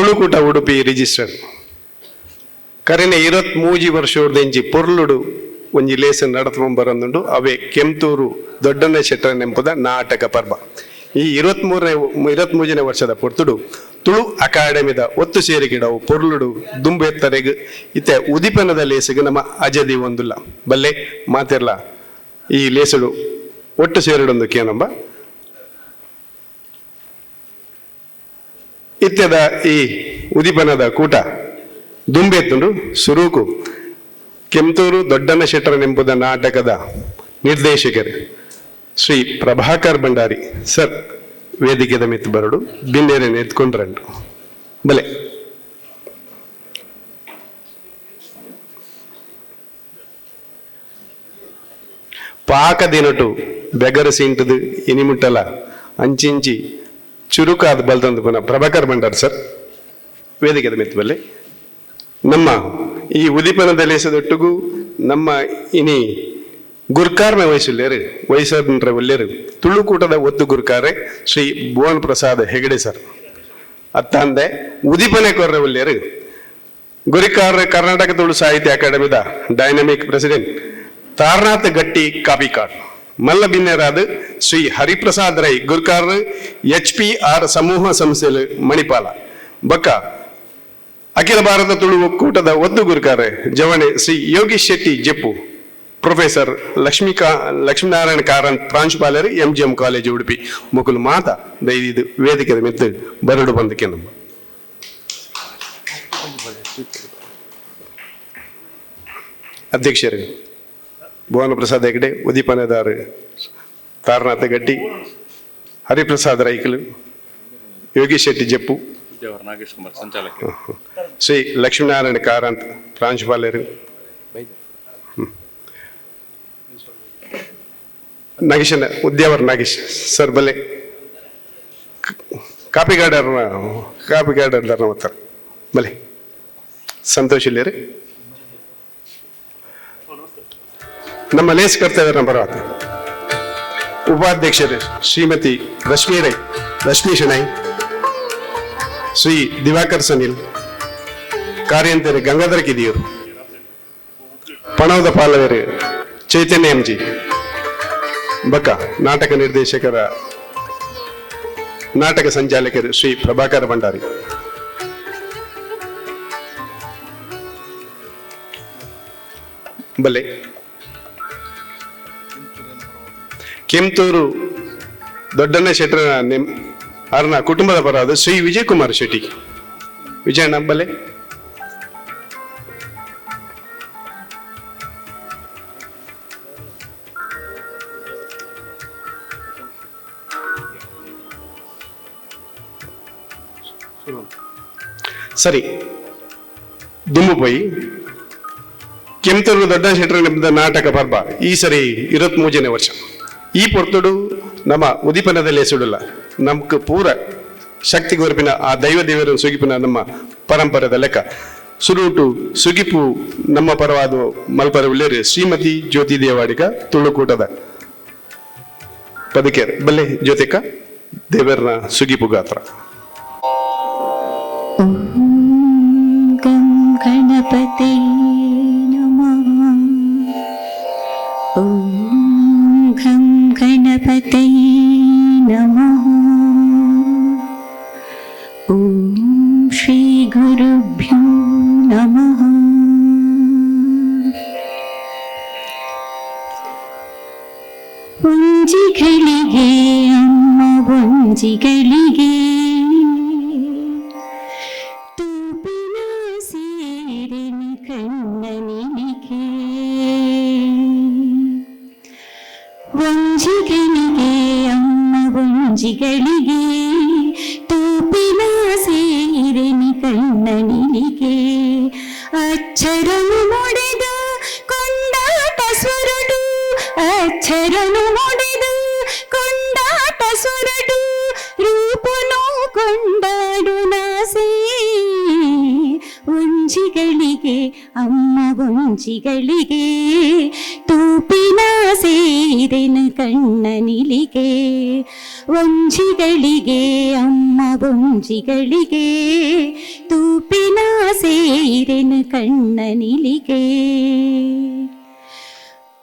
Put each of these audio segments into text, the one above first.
Tulu Koota Udupi register ಕರೆನ 23 ವರ್ಷದೆಂಜಿ ಪೊರ್ಲುಡು ಒಂಜಿ ಲೇಸನ್ ನಡತ್ಕೊಂಬರಂದುಂಡು ಅವೇ ಕೆಂತೂರು ದೊಡ್ಡಣ್ಣ ಶೆಟ್ಟರ ನೆಂಪುದ ನಾಟಕ ಪರ್ವ. ಈ 23ನೇ ವರ್ಷದ ಪೊರ್ತುಡು ತುಳು ಅಕಾಡೆಮಿದ ಒತ್ತು ಸೇರಿಗಿಡವು ಪೊರ್ಲುಡು ದುಂಬೆತ್ತರೆಗ್ ಇತ್ತೆ ಉದಿಪನದ ಲೇಸಿಗೆ ನಮ್ಮ ಅಜದಿ ಒಂದುಲ್ಲ ಬಲ್ಲೆ ಮಾತಿರ್ಲ ಈ ಲೇಸುಡು ಒಟ್ಟು ಸೇರಿಡೊಂದು ಕೇನಂಬ ಇತ್ಯದ ಈ ಉದಿಪನದ ಕೂಟ ದುಂಬೆತ್ತುಂಡು ಸುರೂಕು ಕೆಂತೂರು ದೊಡ್ಡಣ್ಣ ಶೆಟ್ಟರನೆಂಬುದ ನಾಟಕದ ನಿರ್ದೇಶಕರು ಶ್ರೀ ಪ್ರಭಾಕರ್ ಭಂಡಾರಿ ಸರ್ ವೇದಿಕೆದ ಮಿತ್ತು ಬರಡು ಬಿನ್ನೇರೆ ಎತ್ಕೊಂಡ್ರಂಡು ಬಲೆ ಪಾಕ ದಿನಟು ಬೆಗರ ಸಿಂಟದು ಇನಿಮುಟ್ಟಲ ಅಂಚಿಂಚಿ ಚುರುಕಾದ ಬಲ್ದಂದು ಪುನಃ ಪ್ರಭಾಕರ್ ಭಂಡಾರಿ ಸರ್ ವೇದಿಕೆದ ಮಿತ್ತು ಬಲ್ಲೆ ನಮ್ಮ ಈ ಉದಿಪನದ ಲೇಸದೊಟ್ಟಿಗೂ ನಮ್ಮ ಇನಿ ಗುರ್ಕಾರ್ನ ವಯಸ್ಸುಲ್ಲೇರು ವಯಸ್ಸರ ಒಲ್ಲೇರು ತುಳುಕೂಟದ ಒತ್ತು ಗುರ್ಕಾರೆ ಶ್ರೀ ಭುವನ್ ಪ್ರಸಾದ್ ಹೆಗಡೆ ಸರ್ ಅತ್ತಂದೆ ಉದಿಪನೆ ಕೊರ್ರೆ ಒಲ್ಲೇರು ಗುರಿಕಾರ ಕರ್ನಾಟಕ ತುಳು ಸಾಹಿತ್ಯ ಅಕಾಡೆಮಿದ ಡೈನಮಿಕ್ ಪ್ರೆಸಿಡೆಂಟ್ ತಾರನಾಥ್ ಗಟ್ಟಿ ಕಾಪಿಕಾಡ್ ಮಲ್ಲ ಬಿನ್ನೆರಾದ ಶ್ರೀ ಹರಿಪ್ರಸಾದ್ ರೈ ಗುರ್ಕಾರ್ HPR ಸಮೂಹ ಸಂಸ್ಥೆಲು ಮಣಿಪಾಲ ಬಕ್ಕ ಅಖಿಲ ಭಾರತ ತುಳು ಒಕ್ಕೂಟದ ಒದ್ದು ಗುರುಕಾರೆ ಜವಣೆ ಶ್ರೀ ಯೋಗೀಶ್ ಶೆಟ್ಟಿ ಜೆಪ್ಪು ಪ್ರೊಫೆಸರ್ ಲಕ್ಷ್ಮೀನಾರಾಯಣ ಕಾರಂತ್ ಪ್ರಾಂಶುಪಾಲರು MGM ಕಾಲೇಜು ಉಡುಪಿ ಮುಕುಲು ಮಾತ ದೈದು ವೇದಿಕೆ ಮೆತ್ತು ಬರಡು ಬಂದಕ್ಕೆ ನಮ್ಮ ಅಧ್ಯಕ್ಷರು ಭುವನ ಪ್ರಸಾದ್ ಹೆಗಡೆ ಉದೀಪನದಾರ್ ತಾರನಾಥ ಗಟ್ಟಿ ಹರಿಪ್ರಸಾದ್ ರೈಕಲು ಯೋಗೀಶ್ ಶೆಟ್ಟಿ ಜೆಪ್ಪು ನಾಗೇಶ್ ಕುಮಾರ್ ಸಂಚಾಲಕ ಶ್ರೀ ಲಕ್ಷ್ಮೀನಾರಾಯಣ ಕಾರಂತ್ ಪ್ರಾಂಶುಪಾಲರು ನಾಗೇಶ್ ಉದ್ಯಾವರ್ ನಾಗೇಶ್ ಸರ್ ಬಲ್ಲೆ ಕಾಪಿಗಾರ್ಡರ್ ಮತ್ತಾರ ಬಲೆ ಸಂತೋಷ್ ಇಲ್ಲೇರಿ ನಮ್ಮ ಲೇಸ್ ಕರ್ತವ್ಯ ನಂಬರ್ ಉಪಾಧ್ಯಕ್ಷರು ಶ್ರೀಮತಿ ರಶ್ಮಿ ಶೆಣೈ ಶ್ರೀ ದಿವಾಕರ್ ಸನಿಲ್ ಕಾರ್ಯಂತರಿ ಗಂಗಾಧರ ಕಿದಿಯೂರು ಪಣವದ ಪಾಲವರು ಚೈತನ್ಯ MG ಬಕ್ಕ ನಾಟಕ ನಿರ್ದೇಶಕರ ನಾಟಕ ಸಂಚಾಲಕರು ಶ್ರೀ ಪ್ರಭಾಕರ್ ಭಂಡಾರಿ ಬಲ್ಲೆ ಕೆಂತೂರು ದೊಡ್ಡಣ್ಣ ಶೆಟ್ಟರ ಅವರ ಕುಟುಂಬದ ಪರವಾದ ಶ್ರೀ ವಿಜಯಕುಮಾರ್ ಶೆಟ್ಟಿ ವಿಜಯಣ್ಣ ಬಲ್ಲೆ ಸರಿ ದುಮ್ಮು ಪೋಯಿ ಕೆಂತೂರು ದೊಡ್ಡ ಶೆಟ್ಟರ ನಾಟಕ ಪರ್ವ ಈ ಸರಿ 23ನೇ ವರ್ಷ ಈ ಪೊರ್ತುಡು ನಮ್ಮ ಉದಿಪನದಲ್ಲೇ ಸುಡಲ್ಲ ನಮ್ಗೆ ಪೂರ ಶಕ್ತಿ ಗೊರಪಿನ ಆ ದೈವರ ಸುಗಿಪಿನ ನಮ್ಮ ಪರಂಪರೆದ ಲೆಕ್ಕ ಸುರುಟು ಸುಗಿಪು ನಮ್ಮ ಪರವಾದ ಮಲ್ಪರ ಉಳ್ಳೇರಿ ಶ್ರೀಮತಿ ಜ್ಯೋತಿ ದೇವಾಡಿಗ ತುಳುಕೂಟದ ಪದಕೇರ್ ಬಲ್ಲೆ ಜ್ಯೋತಿಕ ದೇವರನ ಸುಗಿಪು ಗಾತ್ರ ಗಣಪತಿ ಗಣಪತಿ ನಮಃ ಓಂ ಶ್ರೀ ಗುರುಭ್ಯೋ ನಮಃ ಒಂಜಿಗಳಿಗೆ ಅಮ್ಮ ಒಂಜಿಗಳಿಗೆ ತೂಪಿನ ಸೀರಿನ ಕಣ್ಣನಿಗೆ ಒಂಜಿಗಳಿಗೆ ಅಮ್ಮ ಒಂಜಿಗಳಿಗೆ ತೂಪಿನ ಸೀರೆನಿ ಕಣ್ಣನಿಗೆ ಅಚ್ಚರನು ಮುಡಿದು ಕೊಂಡಾಟ ಸ್ವರಡು ಅಚ್ಚರನು ಮುಡಿದು ಕೊಂಡಾಟ ಸ್ವರಡು ರೂಪನು ಕೊಂಡಾಡು ನಾಸೆ ಒಂಜಿಗಳಿಗೆ ಅಮ್ಮ ಒಂಜಿಗಳಿಗೆ ತೂಪಿನ ಸೇರಿನ ಕಣ್ಣನಿಲಿಗೆ ಒಂಜಿಗಳಿಗೆ ಅಮ್ಮ ಒಂಜಿಗಳಿಗೆ ತೂಪಿನ ಸೇರೆನು ಕಣ್ಣನಿಲಿಗೆ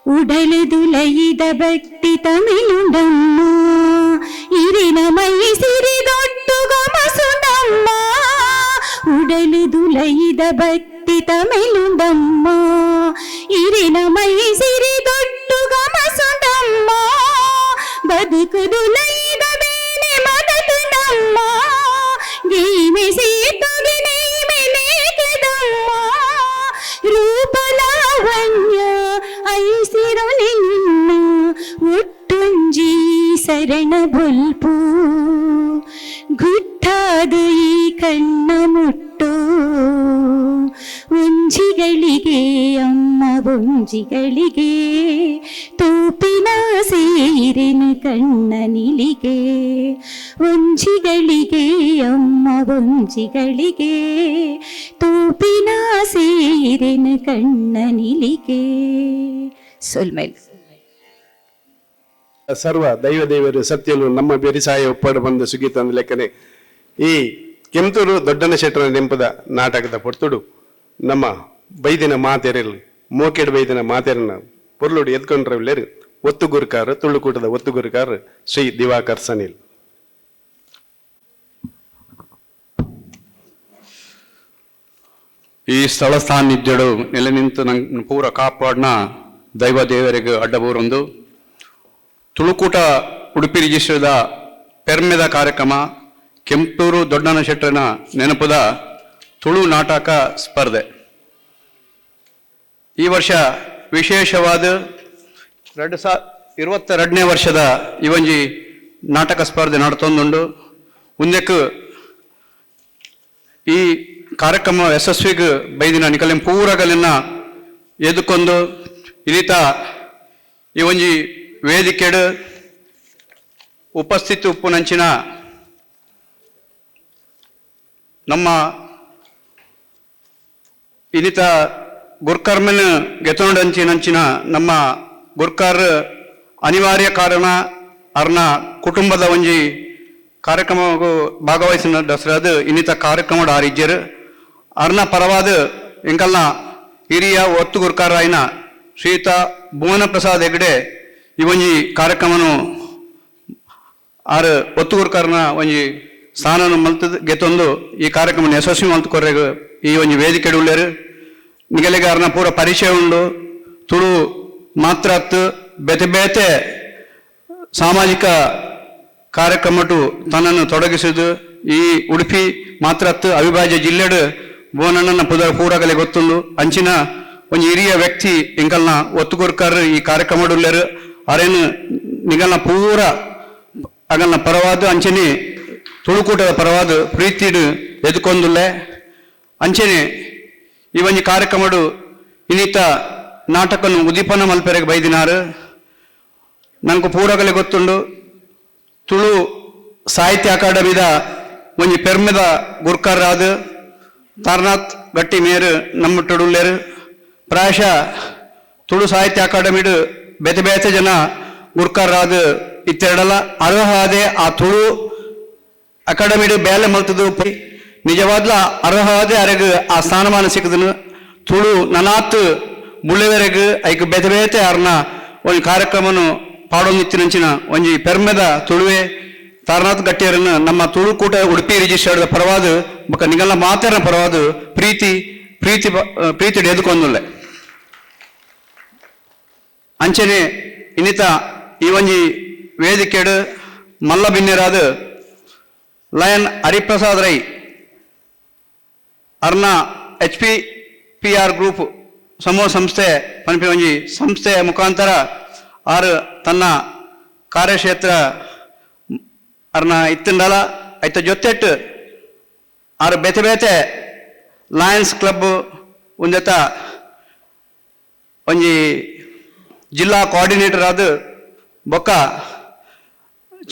ಉಡಲು ದುಲೈದ ಭಕ್ತಿ ತಮಿಳುಂಡಮ್ಮ ಇರಿನ ಮೈ ಸಿರಿದೊಟ್ಟು ಗಮಸುಂಡಮ್ಮ ಉಡಲು ದುಲೈದ ಭಕ್ತಿ ತಮಿಳುಂಡಮ್ಮ ಇರಿನ ಮೈ ಸಿರಿದೊಟ್ಟು ಗಮಸುಂಡಮ್ಮ ಬದುಕು ದುಲೈದ ಬೇನೆ ಮಗತುಂಡಮ್ಮ ಗೀಮೆ ಸೀತುಗೆ ನೇಮೆ ನೇಕೆದಮ್ಮ ರೂಪಲಾವಣ್ಯ ಐಸಿರು ನಿನ್ನ ಒಟ್ಟುಂಜಿ ಸರಣ ಬೊಲ್ಪು ಗುಟ್ಟಾದು ಈ ಕಣ್ಣ ಮುಟ್ಟು ಒಂಜಿಗಳಿಗೆ ಅಮ್ಮ ಒಂಜಿಗಳಿಗೆ ತೂಪಿನ ಸೇರಿನ ಕಣ್ಣನಿಲಿಗೆ ಒಂಜಿಗಳಿಗೆ ಅಮ್ಮ ಒಂಜಿಗಳಿಗೆ ತೂಪಿನ ಸೇರಿನ ಕಣ್ಣನಿಲಿಗೆ ಸೊಲ್ಮೇಲ್ ಸರ್ವ ದೈವದೇವರು ಸತ್ಯಲು ನಮ್ಮ ಬೆರಿಸಾಯ ಒಪ್ಪಡು ಬಂದ ಸುಗೀತ ಅಂದ ಲೆಕ್ಕನೆ ಈ ಕೆಂತೂರು ದೊಡ್ಡನ ಶೆಟ್ಟರ ನೆಂಪದ ನಾಟಕದ ಪೊರ್ತುಡು ನಮ್ಮ ಬೈದಿನ ಮಾತೆರಲು ಮೋಕೆಡ್ ಬೈದಿನ ಮಾತೆರನ ಪೊರ್ಲುಡು ಎದ್ಕೊಂಡ್ರವ್ಲೇರು ಒತ್ತುಗುರುಕಾರ ತುಳುಕೂಟದ ಒತ್ತುಗುರುಕಾರ ಶ್ರೀ ದಿವಾಕರ್ ಸನಿಲ್. ಈ ಸ್ಥಳ ಸಾನ್ನಿಧ್ಯಡು ನೆಲೆ ನಿಂತು ನಂಗೆ ಪೂರ ಕಾಪಾಡಿನ ದೈವ ದೇವರಿಗೆ ಅಡ್ಡಬೂರೊಂದು ತುಳುಕೂಟ ಉಡುಪಿ ರಿಜಿಸ್ಟ್ರದ ಪೆರ್ಮೆದ ಕಾರ್ಯಕ್ರಮ ಕೆಂಪೂರು ದೊಡ್ಡನ ಶೆಟ್ಟರನ ನೆನಪುದ ತುಳು ನಾಟಕ ಸ್ಪರ್ಧೆ. ಈ ವರ್ಷ ವಿಶೇಷವಾದ 2022ನೇ ವರ್ಷದ ಈ ಒಂಜಿ ನಾಟಕ ಸ್ಪರ್ಧೆ ನಡ್ತೊಂದುಂಡು. ಮುಂದಕ್ಕೆ ಈ ಕಾರ್ಯಕ್ರಮ ಯಶಸ್ವಿಗೆ ಬೈದಿನ ನಿಕಲೆಂ ಪೂರಗಲಿನ ಎದುಕೊಂಡು ಇಲಿತ ಈ ಒಂಜಿ ವೇದಿಕೆಡು ಉಪಸ್ಥಿತಿ ಉಪ್ಪುನಂಚಿನ ನಮ್ಮ ಇನಿತ ಗುರ್ಕರ್ಮನ್ ಗೆತೊಂಡಂಚಿನಂಚಿನ ನಮ್ಮ ಗುರ್ಕಾರ್ ಅನಿವಾರ್ಯ ಕಾರಣ ಅರ್ನ ಕುಟುಂಬದ ಒಂಜಿ ಕಾರ್ಯಕ್ರಮಗೂ ಭಾಗವಹಿಸಿನ ದಸರಾದ ಇನ್ನಿತ ಕಾರ್ಯಕ್ರಮದ ಆರಿಜ್ಯರು ಅರ್ನ ಪರವಾದ ಎಂಕಲ್ನ ಹಿರಿಯ ಒತ್ತು ಗುರ್ಕಾರಾಯಿನ ಶ್ರೀಯುತ ಭುವನ ಪ್ರಸಾದ್ ಹೆಗ್ಡೆ ಈ ಒಂಜಿ ಕಾರ್ಯಕ್ರಮನು ಆರು ಒತ್ತು ಗುರ್ಕಾರನ ಒಂಜಿ ಸ್ಥಾನನು ಮಲ್ತದ ಗೆತ್ತೊಂದು ಈ ಕಾರ್ಯಕ್ರಮ ಯಶಸ್ವಿ ಮಲ್ತುಕೊರ್ರೆಗ ಈ ಒಂಜಿ ವೇದಿಕೆ ಉಳ್ಳೇರು ನಿಗಲಿಗಾರನ ಪೂರ ಪರಿಚಯ ಉಂಡು ತುಳು ಮಾತ್ರತ್ತು ಬೇತೆ ಬೇತೆ ಸಾಮಾಜಿಕ ಕಾರ್ಯಕ್ರಮಟು ತನ್ನನ್ನು ತೊಡಗಿಸಿದ್ದು ಈ ಉಡುಪಿ ಮಾತ್ರತ್ತು ಅವಿಭಾಜ್ಯ ಜಿಲ್ಲೆಡು ಭುವನನ್ನ ಪೂರಗಲೆ ಗೊತ್ತುಂಡು ಅಂಚಿನ ಒಂದು ಹಿರಿಯ ವ್ಯಕ್ತಿ ಇಂಕಲ್ನ ಒತ್ತುಗುರ್ಕರ್ ಈ ಕಾರ್ಯಕ್ರಮಡುಲ್ಲೇರು ಅರೇನು ನಿಗಲ್ನ ಪೂರ ಅಗಲ್ನ ಪರವಾದ ಅಂಚನೆ ತುಳುಕೂಟದ ಪರವಾದ ಪ್ರೀತಿಡು ಎದುಕೊಂದುಲ್ಲೆ ಅಂಚನೆ ಈ ಒಂಜಿ ಕಾರ್ಯಕ್ರಮಡು ಇನ್ನಿತ ನಾಟಕನು ಉದೀಪನ ಮಲ್ಪೆರೆಗೆ ಬೈದಿನಾರು ನಂಗೆ ಪೂರಗಲೆ ಗೊತ್ತುಂಡು ತುಳು ಸಾಹಿತ್ಯ ಅಕಾಡೆಮಿದ ಒಂಜಿ ಪೆರ್ಮೆದ ಗುರ್ಕರ್ರಾದ ತಾರನಾಥ್ ಗಟ್ಟಿ ಮೇರು ನಮ್ಮಟ್ಟುಡುಲ್ಲೇರು ಪ್ರಾಯಶಃ ತುಳು ಸಾಹಿತ್ಯ ಅಕಾಡೆಮಿಡು ಬೇತೆ ಬೇತೆ ಜನ ಗುರ್ಕರ್ರಾದ ಇತ್ತೆರಡಲ ಅರ್ಹಾದೆ ಆ ತುಳು ಅಕಾಡೆಮಿಡು ಬೇಲೆ ಮಲ್ತದು ನಿಜವಾದ್ಲ ಅರ್ಹಾದೆ ಅರೆಗೆ ಆ ಸ್ಥಾನಮಾನ ಸಿಕ್ಕದನು ತುಳು ನನಾತ್ ಮುಳ್ಳೆವರೆಗೆ ಐಕ್ ಬೇತೆ ಬೇತೆ ಅರ್ನ ಒಂದು ಕಾರ್ಯಕ್ರಮನು ಪಾಡೊಂದಿತ್ತಿನಂಚಿನ ಒಂಜಿ ಪೆರ್ಮೆದ ತುಳುವೆ ತಾರನಾಥ್ ಗಟ್ಟಿಯರನ್ನು ನಮ್ಮ ತುಳುಕೂಟ ಉಡುಪಿ ರಿಜಿಸ್ಟರ್ಡ್ ಪರವಾದ ಬೊಕ್ಕ ನಿಗಲ್ನ ಮಾತೆರನ ಪರವಾದ ಪ್ರೀತಿ ಎದುಕೊಂದುಲ್ಲೆ ಅಂಚನೆ ಇನ್ನಿತ ಈ ಒಂಜಿ ವೇದಿಕೆಡು ಮಲ್ಲ ಬಿನ್ನೆರಾದ ಲಯನ್ ಹರಿಪ್ರಸಾದ್ ರೈ ಅರ್ನ HPPR ಗ್ರೂಪ್ ಸಮೂಹ ಸಂಸ್ಥೆ ಪನ್ಪಿ ಒಂಜಿ ಸಂಸ್ಥೆಯ ಮುಖಾಂತರ ಆರು ತನ್ನ ಕಾರ್ಯಕ್ಷೇತ್ರ ಅರ್ನ ಇತ್ತಂಡಲ ಐತ ಜೊತೆಟ್ಟು ಆರು ಬೇತೆ ಬೇತೆ ಲಯನ್ಸ್ ಕ್ಲಬ್ ಒಂದೆತ ಒಂಜಿ ಜಿಲ್ಲಾ ಕೋಆರ್ಡಿನೇಟರ್ ಆದ ಬೊಕ್ಕ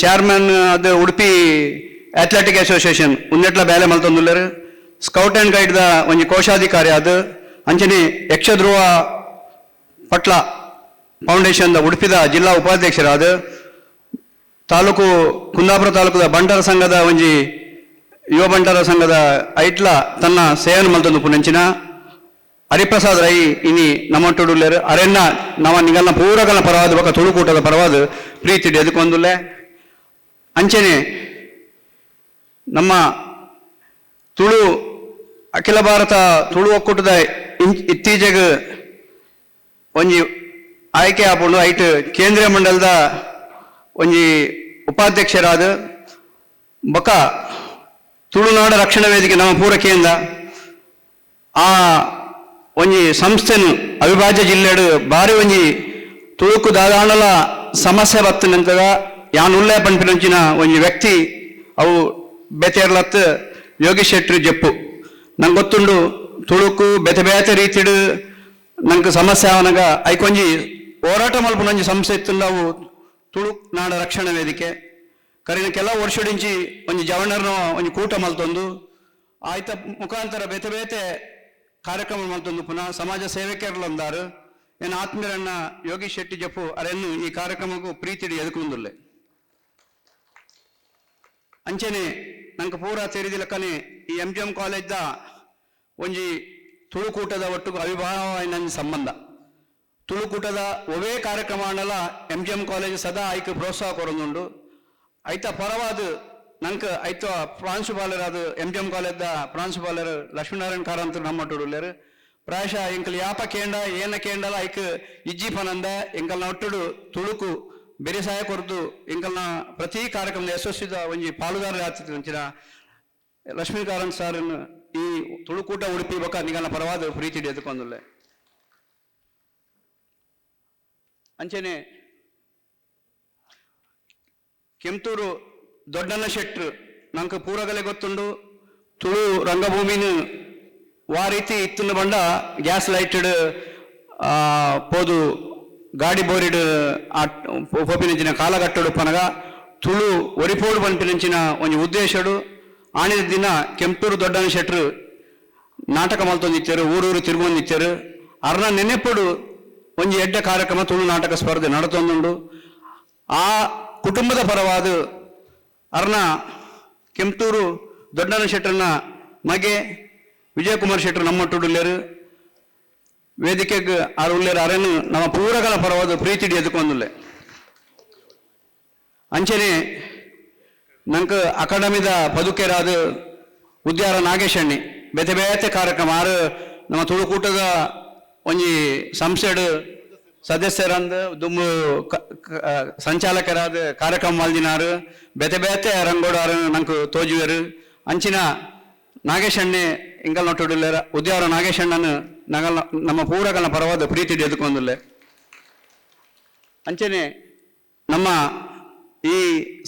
ಚೇರ್ಮನ್ ಅದು ಉಡುಪಿ ಅಥ್ಲೆಟಿಕ್ ಅಸೋಸಿಯೇಷನ್ ಉಂದೆಟ್ಲ ಬೇಲೆ ಮಲ್ತೊಂದುಲ್ಲೇರು ಸ್ಕೌಟ್ ಆ್ಯಂಡ್ ಗೈಡ್ದ ಒಂಜಿ ಕೋಶಾಧಿಕಾರಿ ಅದು ಅಂಚನೆ ಯಕ್ಷಧ್ರುವ ಪಟ್ಲ ಫೌಂಡೇಶನ್ದ ಉಡುಪಿದ ಜಿಲ್ಲಾ ಉಪಾಧ್ಯಕ್ಷರಾದ ತಾಲೂಕು ಕುಂದಾಪುರ ತಾಲೂಕದ ಬಂಟರ ಸಂಘದ ಒಂಜಿ ಯುವ ಬಂಟರ ಸಂಘದ ಐಟ್ಲ ತನ್ನ ಸೇವನೆ ಮಲ್ತೊಂದು ಪುನಂಚಿನ ಹರಿಪ್ರಸಾದ್ ರೈ ಇನಿ ನಮ್ಮೊಟ್ಟುಡುಲ್ಲೇರು ಅರೆನ್ನ ನವ ನಿಗಲ್ನ ಪೂರಗಲ್ನ ಪರವಾದ ಬೊಕ ತುಳುಕೂಟದ ಪರವಾದ ಪ್ರೀತಿ ಎದುಕೊಂದುಲ್ಲೆ ಅಂಚನೆ ನಮ್ಮ ತುಳು ಅಖಿಲ ಭಾರತ ತುಳು ಒಕ್ಕೂಟದ ಇತ್ತೀಚೆಗೆ ಒಂಜಿ ಆಯ್ಕೆ ಆಪುಂಡು ಐಟ್ ಕೇಂದ್ರೀಯ ಮಂಡಲದ ಒಂಜಿ ಉಪಾಧ್ಯಕ್ಷರಾದ ಬೊಕ ತುಳುನಾಡ ರಕ್ಷಣಾ ವೇದಿಕೆ ನಮ್ಮ ಪೂರ ಕೇಂದ್ರ ಆ ಒಂಜಿ ಸಂಸ್ಥೆನು ಅವಿಭಾಜ್ಯ ಜಿಲ್ಲೆಡು ಬಾರಿ ಒಂಜಿ ತುಳುಕು ದಾದಾಂಡಲ ಸಮಸ್ಯೆ ಬತ್ತನಂತದ ಯಾನ್ ಉಲ್ಲೆ ಪಂಪಿನಂಚಿನ ಒಂಜಿ ವ್ಯಕ್ತಿ ಅವು ಬೆತೆರ್ಲತ್ ಯೋಗೀಶ್ ಶೆಟ್ಟಿ ಜಪ್ಪು ನಂಗೆ ಗೊತ್ತುಂಡು ತುಳುಕು ಬೆತೆ ಬೇತೆ ರೀತಿಡು ನಂಗೆ ಸಮಸ್ಯೆ ಅವನಾಗ ಐಕೊಂಜಿ ಹೋರಾಟ ಮಲ್ಪನೊಂಜಿ ಸಂಸ್ಥೆ ಇತ್ತುಂಡು ಅವು ತುಳು ನಾಡ ರಕ್ಷಣಾ ವೇದಿಕೆ ಕರಿನ ಕೆಲ ವರ್ಷಡಿಂಚಿ ಒಂಜಿ ಜವಣರ್ನ ಒಂಜಿ ಕೂಟ ಮಲ್ತೊಂದು ಆಯ್ತ ಮುಖಾಂತರ ಬೇತೆ ಬೇತೆ ಕಾರ್ಯಕ್ರಮ ಮಲ್ತೊಂದು ಪುನಃ ಸಮಾಜ ಸೇವಕರ್ಲಂದಾರು ಏನು ಆತ್ಮೀಯರನ್ನ ಯೋಗೀಶ್ ಶೆಟ್ಟಿ ಜಪ್ಪು ಅರೆನ್ನು ಈ ಕಾರ್ಯಕ್ರಮಕ್ಕೂ ಪ್ರೀತಿಡಿ ಎದುಕೊಂದುಲ್ಲೆ ಅಂಚನೆ ನಂಗೆ ಪೂರ ತೆರೆದಿಲಕ್ಕನೆ ಈ MGM ಕಾಲೇಜ್ದ ಒಂಜಿ ತುಳುಕೂಟದ ಒಟ್ಟಿಗೆ ಅವಿಭಾವ ಸಂಬಂಧ ತುಳುಕೂಟದ ಒವೇ ಕಾರ್ಯಕ್ರಮ ಅನ್ನಲ್ಲ MGM ಕಾಲೇಜ್ ಸದಾ ಐಕ್ ಪ್ರೋತ್ಸಾಹ ಕೊರೊಂದುಂಡು ಐತ ಪರವಾದ ನಂಗೆ ಐತ ಪ್ರಾಂಶುಪಾಲರಾದ MGM ಕಾಲೇಜ್ದ ಪ್ರಾಂಶುಪಾಲರು ಲಕ್ಷ್ಮೀನಾರಾಯಣ ಕಾರಂತ ನಮ್ಮೊಟ್ಟುಡುಲ್ಲೇರು ಪ್ರಾಯಶಃ ಎಂಕಲ್ ಯಾಪ ಕೇಂಡ ಏನ ಕೇಂಡಲ ಐಕ್ ಇಜ್ಜಿ ಪನಂದ ಎಂಕಲ್ನ ಒಟ್ಟುಡು ತುಳುಕು ಬೆರೆಸಾಯ ಕೊರತು ಎಂಕಲ್ನ ಪ್ರತಿ ಕಾರ್ಯಕ್ರಮದ ಯಶಸ್ವಿದ ಒಂಜಿ ಪಾಲುದಾರರಾಗ್ತಿನ ಲಕ್ಷ್ಮೀಕಾರಂತ್ ಸರ್ ಈ ತುಳುಕೂಟ ಉಡುಪಿ ಬೊಕ ನಿಗಲ್ನ ಪರವಾದ ಪ್ರೀತಿ ಎದುಕೊಂದುಲ್ಲೆ ಅಂಚನೆ ಕೆಂತೂರು ದೊಡ್ಡಣ್ಣ ಶೆಟ್ರು ನಂಗೆ ಪೂರಗಲೆ ಗೊತ್ತುಂಡು ತುಳು ರಂಗಭೂಮಿನ ವಾ ರೀತಿ ಇತ್ತುಂಡು ಬಂಡ ಗ್ಯಾಸ್ ಲೈಟೆಡ್ ಪೋದು ಗಾಡಿ ಬೋರಿಡ್ ಪೋಪಿನಂಚಿನ ಕಾಲಗಟ್ಟಡು ಪನಗ ತುಳು ಒರಿಪೋಡು ಪಂಪಿನಂಚಿನ ಒಂಜಿ ಉದ್ದೇಶಡು ಆಣಿದ ದಿನ ಕೆಂಪೂರು ದೊಡ್ಡಣ್ಣ ಶೆಟ್ರು ನಾಟಕ ಮಲ್ತೊಂದಿತ್ತೇರು ಊರೂರು ತಿರುಗೊಂದಿತ್ತೇರು ಅರ್ನ ನೆನೆಪಡು ಒಂಜಿ ಎಡ್ಡೆ ಕಾರ್ಯಕ್ರಮ ತುಳು ನಾಟಕ ಸ್ಪರ್ಧೆ ನಡತೊಂದುಂಡು ಆ ಕುಟುಂಬದ ಪರವಾದ ಅರ್ನ ಕೆಂಪೂರು ದೊಡ್ಡಣ್ಣ ಶೆಟ್ರನ್ನ ಮಗೆ ವಿಜಯಕುಮಾರ್ ಶೆಟ್ರು ನಮ್ಮೊಟ್ಟುಡುಲ್ಲೇರು ವೇದಿಕೆಗೆ ಆರು ಉಲ್ಲೇರು ಅರೆನ್ನು ನಮ್ಮ ಪೂರಗಳ ಪರವಾದ ಪ್ರೀತಿಡಿ ಎದುಕೊಂದುಲ್ಲೆ ಅಂಚನೆ ನಂಗೆ ಅಕಾಡೆಮಿದ ಪದುಕೆರಾದ ಉದ್ಯಾರ ನಾಗೇಶಣ್ಣಿ ಬೇತೆ ಬೇತೆ ಕಾರ್ಯಕ್ರಮ ಆರು ನಮ್ಮ ತುಳುಕೂಟದ ಒಂಜಿ ಸಂಸ್ಥೆಡು ಸದಸ್ಯರಂದು ದುಮ್ಮು ಸಂಚಾಲಕರಾದ ಕಾರ್ಯಕ್ರಮ ಮಲ್ದಿನಾರು ಬೇತೆ ಬೇತೆ ರಂಗೋಡಾರು ನಂಗೆ ತೋಜುವೆರು ಅಂಚಿನ ನಾಗೇಶಣ್ಣೆ ಇಂಗಲ್ ನೊಟ್ಟುಡುಲ್ಲೇರ ಉದ್ಯಾರ ನಾಗೇಶಣ್ಣನು ನಗಲ್ ನಮ್ಮ ಪೂರಗಲ್ನ ಪರವಾದ ಪ್ರೀತಿ ಎದುಕೊಂದುಲ್ಲೆ ಅಂಚನೆ ನಮ್ಮ ಈ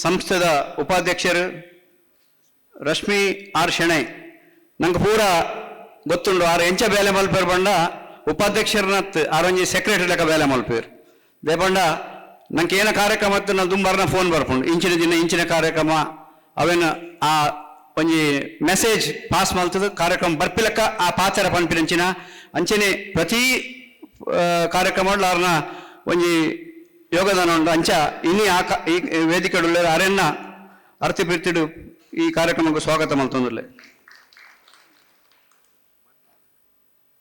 ಸಂಸ್ಥೆದ ಉಪಾಧ್ಯಕ್ಷರು ರಶ್ಮಿ ಆರ್ ಶೆಣೈ ನಂಗೆ ಪೂರ ಗೊತ್ತುಂಡು ಆರು ಎಂಚ ಬೇಲೆ ಮಲ್ಪೇರು ಬಂಡ ಉಪಾಧ್ಯಕ್ಷರನತ್ ಆರೊಂಜಿ ಸೆಕ್ರೆಟರಿ ಲೆಕ್ಕ ಬೇಲೆ ಮಲ್ಪೇರು ದೇ ಬಂಡ ನಂಗೆ ಏನ ಕಾರ್ಯಕ್ರಮ ಇತ್ತು ನಾನು ದುಂಬರ್ನ ಫೋನ್ ಬರ್ಕೊಂಡು ಇಂಚಿನ ದಿನ ಇಂಚಿನ ಕಾರ್ಯಕ್ರಮ ಅವೇನು ಆ ಒಂಜಿ ಮೆಸೇಜ್ ಪಾಸ್ ಮಲ್ತದ ಕಾರ್ಯಕ್ರಮ ಬರ್ಪಿಲಕ್ಕ ಆ ಪಾತ್ರ ಪಂಪಿನಂಚಿನ ಅಂಚನೆ ಪ್ರತಿ ಕಾರ್ಯಕ್ರಮ ಅವ್ರನ್ನ ಒಂಜಿ ಯೋಗದಾನ ಉಂಡು ಅಂಚ ಇನ್ನಿ ಈ ವೇದಿಕೆ ಅರೆನ್ನ ಅರ್ತಿ ಪ್ರೀತಿಡು ಈ ಕಾರ್ಯಕ್ರಮಕ್ಕೆ ಸ್ವಾಗತ ಮಲ್ತೊಂದುಲ್ಲೆ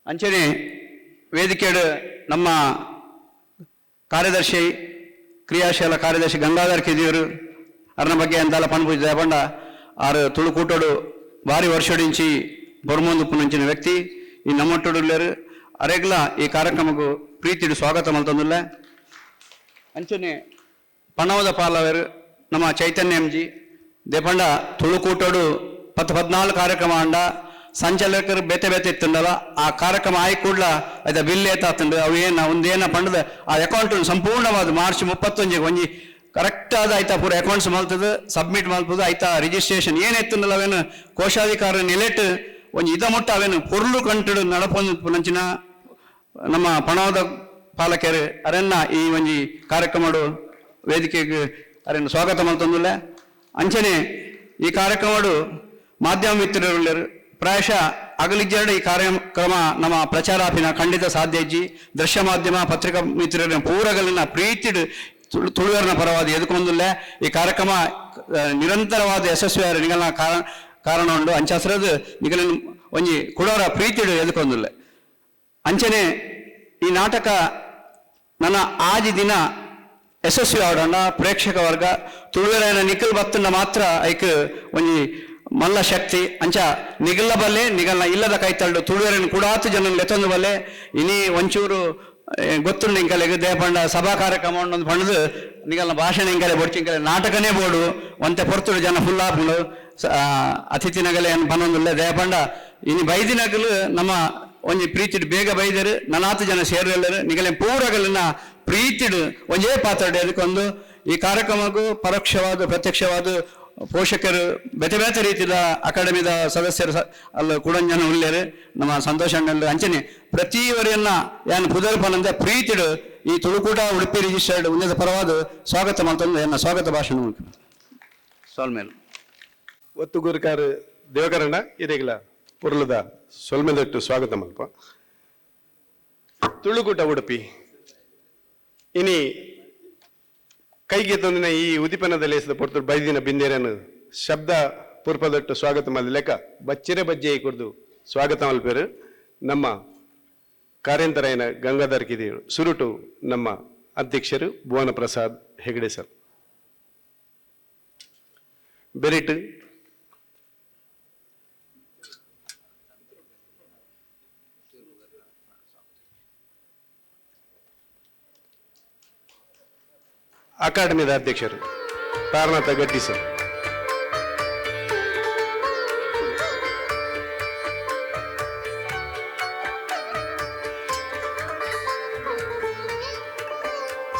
ಅಂಚನೆ ವೇದಿಕೆಡು ನಮ್ಮ ಕಾರ್ಯದರ್ಶಿ ಕ್ರಿಯಾಶೀಲ ಕಾರ್ಯದರ್ಶಿ ಗಂಗಾಧರ್ ಕಿದಿಯವರು ಅರ್ನ ಬಗ್ಗೆ ಅಂತೆಲ್ಲ ಪನ್ಪೂಜ ಬಂಡ ಆರು ತುಳುಕೂಟೋಡು ಭಾರಿ ವರ್ಷಡಿಂಚಿ ಬೊರ್ಮೊಂದು ಪುನಂಚಿನ ವ್ಯಕ್ತಿ ಈ ನಮ್ಮೊಟ್ಟುಡುಲ್ಲೇರು ಅರೆಗ್ಲ ಈ ಕಾರ್ಯಕ್ರಮಕ್ಕೂ ಪ್ರೀತಿಡು ಸ್ವಾಗತ ಮಲ್ತೊಂದುಲ್ಲೆ ಅಂಚನೆ ಪಣವದ ಪಾಲವರು ನಮ್ಮ ಚೈತನ್ಯ MG ದೇಪಂಡ ತುಳುಕೂಟೋಡು 14 ಕಾರ್ಯಕ್ರಮ ಅಂಡ ಸಂಚಾಲಕರು ಬೇತೆ ಬೇತೆ ಇತ್ತುಂಡಲ್ಲ ಆ ಕಾರ್ಯಕ್ರಮ ಆಯ್ ಕೂಡ್ಲ ಅದ ಬಿಲ್ ಏತಾತುಂಡು ಅವು ಏನು ಒಂದೇನ ಪಂಡದ ಆ ಅಕೌಂಟ್ ಸಂಪೂರ್ಣವಾದ ಮಾರ್ಚ್ 31 ಒಂಜಿ ಕರೆಕ್ಟ್ ಆದ ಆಯ್ತಾ ಪೂರ ಅಕೌಂಟ್ಸ್ ಮಲ್ತದ ಸಬ್ಮಿಟ್ ಮಲ್ಪದು ಆಯ್ತಾ ರಿಜಿಸ್ಟ್ರೇಷನ್ ಏನು ಎತ್ತುಂಡಲ್ಲ ಅವೇನು ಕೋಶಾಧಿಕಾರ ನೆಲೆಟ್ ಒಂಜಿ ಇದ ಮುಟ್ಟ ಅವೇನು ಪೊರ್ಲು ಕಂಟು ನಡಪೊಂದು ನಂಚಿನ ನಮ್ಮ ಪಣವದ ಪಾಲಕರು ಅರೆನ್ನ ಈ ಒಂಜಿ ಕಾರ್ಯಕ್ರಮಡು ವೇದಿಕೆಗೆ ಅರೆನ್ನು ಸ್ವಾಗತ ಮಲ್ತೊಂದುಲ್ಲೆ ಅಂಚನೆ ಈ ಕಾರ್ಯಕ್ರಮಡು ಮಾಧ್ಯಮ ಮಿತ್ರರು ಪ್ರಾಯಶಃ ಅಗಲಿಜ್ಜೆರಡು ಈ ಕಾರ್ಯಕ್ರಮ ನಮ್ಮ ಪ್ರಚಾರಾಪಿನ ಖಂಡಿತ ಸಾಧ್ಯ ಇಜ್ಜಿ ದೃಶ್ಯ ಮಾಧ್ಯಮ ಪತ್ರಿಕಾ ಮಿತ್ರರ ಪೂರಗಲಿನ ಪ್ರೀತಿಡು ತುಳುವೆರನ ಪರವಾದ ಎದುಕೊಂದುಲ್ಲೆ ಈ ಕಾರ್ಯಕ್ರಮ ನಿರಂತರವಾದ ಯಶಸ್ವಿಯಾರ ನಿಗಲ ಕಾರಣ ಉಂಡು ಅಂಚ ಹಸ್ರದು ನಿಗಲಿನ ಒಂಜಿ ಕುಡೋರ ಪ್ರೀತಿಡು ಎದುಕೊಂದುಲ್ಲೆ ಅಂಚನೆ ಈ ನಾಟಕ ನನ್ನ ಆಜಿ ದಿನ ಯಶಸ್ವಿ ಆವಡಂಡ ಪ್ರೇಕ್ಷಕ ವರ್ಗ ತುಳುವೆರನ ನಿಖಲ್ ಬತ್ತುಂಡ ಮಾತ್ರ ಐಕ್ ಒಂಜಿ ಮಲ್ಲ ಶಕ್ತಿ ಅಂಚ ನಿಗಲ್ಲ ಬಲ್ಲೆ ನಿಗಲ್ನ ಇಲ್ಲದ ಕೈತಳ್ಳು ತುಳುವೆರನ ಕುಡಾತು ಜನ ಲೆತ್ತೊಂದು ಬಲ್ಲೆ ಇನಿ ಒಂಚೂರು ಗೊತ್ತುಂಡು ಇಂಕಲೆಗೆ ದೇಪಂಡ ಸಭಾ ಕಾರ್ಯಕ್ರಮ ಒಂದು ಪಂಡದು ನಿಗಲ್ನ ಭಾಷಣ ಇಂಕಲೆ ಬೊಡ್ಚಿ ಇಂಕಲೆ ನಾಟಕನೇ ಬೋಡು ಒಂತೆ ಪೊರ್ತುಡು ಜನ ಫುಲ್ ಆಪುಂಡು ಅತಿಥಿ ನಗಲೆ ಏನು ಪನ್ನೊಂದುಲ್ಲೆ ದೇಪಂಡ ಇನಿ ಬೈದಿನಗಲು ನಮ್ಮ ಒಂಜಿ ಪ್ರೀತಿಡು ಬೇಗ ಬೈದರು ನನಾತು ಜನ ಸೇರಲ್ಲರು ನಿಗಲೆ ಪೂರಗಲಿನ ಪ್ರೀತಿಡು ಒಂಜೇ ಪಾತ್ರಡು ಎದಕ್ಕೊಂದು ಈ ಕಾರ್ಯಕ್ರಮಕ್ಕೂ ಪರೋಕ್ಷವಾದ ಪ್ರತ್ಯಕ್ಷವಾದ ಪೋಷಕರು ಬೇತೆ ಬೇತೆ ರೀತಿಯ ಅಕಾಡೆಮಿದ ಸದಸ್ಯರು ಅಲ್ಲಿ ಕೂಡ ಜನ ಉಳ್ಳೇರು ನಮ್ಮ ಸಂತೋಷ ಅಣ್ಣಲ್ಲಿ ಅಂಚನೆ ಪ್ರತಿವರೆಯನ್ನ ಏನು ಪುದರ್ಪನಂತೆ ಪ್ರೀತಿಡು ಈ ತುಳುಕೂಟ ಉಡುಪಿ ರಿಜಿಸ್ಟರ್ಡ್ ಉನ್ನತ ಪರವಾದ ಸ್ವಾಗತ ಮಾಡ್ತಂದು ಎನ್ನ ಸ್ವಾಗತ ಭಾಷಣ ಸೋಲ್ಮೇಲ್ ಒತ್ತುಗೂರುಕಾರು ದೇವಕರಣ್ಣ ಇರೇಗಿಲ ಪುರ್ಲದ ಸೊಲ್ಮೆದಟ್ಟು ಸ್ವಾಗತ ಮಲ್ಪ ತುಳುಕೂಟ ಉಡುಪಿ ಇನಿ ಕೈಗೆ ತಂದಿನ ಈ ಉದಿಪನದಲ್ಲಿ ಎಸೆದ ಪೊರ್ತು ಬೈದಿನ ಬಿಂದೇರನ್ನು ಶಬ್ದ ಪೂರ್ಪದಟ್ಟು ಸ್ವಾಗತ ಮಲ್ಲ ಲೆಕ್ಕ ಬಚ್ಚಿರೆ ಬಜ್ಜೆ ಕುರ್ದು ಸ್ವಾಗತ ಮಲ್ಪೇರು ನಮ್ಮ ಕಾರ್ಯಂತರಾಯನ ಗಂಗಾಧರ್ ಕಿದಿರು ಸುರುಟು ನಮ್ಮ ಅಧ್ಯಕ್ಷರು ಭುವನ ಪ್ರಸಾದ್ ಹೆಗಡೆ ಸರ್ ಬೆರಿಟ್ ಅಕಾಡೆಮಿದ ಅಧ್ಯಕ್ಷರು Taranatha Gatti sir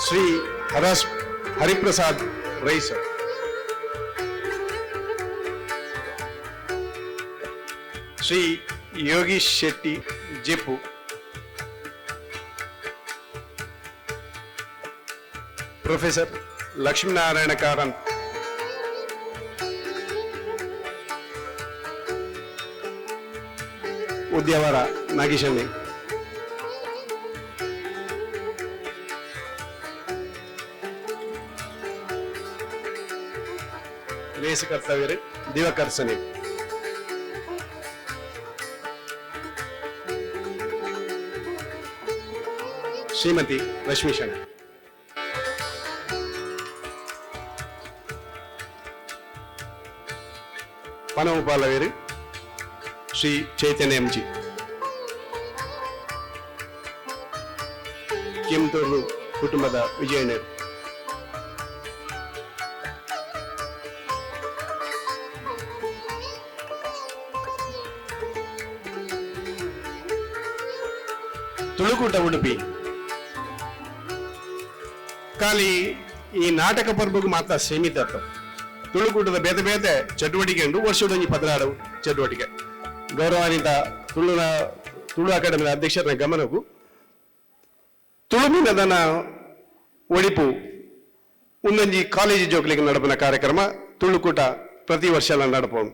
Shri Hariprasad Rai sir Shri Yogish Shetty Jeppu professor Lakshminarayana Karanth Udyavara ನಾಗೇಶಣ್ಣಿ ರೇಸ್ ಕರ್ತವ್ಯರು ದಿವಾಕರ್ ಸನಿ ಶ್ರೀಮತಿ ರಶ್ಮಿ ಶಂಕರ್ ಪನವುಪಾಲವೇರು ಶ್ರೀ ಚೈತನ್ಯ ಎಂಜಿ ಕೆಂತೂರು ಕುಟುಂಬದ ವಿಜಯಣ್ಣರು ತುಳುಕೂಟ ಉಡುಪಿ ಖಾಲಿ ಈ ನಾಟಕ ಪರ್ಬಗೂ ಮಾತ್ರ ಸೀಮಿತ ತುಳುಕೂಟದ ಬೇತೆ ಬೇತೆ ಚಟುವಟಿಕೆ ಉಂಟು ವರ್ಷದೊಂದು 16 ಚಟುವಟಿಕೆ ಗೌರವಾನ್ವಿತ ತುಳು ಅಕಾಡೆಮಿಯ ಅಧ್ಯಕ್ಷರ ಗಮನಕ್ಕೂ ತುಳುವಿನದನ ಒಳಿಪು ಒಂದೊಂಜಿ ಕಾಲೇಜು ಜೋಕ್ಲಿಗೆ ನಡಪಿನ ಕಾರ್ಯಕ್ರಮ ತುಳುಕೂಟ ಪ್ರತಿ ವರ್ಷ ನಡಪೋನು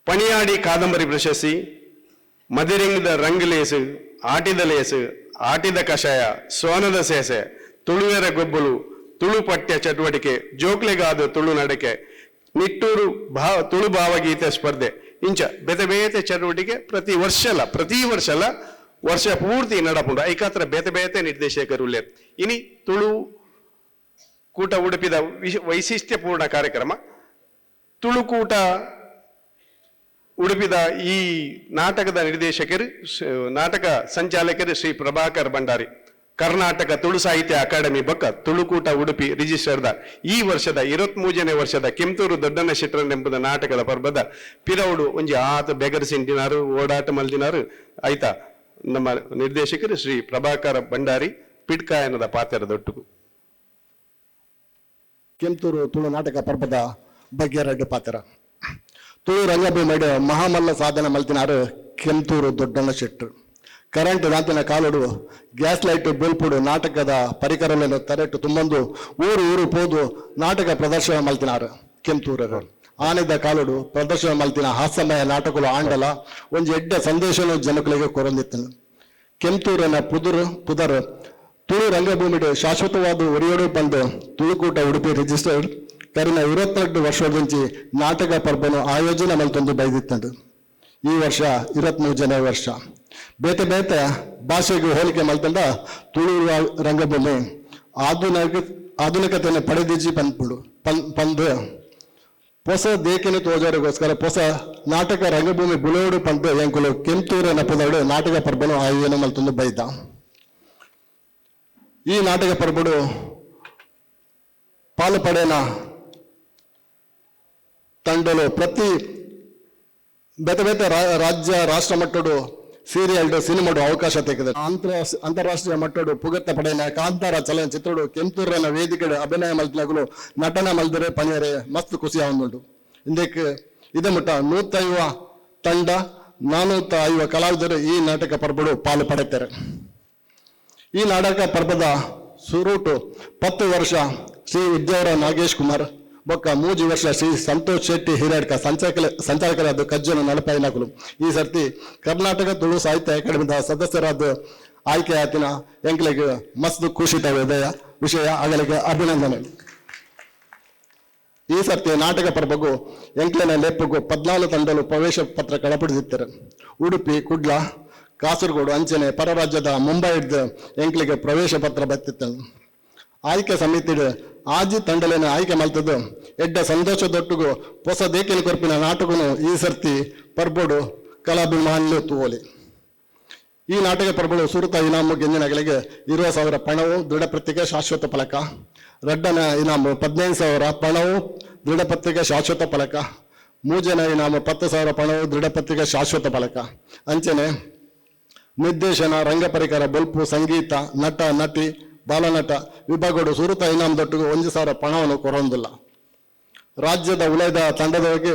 ಪಣಿಯಾಡಿ ಕಾದಂಬರಿ ಪ್ರಶಸ್ತಿ ಮದಿರೆಂಗದ ರಂಗಲೇಸು ಆಟಿದ ಲೇಸು ಆಟಿದ ಕಷಾಯ ಸೋನದ ಸೇಸೆ ತುಳುವೆರ ಗೊಬ್ಬಲು ತುಳು ಪಠ್ಯ ಚಟುವಟಿಕೆ ಜೋಕ್ಲೆಗಾದ ತುಳು ನಡಕೆ ನಿಟ್ಟೂರು ತುಳು ಭಾವಗೀತೆ ಸ್ಪರ್ಧೆ ಇಂಚ ಬೇತೆ ಬೇತೆ ಚಟುವಟಿಕೆ ಪ್ರತಿ ವರ್ಷಲ ವರ್ಷ ಪೂರ್ತಿ ನಡಪುಂಡು ಐಕಾತ್ರ ಬೇತೆ ಬೇತೆ ನಿರ್ದೇಶಕರು ಇನಿ ತುಳು ಕೂಟ ಉಡುಪಿದ ವೈಶಿಷ್ಟ್ಯಪೂರ್ಣ ಕಾರ್ಯಕ್ರಮ ತುಳುಕೂಟ ಉಡುಪಿದ ಈ ನಾಟಕದ ನಿರ್ದೇಶಕರು ನಾಟಕ ಸಂಚಾಲಕರು ಶ್ರೀ ಪ್ರಭಾಕರ್ ಭಂಡಾರಿ ಕರ್ನಾಟಕ ತುಳು ಸಾಹಿತ್ಯ ಅಕಾಡೆಮಿ ಬಕ್ಕ ತುಳುಕೂಟ ಉಡುಪಿ ರಿಜಿಸ್ಟರ್ದ ಈ ವರ್ಷದ 23ನೇ ವರ್ಷದ ಕೆಂತೂರು ದೊಡ್ಡನ ಶೆಟ್ರನೆಂಬುದ ನಾಟಕದ ಪರ್ಬದ ಪಿರೌಡು ಒಂಜಿ ಆತ ಬೆಗರಿಸಿಂಟಿನಾರು ಓಡಾಟ ಮಲ್ದಿನಾರು ಆಯ್ತಾ ನಮ್ಮ ನಿರ್ದೇಶಕರು ಶ್ರೀ ಪ್ರಭಾಕರ ಭಂಡಾರಿ ಪಿಡ್ಕಾಯನದ ಪಾತ್ರದೊಟ್ಟುಗು ಕೆಂತೂರು ತುಳು ನಾಟಕ ಪರ್ಬದ ಬಗ್ಗೆ 2 ಪಾತ್ರ ತುಳು ರಂಗಭೂಮಿಯ ಮಹಾಮಲ್ಲ ಸಾಧನ ಮಲ್ತಿನಾರು ಕೆಂತೂರು ದೊಡ್ಡಣ್ಣ ಶೆಟ್ರು ಕರೆಂಟ್ ನಾತಿನ ಕಾಲುಡು ಗ್ಯಾಸ್ ಲೈಟ್ ಬೆಲ್ಪುಡು ನಾಟಕದ ಪರಿಕರಗಳನ್ನು ತರೆಟ್ಟು ತುಂಬಂದು ಊರು ಪೋದು ನಾಟಕ ಪ್ರದರ್ಶನ ಮಲ್ತಿನಾರು ಕೆಂತೂರರು ಆನೆದ ಕಾಲುಡು ಪ್ರದರ್ಶನ ಮಲ್ತಿನ ಹಾಸ್ಯಮಯ ನಾಟಕಗಳು ಆಂಡಲ ಒಂದು ಎಡ್ಡ ಸಂದೇಶನು ಜನಗಳಿಗೆ ಕೊರೊಂದಿತ್ತನು ಕೆಂತೂರಿನ ಪುದರ್ ತುಳು ರಂಗಭೂಮಿಡು ಶಾಶ್ವತವಾದ ಒರಿಯೋಡು ಪಂದು ತುಳುಕೂಟ ಉಡುಪಿ ರಿಜಿಸ್ಟರ್ಡ್ ಕರಿನ 22 ವರ್ಷದಿಂಚಿ ನಾಟಕ ಪರ್ಬನು ಆಯೋಜನೆ ಮಲ್ತೊಂದು ಬೈದಿತ್ತಂಡು. ಈ ವರ್ಷ 23ನೇ ವರ್ಷ. ಬೇತೆ ಬೇತೆ ಭಾಷೆಗೆ ಹೋಲಿಕೆ ಮಲ್ತಂಡ ತುಳು ರಂಗಭೂಮಿ ಆಧುನಿಕತೆಯನ್ನು ಪಡೆದಿಜ್ಜಿ ಪಂದು ಹೊಸ ದೇಕಿನ ತೋಜಾರಿಗೋಸ್ಕರ ಹೊಸ ನಾಟಕ ರಂಗಭೂಮಿ ಬುಲೋಡು ಪಂದು ಎಂಕುಲು ಕೆಂತೂರಿನ ಪುದಡು ನಾಟಕ ಪರ್ಬನು ಆಯೋಜನೆ ಮಲ್ತೊಂದು ಬೈದ. ಈ ನಾಟಕ ಪರ್ಬಡು ಪಾಲು ಪಡೆನ ತಂಡಲು ಪ್ರತಿ ಬೇತೆ ಬೇತೆ ರಾಜ್ಯ ರಾಷ್ಟ್ರ ಮಟ್ಟಡು ಸೀರಿಯಲ್ ಸಿನಿಮಾಡು ಅವಕಾಶ ತೆಗೆದ. ಅಂತಾರಾಷ್ಟ್ರೀಯ ಮಟ್ಟಡು ಪುಗತ್ತ ಪಡೆನ ಕಾಂತಾರ ಚಲನಚಿತ್ರಡು ಕೆಂತೂರಿನ ವೇದಿಕೆ ಅಭಿನಯ ಮಲ್ತನಗಳು ನಟನ ಮಲ್ದರೆ ಪಣಿಯರೆ ಮಸ್ತ್ ಖುಷಿ ಆಗುಂಡು. ಇಂದಕ್ಕೆ ಇದೇ ಮುಟ್ಟ 150 ತಂಡ 450 ಕಲಾವಿದರು ಈ ನಾಟಕ ಪರ್ಬಡು ಪಾಲು ಪಡೆಯುತ್ತಾರೆ. ಈ ನಾಟಕ ಪರ್ಬದ ಸುರೂಟು 10 ವರ್ಷ ಶ್ರೀ ವಿದ್ಯಾವರ ನಾಗೇಶ್ ಕುಮಾರ್ ಬೊಕ್ಕ 3 ವರ್ಷ ಶ್ರೀ ಸಂತೋಷ್ ಶೆಟ್ಟಿ ಹಿರೇಡ್ಕ ಸಂಚಾಲಕರಾದ ಕಜ್ಜನ ನಲಪೈನಕಲು. ಈ ಸರ್ತಿ ಕರ್ನಾಟಕ ತುಳು ಸಾಹಿತ್ಯ ಅಕಾಡೆಮಿದ ಸದಸ್ಯರಾದ ಆಯ್ಕೆ ಆತಿನ ಎಂಕ್ಲೆಗೆ ಮಸ್ತ್ ಖುಷಿತ ವಿಷಯ ಆಗಲಿಕ್ಕೆ ಅಭಿನಂದನೆ. ಈ ಸರ್ತಿ ನಾಟಕ ಪರ್ಬಗೂ ಎಂಕ್ಲೆನ ಲೆಪ್ಪಗೂ 14 ತಂಡಲು ಪ್ರವೇಶ ಪತ್ರ ಕಳಪಡಿಸುತ್ತಾರೆ. ಉಡುಪಿ, ಕುಡ್ಲ, ಕಾಸರಗೋಡು ಅಂಚನೆ ಪರ ರಾಜ್ಯದ ಮುಂಬೈ ಹಿಡಿದು ಎಂಕ್ಲಿಗೆ ಪ್ರವೇಶ ಪತ್ರ ಬತ್ತಿತ್ತು. ಆಯ್ಕೆ ಸಮಿತಿಡು ಆಜಿ ತಂಡಲಿನ ಆಯ್ಕೆ ಮಲ್ತದ್ದು ಎಡ್ಡ ಸಂತೋಷದೊಟ್ಟಿಗೂ ಹೊಸ ದೇಕಿನ ಕೊರ್ಪಿನ ನಾಟಕನು ಈ ಸರ್ತಿ ಪರ್ಬೋಡು ಕಲಾಭಿಮಾನ್ಯ ತೂವಲಿ. ಈ ನಾಟಕ ಪರ್ಬಳು ಸುರುತ ಇನಾಮು ಗೆಂಜಿನಗಳಿಗೆ 20,000 ಪಣವು ದೃಢಪತ್ರಿಕೆ ಶಾಶ್ವತ ಫಲಕ, ರಡ್ಡನ ಇನಾಮು 15,000 ಪಣವು ದೃಢಪತ್ರಿಕೆ ಶಾಶ್ವತ ಫಲಕ, ಮೂಜನ ಇನಾಮು 10,000 ಪಣವು ದೃಢಪತ್ರಿಕೆ ಶಾಶ್ವತ ಫಲಕ. ಅಂಚನೆ ನಿರ್ದೇಶನ, ರಂಗ ಪರಿಕರ, ಬಲ್ಪು, ಸಂಗೀತ, ನಟ ನಟಿ, ಬಾಲನಟ ವಿಭಾಗಗಳು ಸುರುತ ಇನಾಮದೊಟ್ಟಿಗೂ 1,000 ಪಣವನ್ನು ಕೊರೊಂದಿಲ್ಲ. ರಾಜ್ಯದ ಉಳಿದ ತಂಡದವರಿಗೆ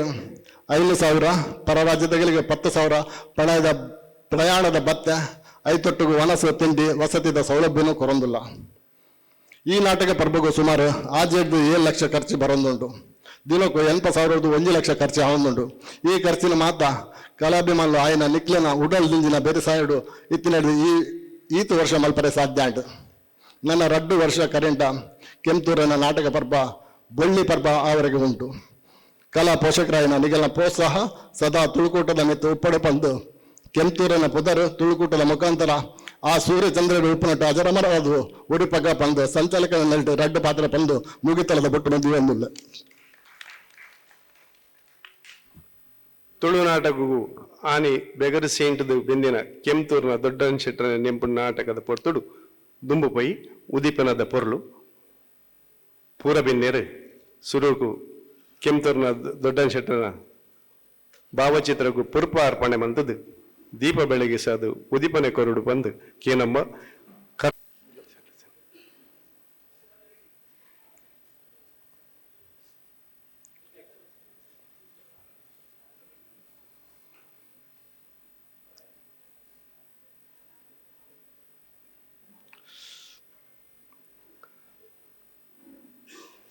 5,000, ಪರ ರಾಜ್ಯದಗಳಿಗೆ 10,000 ಪ್ರಯಾಣದ ಭತ್ಯೆ, ಐತೊಟ್ಟಿಗೂ ವನಸು ತಿಂಡಿ ವಸತಿದ ಸೌಲಭ್ಯನೂ ಕೊರೊಂದಿಲ್ಲ. ಈ ನಾಟಕ ಪರ್ಬಗೂ ಸುಮಾರು 7 ಲಕ್ಷ ಖರ್ಚು ಬರೊಂದುಂಟು. ದಿನಕ್ಕೂ 80,000 1 ಲಕ್ಷ ಖರ್ಚು ಆವೊಂದುಂಟು. ಈ ಖರ್ಚಿನ ಮಾತ ಕಲಾಭಿಮಾನುలు ఆయన ನಿಕ್ಲೆನ ಉಡಲ್ ದಿಂಜಿನ ಬೆರೆಸಾಯಡು ಇತ್ತಿನಡು ಈತು ವರ್ಷ ಮಲ್ಪರೆ ಸಾಧ್ಯ ಆಯ್ತು. ನನ್ನ 2 ವರ್ಷ ಕರೆಂಟ ಕೆಂತೂರಿನ ನಾಟಕ ಪರ್ಬ ಬೊಳ್ಳಿ ಪರ್ಬ ಅವರಿಗೆ ಉಂಟು. ಕಲಾ ಪೋಷಕರಾಯನ ನಿಗಲ ಪ್ರೋತ್ಸಾಹ ಸದಾ ತುಳುಕೂಟದ ಮಿತ್ತು ಉಪ್ಪಡೆ ಪಂದು ಕೆಂತೂರಿನ ಪುದರ್ ತುಳುಕೂಟದ ಮುಖಾಂತರ ಆ ಸೂರ್ಯ ಚಂದ್ರರು ಉಪ್ಪುನಟ್ಟು ಅಜರಮರವಾದವು ಉಡುಪಗ ಪಂದು ಸಂಚಾಲಕನ ನಲ್ಟು 2 ಪಾತ್ರ ಪಂದು ಮುಗಿತಲದ ಬೊಟ್ಟು ಮದುವೆ ಒಂದಿಲ್ಲ. ತುಳು ನಾಟಕಗೂ ಆನಿ ಬೆಗರು ಸೇಂಟದು ಬೆಂದಿನ ಕೆಂತೂರಿನ ದೊಡ್ಡನ್ ಶೆಟ್ಟರ ನೆಂಪು ನಾಟಕದ ಪೊರ್ತುಡು ದುಂಬು ಪೈ ಉದಿಪನದ ಪೊರ್ಲು ಪೂರ ಬೆನ್ನೇರು ಸುರುಕು ಕೆಂತೂರಿನ ದೊಡ್ಡನ್ ಶೆಟ್ಟರ ಭಾವಚಿತ್ರಕ್ಕೂ ಪುರ್ಪ ಅರ್ಪಣೆ ಮಂತದ್ದು ದೀಪ ಬೆಳಗಿಸದು ಉದಿಪನೆ ಕೊರಡು ಬಂದು ಕೇನಮ್ಮ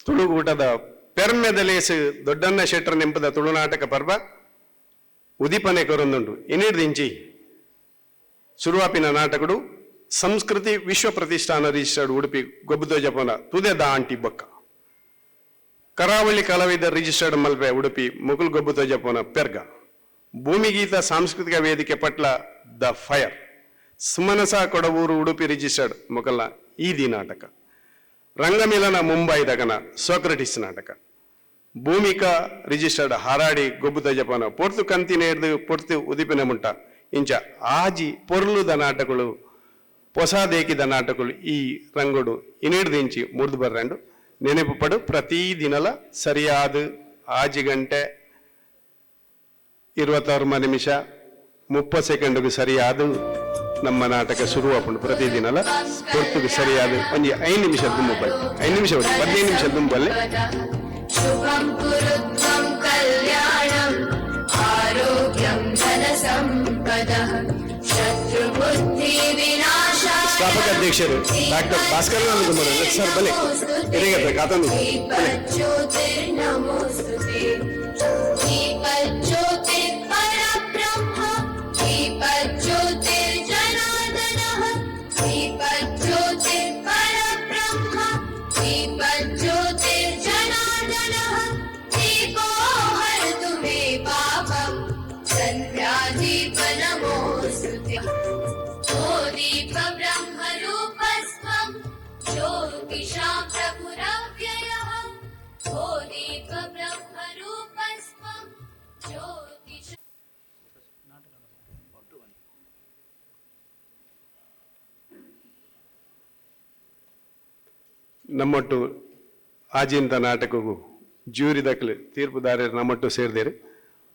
ತುಳುಗೂಟದ ಪೆರ್ಮೆದಲೇಸು ದೊಡ್ಡಣ್ಣ ಶೆಟ್ಟರ್ ನೆಂಪದ ತುಳುನಾಟಕ ಪರ್ವ ಉದಿಪನೆ ಕೊರೊಂದುಂಡು. ಇನ್ನಿಡ್ದಿಂಚಿ ಶುರುವಾಪಿನ ನಾಟಕಡು ಸಂಸ್ಕೃತಿ ವಿಶ್ವ ಪ್ರತಿಷ್ಠಾನ ರಿಜಿಸ್ಟರ್ಡ್ ಉಡುಪಿ ಗೊಬ್ಬುದೋಜಪನ ತುದೆದ ಆಂಟಿ ಬೊಕ್ಕ ಕರಾವಳಿ ಕಲಾವಿದರ್ ರಿಜಿಸ್ಟರ್ಡ್ ಮಲ್ಪೆ ಉಡುಪಿ ಮುಗುಲ್ ಗೊಬ್ಬುದೋಜಪನ ಪೆರ್ಗ ಭೂಮಿಗೀತ ಸಾಂಸ್ಕೃತಿಕ ವೇದಿಕೆ Patla the fire Sumanasa Kodavoor Udupi registered ಮೊಕಲ್ನ ಈದಿ ನಾಟಕ ರಂಗಮಿಲನ ಮುಂಬೈ ದಗನ ಸೋಕ್ರಟಿಸ್ ನಾಟಕ ಭೂಮಿಕಾ ರಿಜಿಸ್ಟರ್ಡ್ ಹಾರಾಡಿ ಗೊಬ್ಬುದ ಜಪಾನ ಪೊರ್ತು ಕಂತಿನೇರ್ದು ಪೊರ್ತು ಉದಿಪಿನ ಮುಂಟ ಇಂಚ ಆಜಿ ಪೊರ್ಲುದ ನಾಟಕಗಳು ಪೊಸಾದೇಕಿದ ನಾಟಕಗಳು ಈ ರಂಗೋಡು ಇನ್ನಿಡ್ದಿಂಚಿ ಮುರಿದು ಬರ್ರಂಡು ನೆನಪು ಪಡು ಪ್ರತಿ ದಿನಲ ಸರಿಯಾದ 6 ಗಂಟೆ 26 ನಿಮಿಷ 30 ಸೆಕೆಂಡ್ಗೆ ಸರಿಯಾದ ನಮ್ಮ ನಾಟಕ ಶುರುವಾಪುಂಡು. ಪ್ರತಿದಿನಲ ಪೊರ್ತುಗೆ ಸರಿಯಾದ ಒಂದು 5 ನಿಮಿಷ ದುಂಬು 5 ನಿಮಿಷ 15 ನಿಮಿಷ ದುಂಬಲ್ಲಿ शुभं कुरुत्वं कल्याणं आरोग्यं धनसम्पदः शत्रुबुद्धि विनाशाय ಸ್ಥಾಪಕ ಅಧ್ಯಕ್ಷರು ಡಾಕ್ಟರ್ ಭಾಸ್ಕರ್ ಸರ್ ಬಲೆ ಹಿರಿಯ ಕಾತಂದು दीपज्योतिर्नमोस्तुते दीपज्योतिर्परब्रह्म दीपज्योतिर्जनार्दन ನಮ್ಮೊಟ್ಟು ಆಜಿಂತ ನಾಟಕಗೂ ಜ್ಯೂರಿ ದಕ್ಕಲು ತೀರ್ಪುದಾರರು ನಮ್ಮೊಟ್ಟು ಸೇರಿದೇರು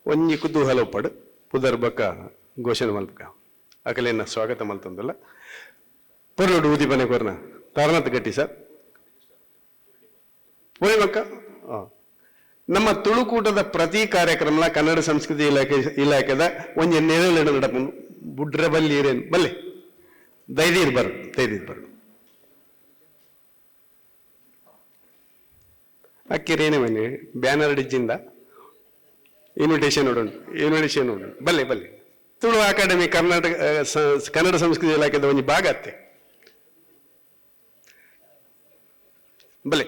ಒಂಜಿ ಕುತೂಹಲ ಉಪ್ಪಡು ಪುದರ್ ಬಕ್ಕ ಘೋಷಣೆ ಮಲ್ಪಕ ಅಕಲೇನ ಸ್ವಾಗತ ಮಲ್ತಂದಲ್ಲ ಪೊರ್ಲೋಡು ಊದಿಪನೆ ಕೊರ್ನ ತಾರನಾಥ ಗಟ್ಟಿ ಸರ್ ಪೂರ್ಣಿಮಕ್ಕ ನಮ್ಮ ತುಳುಕೂಟದ ಪ್ರತಿ ಕಾರ್ಯಕ್ರಮ ಕನ್ನಡ ಸಂಸ್ಕೃತಿ ಇಲಾಖೆದ ಒಂಜಿ ನೆರಳು ನಡಪುನು ಬುಡ್ರ ಬಲ್ಲಿ ಇರೇನು ಬಲ್ಲೆ ಧೈರ್ಯ ಇರ್ಬಾರ್ದು ಅಕ್ಕಿರೇನೇ ಮನೆ ಬ್ಯಾನರ್ ಡಿಜ್ಜಿಂದ ಇನ್ವಿಟೇಷನ್ ನೋಡೋಣ ಬಲ್ಲೆ ತುಳು ಅಕಾಡೆಮಿ ಕರ್ನಾಟಕ ಕನ್ನಡ ಸಂಸ್ಕೃತಿ ಇಲಾಖೆದ ಒಂಜಿ ಭಾಗ ಅತ್ತೆ ಬಲ್ಲೆ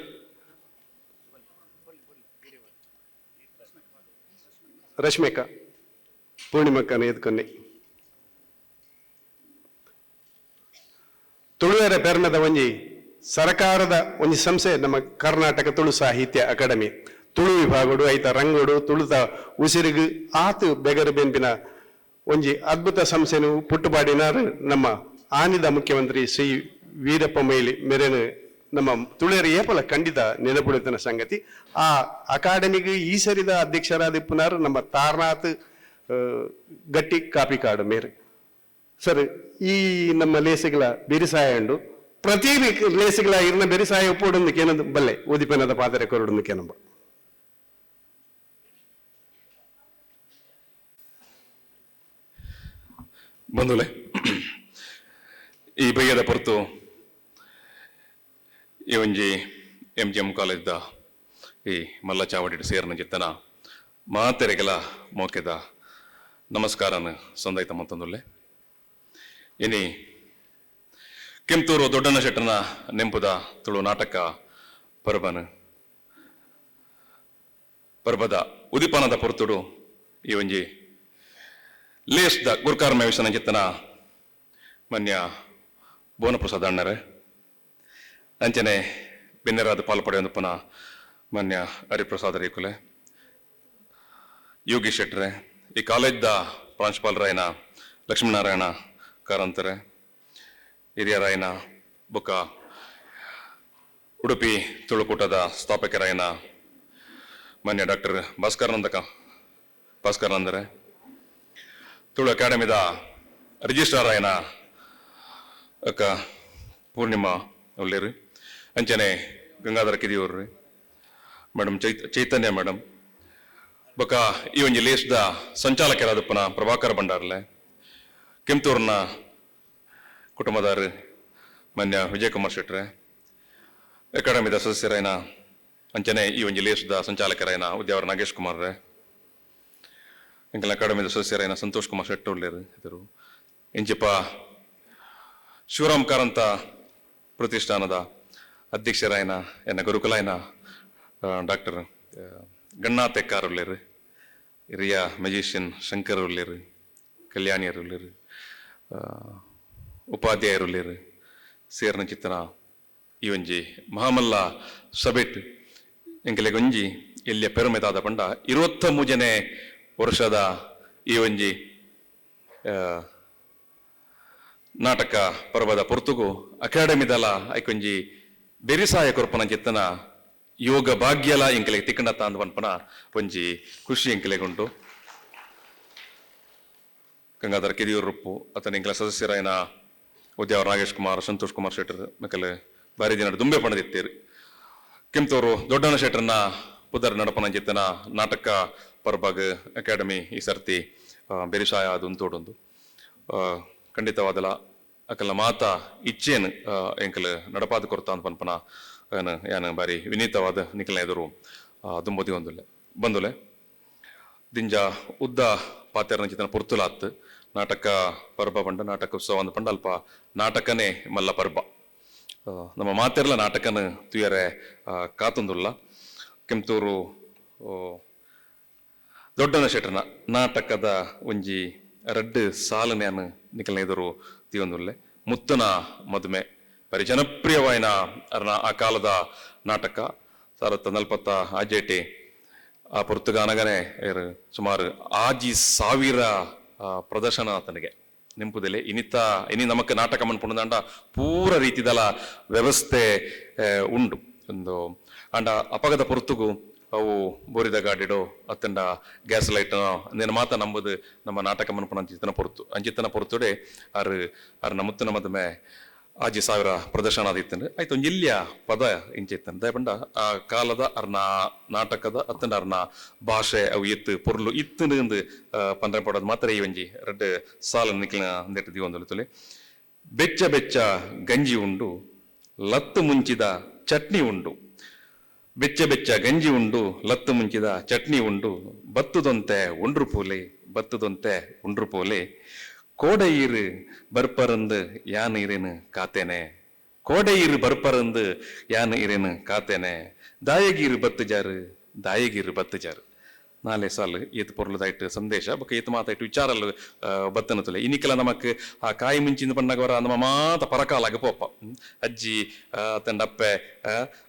ರಶ್ಮಿಕಾ ಪೂರ್ಣಿಮಕ್ಕನ ಎದ್ಕೊನ್ನೆ ತುಳುವೆರ ಪೆರ್ನದ ಒಂಜಿ ಸರ್ಕಾರದ ಒಂಜಿ ಸಂಸ್ಥೆ ನಮ್ಮ ಕರ್ನಾಟಕ ತುಳು ಸಾಹಿತ್ಯ ಅಕಾಡೆಮಿ ತುಳು ವಿಭಾಗಡು ಐತ ರಂಗೋಡು ತುಳುತ ಉಸಿರಿಗು ಆತು ಬೆಗರು ಬೆಂಪಿನ ಒಂಜಿ ಅದ್ಭುತ ಸಂಸ್ಥೆನು ಪುಟ್ಟುಪಾಡಿನಾರು ನಮ್ಮ ಆನಿದ ಮುಖ್ಯಮಂತ್ರಿ ಶ್ರೀ ವೀರಪ್ಪ ಮೊಯ್ಲಿ ಮೆರೆನು ನಮ್ಮ ತುಳುವೆರ ಏಪಲ ಖಂಡಿತ ನೆನಪುಡುತ್ತಿನ ಸಂಗತಿ ಆ ಅಕಾಡೆಮಿಗೆ ಈ ಸರಿದ ಅಧ್ಯಕ್ಷರಾದಿಪ್ಪುನಾರು ನಮ್ಮ ತಾರನಾಥ್ ಗಟ್ಟಿ ಕಾಪಿ ಕಾಡು ಮೇರೆ ಸರ್ ಈ ನಮ್ಮ ಲೇಸಿಗಳ ಬೆರಿಸಾಯ ಉಂಡು ಪ್ರತಿ ಲೇಸಿಗಳ ಇರ್ನ ಬೆರಿಸಾಯ ಉಪ್ಪೋಡೊಂದಕ್ಕೆ ಏನಂದು ಬಲ್ಲೆ ಉದಿಪನದ ಪಾತ್ರೆ ಕೊರಡೊಂದಕ್ಕೆ ನಂಬ ಬಂಧುಲೆ ಈ ಬಗೆದ ಹೊರತು ಈ ಒಂಜಿ MGM ಕಾಲೇಜ್ದ ಈ ಮಲ್ಲ ಚಾವಡಿ ಸೇರ್ನ ಜಿತ್ತನ ಮಾತೆರೆಗೆಲ ಮೋಕೆದ ನಮಸ್ಕಾರನ ಸಂದೈತ ಮಂತಂದುಲ್ಲೆ ಇನಿ ಕೆಂತೂರು ದೊಡ್ಡಣ್ಣ ಶೆಟ್ಟನ ನೆಂಪುದ ತುಳು ನಾಟಕ ಪರ್ಬದ ಉದಿಪನದ ಪೊರ್ತುಡು ಈ ಒಂಜಿ ಲೇಸ್ದ ಗುರ್ಕಾರ್ಮ ವಿಷನ ಜಿತ್ತನ ಮನ್ಯ ಬೋನಪ್ರಸಾದ್ ಅಣ್ಣರೆ ಅಂಚನೆ ಬೆನ್ನೆರಾದ ಪಾಲ್ಪಡೆಯೊಂದು ಪುನಃ ಮಾನ್ಯ ಹರಿಪ್ರಸಾದ್ ರೇಕುಲೆ ಯೋಗಿ ಶೆಟ್ರೆ ಈ ಕಾಲೇಜ್ದ ಪ್ರಾಂಶುಪಾಲರಾಯನ ಲಕ್ಷ್ಮೀನಾರಾಯಣ ಕಾರಂತರೆ ಹಿರಿಯರಾಯನ ಬೊಕ್ಕ ಉಡುಪಿ ತುಳುಕೂಟದ ಸ್ಥಾಪಕರಾಯನ ಮಾನ್ಯ ಡಾಕ್ಟರ್ ಭಾಸ್ಕರ್ನಂದರೆ ತುಳು ಅಕಾಡೆಮಿದ ರಿಜಿಸ್ಟ್ರಾರ್ ಆಯನ ಅಕ್ಕ ಪೂರ್ಣಿಮಾ ಒಳ್ಳೆರು ಅಂಚನೆ ಗಂಗಾಧರ ಕಿದಿಯೂರ್ರಿ ಮೇಡಮ್ ಚೈತನ್ಯ ಮೇಡಮ್ ಬೊಕ್ಕ ಈ ಒಂಜಿ ಲೇಸ್ದ ಸಂಚಾಲಕರಾದ ಪುನಃ ಪ್ರಭಾಕರ್ ಭಂಡಾರ್ಲೆ ಕೆಂತೂರ್ನ ಕುಟುಂಬದಾರ ಮಾನ್ಯ ವಿಜಯಕುಮಾರ್ ಶೆಟ್ರೆ ಅಕಾಡೆಮಿದ ಸದಸ್ಯರಾಯನ ಅಂಚನೆ ಈ ಒಂಜಿ ಲೇಸ್ದ ಸಂಚಾಲಕರಾಯನ ಉದ್ಯಾವರ ನಾಗೇಶ್ ಕುಮಾರ್ರೆ ಎಂಕಲ್ ಅಕಾಡೆಮಿದ ಸದಸ್ಯರಾಯನ ಸಂತೋಷ್ ಕುಮಾರ್ ಶೆಟ್ಟಿ ಒಳ್ಳೆರು ಇದರು ಇಂಚಿಪ್ಪ ಶಿವರಾಮ್ ಕಾರಂತ ಪ್ರತಿಷ್ಠಾನದ ಅಧ್ಯಕ್ಷರಾಯನ ಎನ್ನ ಗುರುಕುಲಾಯನ ಡಾಕ್ಟರ್ ಗಣ್ಣಾಥ್ ಎಕ್ಕಾರ್ ಉಳ್ಳೇರು ಹಿರಿಯ ಮೆಜಿಷಿಯನ್ ಶಂಕರ್ ಉಳ್ಳೇರು ಕಲ್ಯಾಣಿಯರು ಉಳ್ಳೇರು ಉಪಾಧ್ಯಾಯರು ಉಳ್ಳೇರು ಸೇರ್ನ ಚಿತ್ತನ ಈ ಒಂಜಿ ಮಹಾಮಲ್ಲ ಸಭೆಟ್ ಎಂಕಲೆಗೊಂಜಿ ಎಲ್ಲಿಯ ಪೆರುಮೆದಾದ ಪಂಡ 23ನೇ ವರ್ಷದ ಈ ಒಂಜಿ ನಾಟಕ ಪರ್ವದ ಪೊರ್ತುಗು ಅಕಾಡೆಮಿದಲ ಐಕೊಂಜಿ ಬೆರಿಸಾಯ ಕೊರ್ಪನ ಚಿತ್ತನ ಯೋಗ ಭಾಗ್ಯಲ ಎಂಕಲೆಗೆ ತಿಕ್ಕಂಡತ್ತ ಅಂದ್ ಪನ್ಪನ ಒಂಜಿ ಖುಷಿ ಎಂಕಲೆಗುಂಟು ಗಂಗಾಧರ ಕಿದಿಯೂರುಪ್ಪು ಅತನ ಎಂಕಲ ಸದಸ್ಯರಾಯನ ಉದ್ಯಾವರ ನಾಗೇಶ್ ಕುಮಾರ್ ಸಂತೋಷ್ ಕುಮಾರ್ ಶೆಟ್ಟರ್ ಮಕ್ಕಳು ಬಾರಿ ದಿನ ದುಂಬೆ ಪಣದಿತ್ತೀರಿ ಕೆಂತೂರು ದೊಡ್ಡಣ್ಣ ಶೆಟ್ಟರ್ನ ಪುದರ್ ನಡಪನ ಚಿತ್ತನ ನಾಟಕ ಪರ್ಬಾಗ್ ಅಕಾಡೆಮಿ ಈ ಸರ್ತಿ ಬೆರಿಸಾಯ ಅದು ತೋಡೊಂದು ಖಂಡಿತವಾದಲ ಅಕಲ್ನ ಮಾತ ಇಚ್ಛೇನು ಎಂಕಲ್ ನಡಪಾದ ಕೊರ್ತ ಅಂತ ಪನ್ಪನ ಯಾನು ಬಾರಿ ವಿನೀತವಾದ ನಿಖಲ್ನ ಎದುರು ದುಂಬದಿ ಬಂದುಲೆ ದಿಂಜ ಉದ್ದ ಪಾತೆರ್ನ ಚಿತ್ರನ ಪುರ್ತುಲಾತ್ ನಾಟಕ ಪರ್ಬ ಪಂಡ ನಾಟಕ ಉತ್ಸವ ಅಂದ ಪಂಡ ಅಲ್ಪ ನಾಟಕನೇ ಮಲ್ಲ ಪರ್ಬ ನಮ್ಮ ಮಾತೆರ್ಲ ನಾಟಕನ ತುಯರೆ ಕಾತೊಂದುಲ್ಲ ಕೆಂತೂರು ದೊಡ್ಡಣ್ಣ ಶೆಟ್ಟರ್ನ ನಾಟಕದ ಒಂಜಿ 2 ಸಾಲನ್ಯಾನು ನಿಖಲ್ನ ಎದುರು ತೀವೊಂದುಲ್ಲೆ ಮುತ್ತನ ಮದುಮೆ ಬರಿ ಜನಪ್ರಿಯವಾಯಿನ ಆ ಕಾಲದ ನಾಟಕ 1940 ಆಜೇಟೆ ಆ ಪುರ್ತುಗಾನಗನೆ ಸುಮಾರು 6000 ಪ್ರದರ್ಶನ ಆತನಿಗೆ ನೆಂಪುದಲೆ ಇನಿ ನಮಕ್ ನಾಟಕ ಮನ್ಪುಂಡ ಪೂರ ರೀತಿದಲ ವ್ಯವಸ್ಥೆ ಉಂಡು ಒಂದು ಅಂಡ ಅಪಗದ ಪೊರ್ತುಗು ಅವು ಬೋರಿದ ಗಾಡಿಡೋ ಅತ್ತಂಡ ಗ್ಯಾಸ್ ಲೈಟ್ ನೇನು ಮಾತ ನಂಬುದು ನಮ್ಮ ನಾಟಕ ಮನ್ಪುಣ ಅಂಚಿತ್ತನ ಪೊರ್ತುಡೆ ಅರ್ ನಮ್ಮುತ್ತನ ಮದಮೆ ಆಜಿ ಸಾವಿರ ಪ್ರದರ್ಶನ ಆದಿತ್ತಂದ್ರೆ ಆಯ್ತು ಒಂದು ಇಲ್ಲಿಯ ಪದ ಇಂಚಿತ್ತಂದ್ರೆ ದಯಪಂಡ ಆ ಕಾಲದ ಅರ್ನ ನಾಟಕದ ಅತ್ತಂಡ ಅರ್ನ ಭಾಷೆ ಅವು ಎತ್ತು ಪೊರ್ಲು ಇತ್ತು ಪಂದ್ರ ಪಡೋದು ಮಾತ್ರ ಈ ಒಂಜಿ ರೆಡ್ ಸಾಲ ನಿಕ್ಲಿನ ನೆಟ್ಟು ದಿವೊಂದು ತೊಲೆ ಬೆಚ್ಚ ಬೆಚ್ಚ ಗಂಜಿ ಉಂಡು ಲತ್ತು ಮುಂಚಿದ ಚಟ್ನಿ ಉಂಡು ಬೆಚ್ಚ ಬೆಚ್ಚ ಗಂಜಿ ಉಂಡು ಲತ್ತು ಮುಂಚಿದ ಚಟ್ನಿ ಉಂಡು ಬತ್ತುದೊಂತೆ ಉಂಡ್ರು ಪೋಲೆ கோடையிரு பர்பரந்து யான் இರೇನು ಕಾತೇನೆ கோடையிரு பர்பரந்து யான் ಇರೇನು ಕಾತೇನೆ ದಾಯಗಿರು ಬತ್ತು ಜಾರು ನಾಳೆ ಸಾಲು ಏತ್ ಪೊರ್ಲದಾಯ್ತು ಸಂದೇಶ ಬೊಕ್ಕ ಏತ್ ಮಾತಾಯ್ತು ವಿಚಾರಲ್ ಬತ್ತನ ತುಲೆ ಇನ್ನಿಕಲ ನಮಕ್ ಆ ಕಾಯಿ ಮುಂಚಿನ ಪಣ್ಣಗವರ ನಮ್ಮ ಮಾತ ಪರಕಾಲಾಗ ಪೋಪ ಅಜ್ಜಿ ತಂಡಪ್ಪೆ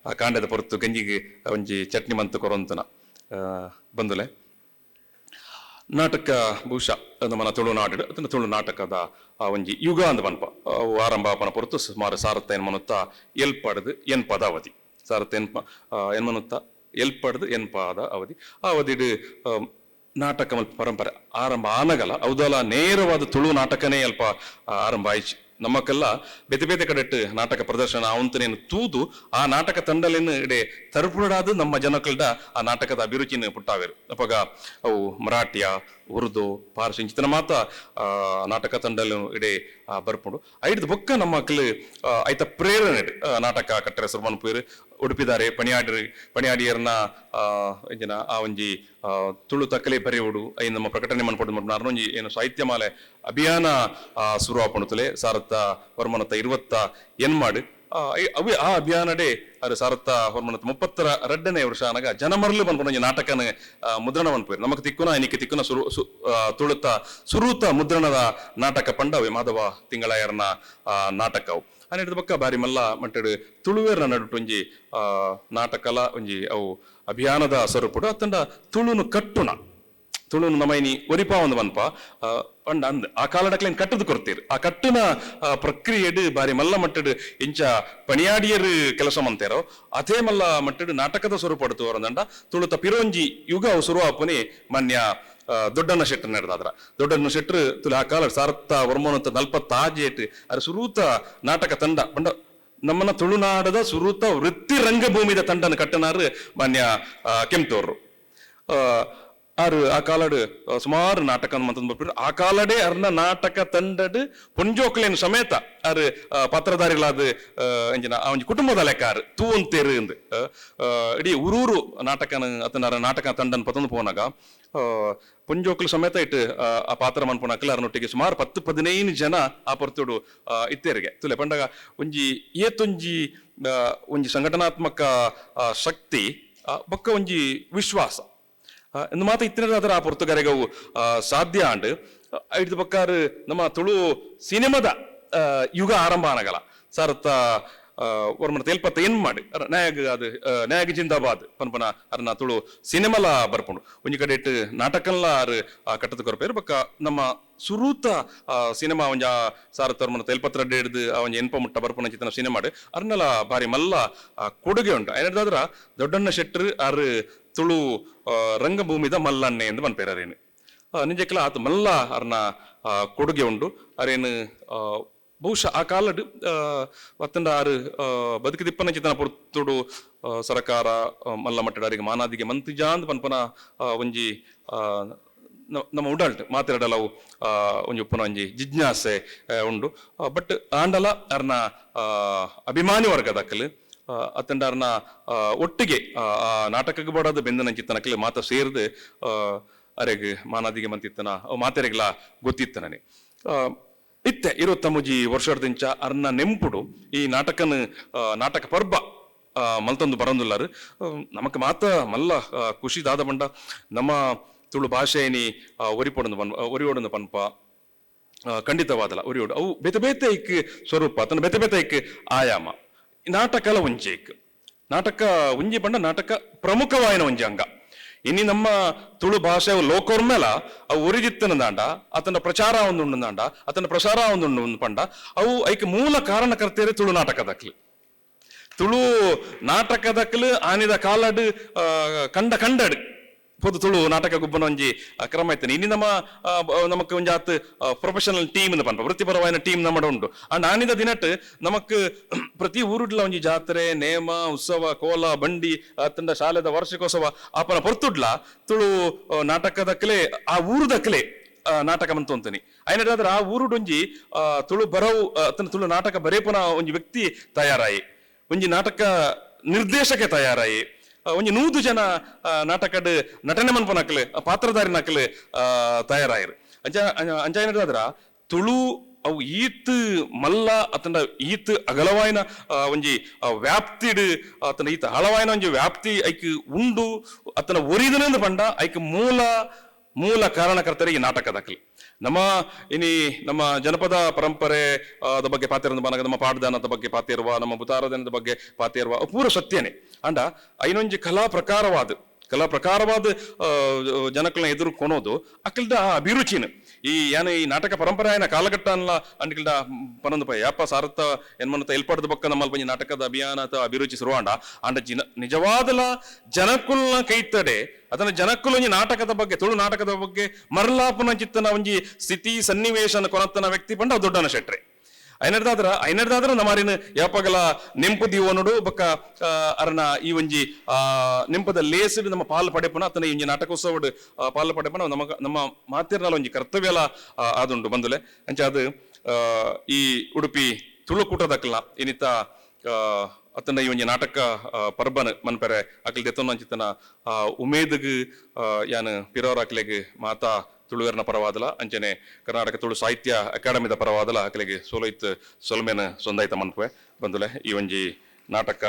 ಆ ಕಾಂಡದ ಪೊರ್ತು ಗಂಜಿಗೆ ಒಂಜಿ ಚಟ್ನಿ ಮಂತು ಕೊರೊಂತನ ಬಂದುಲೆ ನಾಟಕ ಬಹುಶಃ ನಮ್ಮನ ತುಳುನಾಡು ತುಳು ನಾಟಕದ ಒಂಜಿ ಯುಗ ಅಂದ ಪನ್ಪ ಅವು ಆರಂಭ ಪನ ಪೊರ್ತು ಸುಮಾರು ಸಾರತ್ತ ಏನ್ ಮನುತ್ತ ಎಲ್ಪಡ್ದು ಎನ್ ಪದ ಅವಧಿ ಸಾರತ್ತ ಏನ್ ಮನುತ್ತ ಎಲ್ಪಡ್ದು ಎನ್ ಪದ ಅವಧಿ ಆ ಅವಧಿಡ್ ನಾಟಕ ಮಲ್ಪ ಪರಂಪರೆ ಆರಂಭ ಆನಗಲ ಅವದಲ್ಲ ನೇರವಾದ ತುಳು ನಾಟಕನೇ ಅಲ್ಪ ಆರಂಭ ಆಯ್ತು ನಮ್ಮಕ್ಕೆಲ್ಲ ಬೇತೆ ಬೇತೆ ಕಡೆಟ್ಟು ನಾಟಕ ಪ್ರದರ್ಶನ ಅವಂತನೇನು ತೂದು ಆ ನಾಟಕ ತಂಡಲೇನು ಇಡೆ ತರುಪುಡಾದು ನಮ್ಮ ಜನಕಲ್ಡ ಆ ನಾಟಕದ ಅಭಿರುಚಿನ ಪುಟ್ಟಾವೇರು ಅಪ್ಪಗ ಅವು ಮರಾಠಿಯ ಉರ್ದು ಪಾರ್ಸಿ ಇಂಚಿತನ ಮಾತ ನಾಟಕ ತಂಡಲು ಇಡೆ ಬರ್ಪುಂಡು ಐದು ಬೊಕ್ಕ ನಮ್ಮ ಮಕ್ಕಳು ಐತ ಪ್ರೇರಣೆ ನಾಟಕ ಕಟ್ಟರೆ ಸುರ್ಮನ್ಪುರು ಉಡುಪಿದಾರೆ ಪಣಿಯಾಡಿಯರ್ನ ಎಂಜಿನ ಆ ಒಂಜಿ ತುಳು ತಕ್ಕಲೆ ಬರೆಯುವುದು ಐ ನಮ್ಮ ಪ್ರಕಟಣೆ ಮನ್ಪಡು ನಾರ್ನೊಂಜಿ ಏನು ಸಾಹಿತ್ಯ ಮಾಲೆ ಅಭಿಯಾನ ಶುರು ಆಪಣುತ್ತಲೆ ಸಾರತ್ತ ಹೊರಮನತ್ತ 20 ಎನ್ಮಾಡು ಅವು ಆ ಅಭಿಯಾನಡೆ ಅದು ಸಾರತ್ತ ಹೊರಮನತ್ತ 32ನೇ ವರ್ಷ ಅನಗ ಜನಮರ್ಲು ಬಂದ್ಕೊಂಡ ನಾಟಕನ ಮುದ್ರಣ ಮನ್ಪುರು ನಮಕ್ ತಿಕ್ಕುನ ಐನಿಕೆ ತಿಕ್ಕುನ ತುಳುತ್ತ ಸುರೂತ ಮುದ್ರಣದ ನಾಟಕ ಪಂಡವೆ ಮಾಧವ ತಿಂಗಳಾಯರ್ನ ನಾಟಕವು ಅನ್ನಿಡಿದ ಪಕ್ಕ ಬಾರಿ ಮಲ್ಲ ಮಟ್ಟಡು ತುಳುವೇರ್ನ ನಡುಟು ಒಂಜಿ ನಾಟಕಲ ಒಂಜಿ ಅವು ಅಭಿಯಾನದ ಸ್ವರೂಪಡು ಅತ್ತಂಡ ತುಳುನು ಕಟ್ಟುಣ ತುಳುನು ನಮೈನಿ ಒರಿಪಾ ಒಂದು ಮನ್ಪ ಪಂಡ ಅಂದ್ ಆ ಕಾಲಡಕ್ಲೇನ್ ಕಟ್ಟದು ಕೊಡ್ತೀರಿ ಆ ಕಟ್ಟುನ ಪ್ರಕ್ರಿಯೆಡು ಬಾರಿ ಮಲ್ಲ ಮಟ್ಟಡು ಇಂಚ ಪಣಿಯಾಡಿಯರು ಕೆಲಸ ಮಂತೇರೋ ಅದೇ ಮಲ್ಲ ಮಟ್ಟಡು ನಾಟಕದ ಸ್ವರೂಪ ಪಡ್ತು ಅವರಂದಂಡ ತುಳುತ ಪಿರೋಂಜಿ ಯುಗ ಅವು ಶುರುವಾಪುನಿ ಮಾನ್ಯ ದೊಡ್ಡಣ್ಣ ಶೆಟ್ಟರ್ ನಡೆದಾದ್ರ ದೊಡ್ಡಣ್ಣ ಶೆಟ್ರು ತುಳು ಆ ಕಾಲ ಸಾರತ್ತ ವರ್ಮೋನತ್ತ 40 ಅದು ಸುರೂತ ನಾಟಕ ತಂಡ ಪಂಡ ನಮ್ಮನ್ನ ತುಳುನಾಡದ ಸುರೂತ ವೃತ್ತಿ ರಂಗಭೂಮಿದ ತಂಡನ ಕಟ್ಟನಾರು ಮಾನ್ಯ ಕೆಂಪ್ತೋರ್ರು ಆರು ಆ ಕಾಲಡ್ ಸುಮಾರು ನಾಟಕ ಮಂತಂದು ಆ ಕಾಲಡೆ ಅರ್ನ ನಾಟಕ ತಂಡಡ್ ಪೊಂಜೋಕ್ಲೇನು ಸಮೇತ ಆರು ಪಾತ್ರಧಾರಿಗಳಾದ ಎಂಜಿನ ಆ ಒಂಜಿ ಕುಟುಂಬದ ಲೆಕ್ಕಾರು ತೂವಂತೇರು ಎಂದು ಇಡೀ ಊರೂರು ನಾಟಕನ ಅತನ ನಾಟಕ ತಂಡನ ಪತಂದು ಪೋನಾಗ ಪೊಂಜೋಕ್ಲು ಸಮೇತ ಇಟ್ಟು ಆ ಪಾತ್ರ ಮನ್ಪುನಕ್ಲ ಅರ್ನೊಟ್ಟಿಗೆ ಸುಮಾರು 10-15 ಜನ ಆ ಪೊರ್ತುಡು ಇತ್ತೇರಿಗೆ ತುಲೆ ಪಂಡಗ ಒಂಜಿ ಒಂಜಿ ಸಂಘಟನಾತ್ಮಕ ಶಕ್ತಿ ಬೊಕ್ಕ ಒಂಜಿ ವಿಶ್ವಾಸ ಎಂದು ಮಾತ ಇತ್ತಿನದಾದ್ರೆ ಆ ಪೊರ್ತುಗಾರಿಗವು ಸಾಧ್ಯ ಅಂಡ್ ಐದು ಬಕ್ಕಾರು ನಮ್ಮ ತುಳು ಸಿನಿಮಾದ ಯುಗ ಆರಂಭ ಆನಗಲ ಸಾರತ್ತ ಅವ್ರ ತೇಲ್ಪತ್ತ ಏನ್ ಮಾಡಿ ನ್ಯಾಯಗ್ ಜಿಂದಾಬಾದ್ ಪನ್ಪನ ಅರ್ನ ತುಳು ಸಿನಿಮಾಲ ಬರ್ಪುಂಡು ಒಂಜಿ ಕಡೆ ಇಟ್ಟು ನಾಟಕಲ್ಲ ಆರು ಕಟ್ಟದ ಕೊರಪೇರು ಬಕ್ಕ ನಮ್ಮ ಸುರೂತ ಸಿನಿಮಾ ಒಂಜ ಸಾರತ್ತ ಅವ್ರ ತೇಲ್ಪತ್ರ ಹಿಡ್ದು ಒಂಜಿ ಎನ್ಪ ಮುಟ್ಟ ಬರ್ಪುನ ಚಿತ್ತನ ಸಿನಿಮಾಡು ಅರ್ನಲ ಬಾರಿ ಮಲ್ಲ ಕೊಡುಗೆ ಉಂಟು ಏನಾದ್ರ ದೊಡ್ಡಣ್ಣ ಶೆಟ್ರು ಆರು ತುಳು ರಂಗಭೂಮಿದ ಮಲ್ಲಣ್ಣೆ ಎಂದು ಪನ್ಪೇರೇನು ನಿಜಕ್ಕೆಲ್ಲ ಆತ ಮಲ್ಲ ಅರ್ನ ಕೊಡುಗೆ ಉಂಡು ಅರೇನು ಬಹುಶಃ ಆ ಕಾಲಡ್ ಒತ್ತಂಡ ಆರು ಬದುಕಿದಿಪ್ಪನ ಚಿತ್ತನ ಪೊರ್ತುಡು ಸರಕಾರ ಮಲ್ಲ ಮಟ್ಟಡ ಅವರಿಗೆ ಮಾನಾದಿಗೆ ಮಂತಿಜಾಂದ್ ಪನ್ಪನ ಒಂಜಿ ನಮ್ಮ ಉಡಾಲ್ಟ್ ಮಾತಾಡಲವು ಒಂಜಿ ಉಪ್ಪನ ಒಂಜಿ ಜಿಜ್ಞಾಸೆ ಉಂಡು ಬಟ್ ಆಂಡಲ ಅರ್ನ ಅಭಿಮಾನಿ ವರ್ಗದಕ್ಕಲು ಅತ್ತಂಡ ಅರ್ನ ಒಟ್ಟಿಗೆ ನಾಟಕಕ್ಕೆ ಬೋಡಾದ ಬೆಂದನ ಚಿತ್ತನಕ್ಕಲು ಮಾತ ಸೇರ್ದು ಅರೆಗ್ ಮಾನಾದಿಗೆ ಮಂತಿತ್ತನ ಮಾತೆರೆಗ್ಲ ಗೊತ್ತಿತ್ತನೇ ಇತ್ತೆ 23 ವರ್ಷದಿಂಚ ಅರ್ನ ನೆಂಪುಡು ಈ ನಾಟಕ ಪರ್ಬ ಮಲ್ತೊಂದು ಬರಂದುಲ್ಲಾರು ನಮಕ್ ಮಾತ ಮಲ್ಲ ಖುಷಿದಾದ ಬಂಡ ನಮ್ಮ ತುಳು ಭಾಷೆನಿ ಒರಿಯೋಡೊಂದು ಪನ್ಪ ಖಂಡಿತವಾದಲ್ಲ ಒರಿಯೋಡು ಅವು ಬೇತೆ ಬೇತೆ ಇಕ್ ಸ್ವರೂಪ ತನ್ನ ಬೇತೆ ಬೇತೆ ಇಕ್ ಆಯಾಮ ನಾಟಕಲ ಒಂಜಿ ಇಕ್ ನಾಟಕ ಒಂಜಿ ಪಂಡ ನಾಟಕ ಪ್ರಮುಖವಾಯಿನ ಒಂಜಿ ಅಂಗ ಇನಿ ನಮ್ಮ ತುಳು ಭಾಷೆ ಲೋಕೋರ್ಮೇಲ ಅವು ಒರಿಜಿತ್ತನದಾಂಡ ಅತನ ಪ್ರಚಾರ ಒಂದು ಉಂಡದಾಂಡ ಅತನ ಪ್ರಸಾರ ಒಂದು ಪಂಡ ಅವು ಐಕ್ ಮೂಲ ಕಾರಣಕರ್ತೇರೆ ತುಳು ನಾಟಕದಕ್ಲು ತುಳು ನಾಟಕದಕ್ಲು ಆನಿದ ಕಾಲಡ್ ಕಂಡಡ್ ಪೊದು ತುಳು ನಾಟಕ ಗುಬ್ಬನ ಒಂಜಿ ಕ್ರಮ ಐತನೆ ಇನ್ನು ನಮಕ್ ಒಂಜಿ ಆತ್ ಪ್ರೊಫೆಷನಲ್ ಟೀಮ್ ಪಂಪ ವೃತ್ತಿಪರವಾದ ಟೀಮ್ ನಮ್ಮಡ ಉಂಟು ಅಂಡ್ ಆನಿದ ದಿನಟ್ ನಮಕ್ ಪ್ರತಿ ಊರುಡ್ಲ ಒಂಜಿ ಜಾತ್ರೆ ನೇಮ ಉತ್ಸವ ಕೋಲ ಬಂಡಿ ಅತ್ತಂಡ ಶಾಲೆದ ವಾರ್ಷಿಕೋತ್ಸವ ಆಪನ ಪೊರ್ತುಡ್ಲ ತುಳು ನಾಟಕದಕ್ಲೆ ಆ ಊರುದಕ್ಲೆ ನಾಟಕ ಮಂತು ಅಂತೀನಿ ಐನದಾದ್ರೆ ಆ ಊರುಡೊಂಜಿ ತುಳು ಬರವು ಅತನ ತುಳು ನಾಟಕ ಬರೇಪನ ಒಂಜಿ ವ್ಯಕ್ತಿ ತಯಾರಾಯಿ ಒಂಜಿ ನಾಟಕ ನಿರ್ದೇಶಕ ತಯಾರಾಯಿ ಒಂಜಿ 100 ಜನ ನಾಟಕಡ್ ನಟನೆ ಮನ್ಪನಕ್ಲು ಪಾತ್ರಧಾರಿ ನಕ್ಲು ತಯಾರಾಯರು ಅಂಚಾಯಿನದಾದ್ರ ತುಳು ಅವು ಈತ್ ಮಲ್ಲ ಅತನ ಈತ್ ಅಗಲವಾಯಿನ ಒಂಜಿ ವ್ಯಾಪ್ತಿಡ್ ಅತನ ಈತ್ ಹಳವಾಯಿನ ಒಂಜಿ ವ್ಯಾಪ್ತಿ ಐಕ್ ಉಂಡು ಅತನ ಒರಿದನೆಂದು ಪಂಡ ಐಕ್ ಮೂಲ ಕಾರಣಕರ್ತರಿಗೆ ಈ ನಾಟಕದಕ್ಲು ನಮ್ಮ ಜನಪದ ಪರಂಪರೆ ಅದ ಬಗ್ಗೆ ಪಾತಿರುವ ಬನಗ ನಮ್ಮ ಪಾಡ್ದಾನದ ಬಗ್ಗೆ ಪಾತಿರುವ ನಮ್ಮ ಬುತಾರದನದ ಬಗ್ಗೆ ಪಾತಿರುವ ಪೂರ ಸತ್ಯನೇ ಅಂಡ ಐನೊಂಜಿ ಕಲಾ ಪ್ರಕಾರವಾದ ಜನಕ್ಕಳನ್ನ ಎದುರು ಕೊನೋದು ಅಕ್ಕಲ್ದ ಅಭಿರುಚಿನ ಈ ಈ ನಾಟಕ ಪರಂಪರೆ ಆಯ್ನ ಕಾಲಘಟ್ಟ ಅನ್ಲ ಅಂಡ್ಕಿಲ್ದ ಪನೊಂದು ಪೈ ಯಾಪ ಸಾರತ್ತ ಎನ್ಮನತ ಎಲ್ಪಡದ ಬಕ್ಕ ನಮ್ಮಲ್ಲಿ ಬಂಜಿ ನಾಟಕದ ಅಭಿಯಾನ ಅಥವಾ ಅಭಿರುಚಿ ಶುರುವಾಂಡ ಅಂಡ ನಿಜವಾದಲ ಜನಕ್ಕುಲ್ನ ಕೈತಡೆ ಅದನ್ನ ಜನಕ್ಕುಲೊಂಜಿ ನಾಟಕದ ಬಗ್ಗೆ ತುಳು ನಾಟಕದ ಬಗ್ಗೆ ಮರಲಾಪನ ಚಿತ್ತನ ಒಂಜಿ ಸ್ಥಿತಿ ಸನ್ನಿವೇಶನ ಕೊನತ್ತನ ವ್ಯಕ್ತಿ ಪಂಡ ದೊಡ್ಡನ ಶೆಟ್ರೆ ಐನರ್ದಾದ್ರ ನಮಾರಿನ ಯಾಪಗಲ ನೆಂಪು ದೀವನುಡು ಬೊಕ್ಕ ಅರನ ಈ ಒಂಜಿ ನೆಂಪದ ಲೇಸಿಡ್ ನಮ್ಮ ಪಾಲು ಪಡೆಪನ ಅತನ ಈ ಒಂಜಿ ನಾಟಕೋತ್ಸವಡ್ ಪಾಲು ಪಡೆಪನ ನಮ್ಮ ಮಾತಿರ್ನಲ ಒಂಜಿ ಕರ್ತವ್ಯಲ ಆದುಂಡು ಬಂದುಲೆ ಅಂಚ ಅದು ಈ ಉಡುಪಿ ತುಳುಕೂಟದಕ್ಲ ಇನಿತ ಅತನ ಈ ಒಂಜಿ ನಾಟಕ ಪರ್ಬನ್ ಮನ್ಪೆರೆ ಅಕ್ಲ್ ದೆತ್ತೊಂದು ಅಂಚಿತ್ತನ ಉಮೇದ್ಗ್ ಯಾನ್ ಪಿರೋರ್ ಅಕ್ಲೆಗ್ ಮಾತಾ ತುಳುವೆರ್ನ ಪರವಾದಲ ಅಂಚನೆ ಕರ್ನಾಟಕ ತುಳು ಸಾಹಿತ್ಯ ಅಕಾಡೆಮಿದ ಪರವಾದಲ ಅಕಲೆಗೆ ಸೊಲ್ಮೆನ ಸೊಂದಾಯ್ತ ಮನ್ಪೆ ಬಂದುಲೆ ಈ ಒಂಜಿ ನಾಟಕ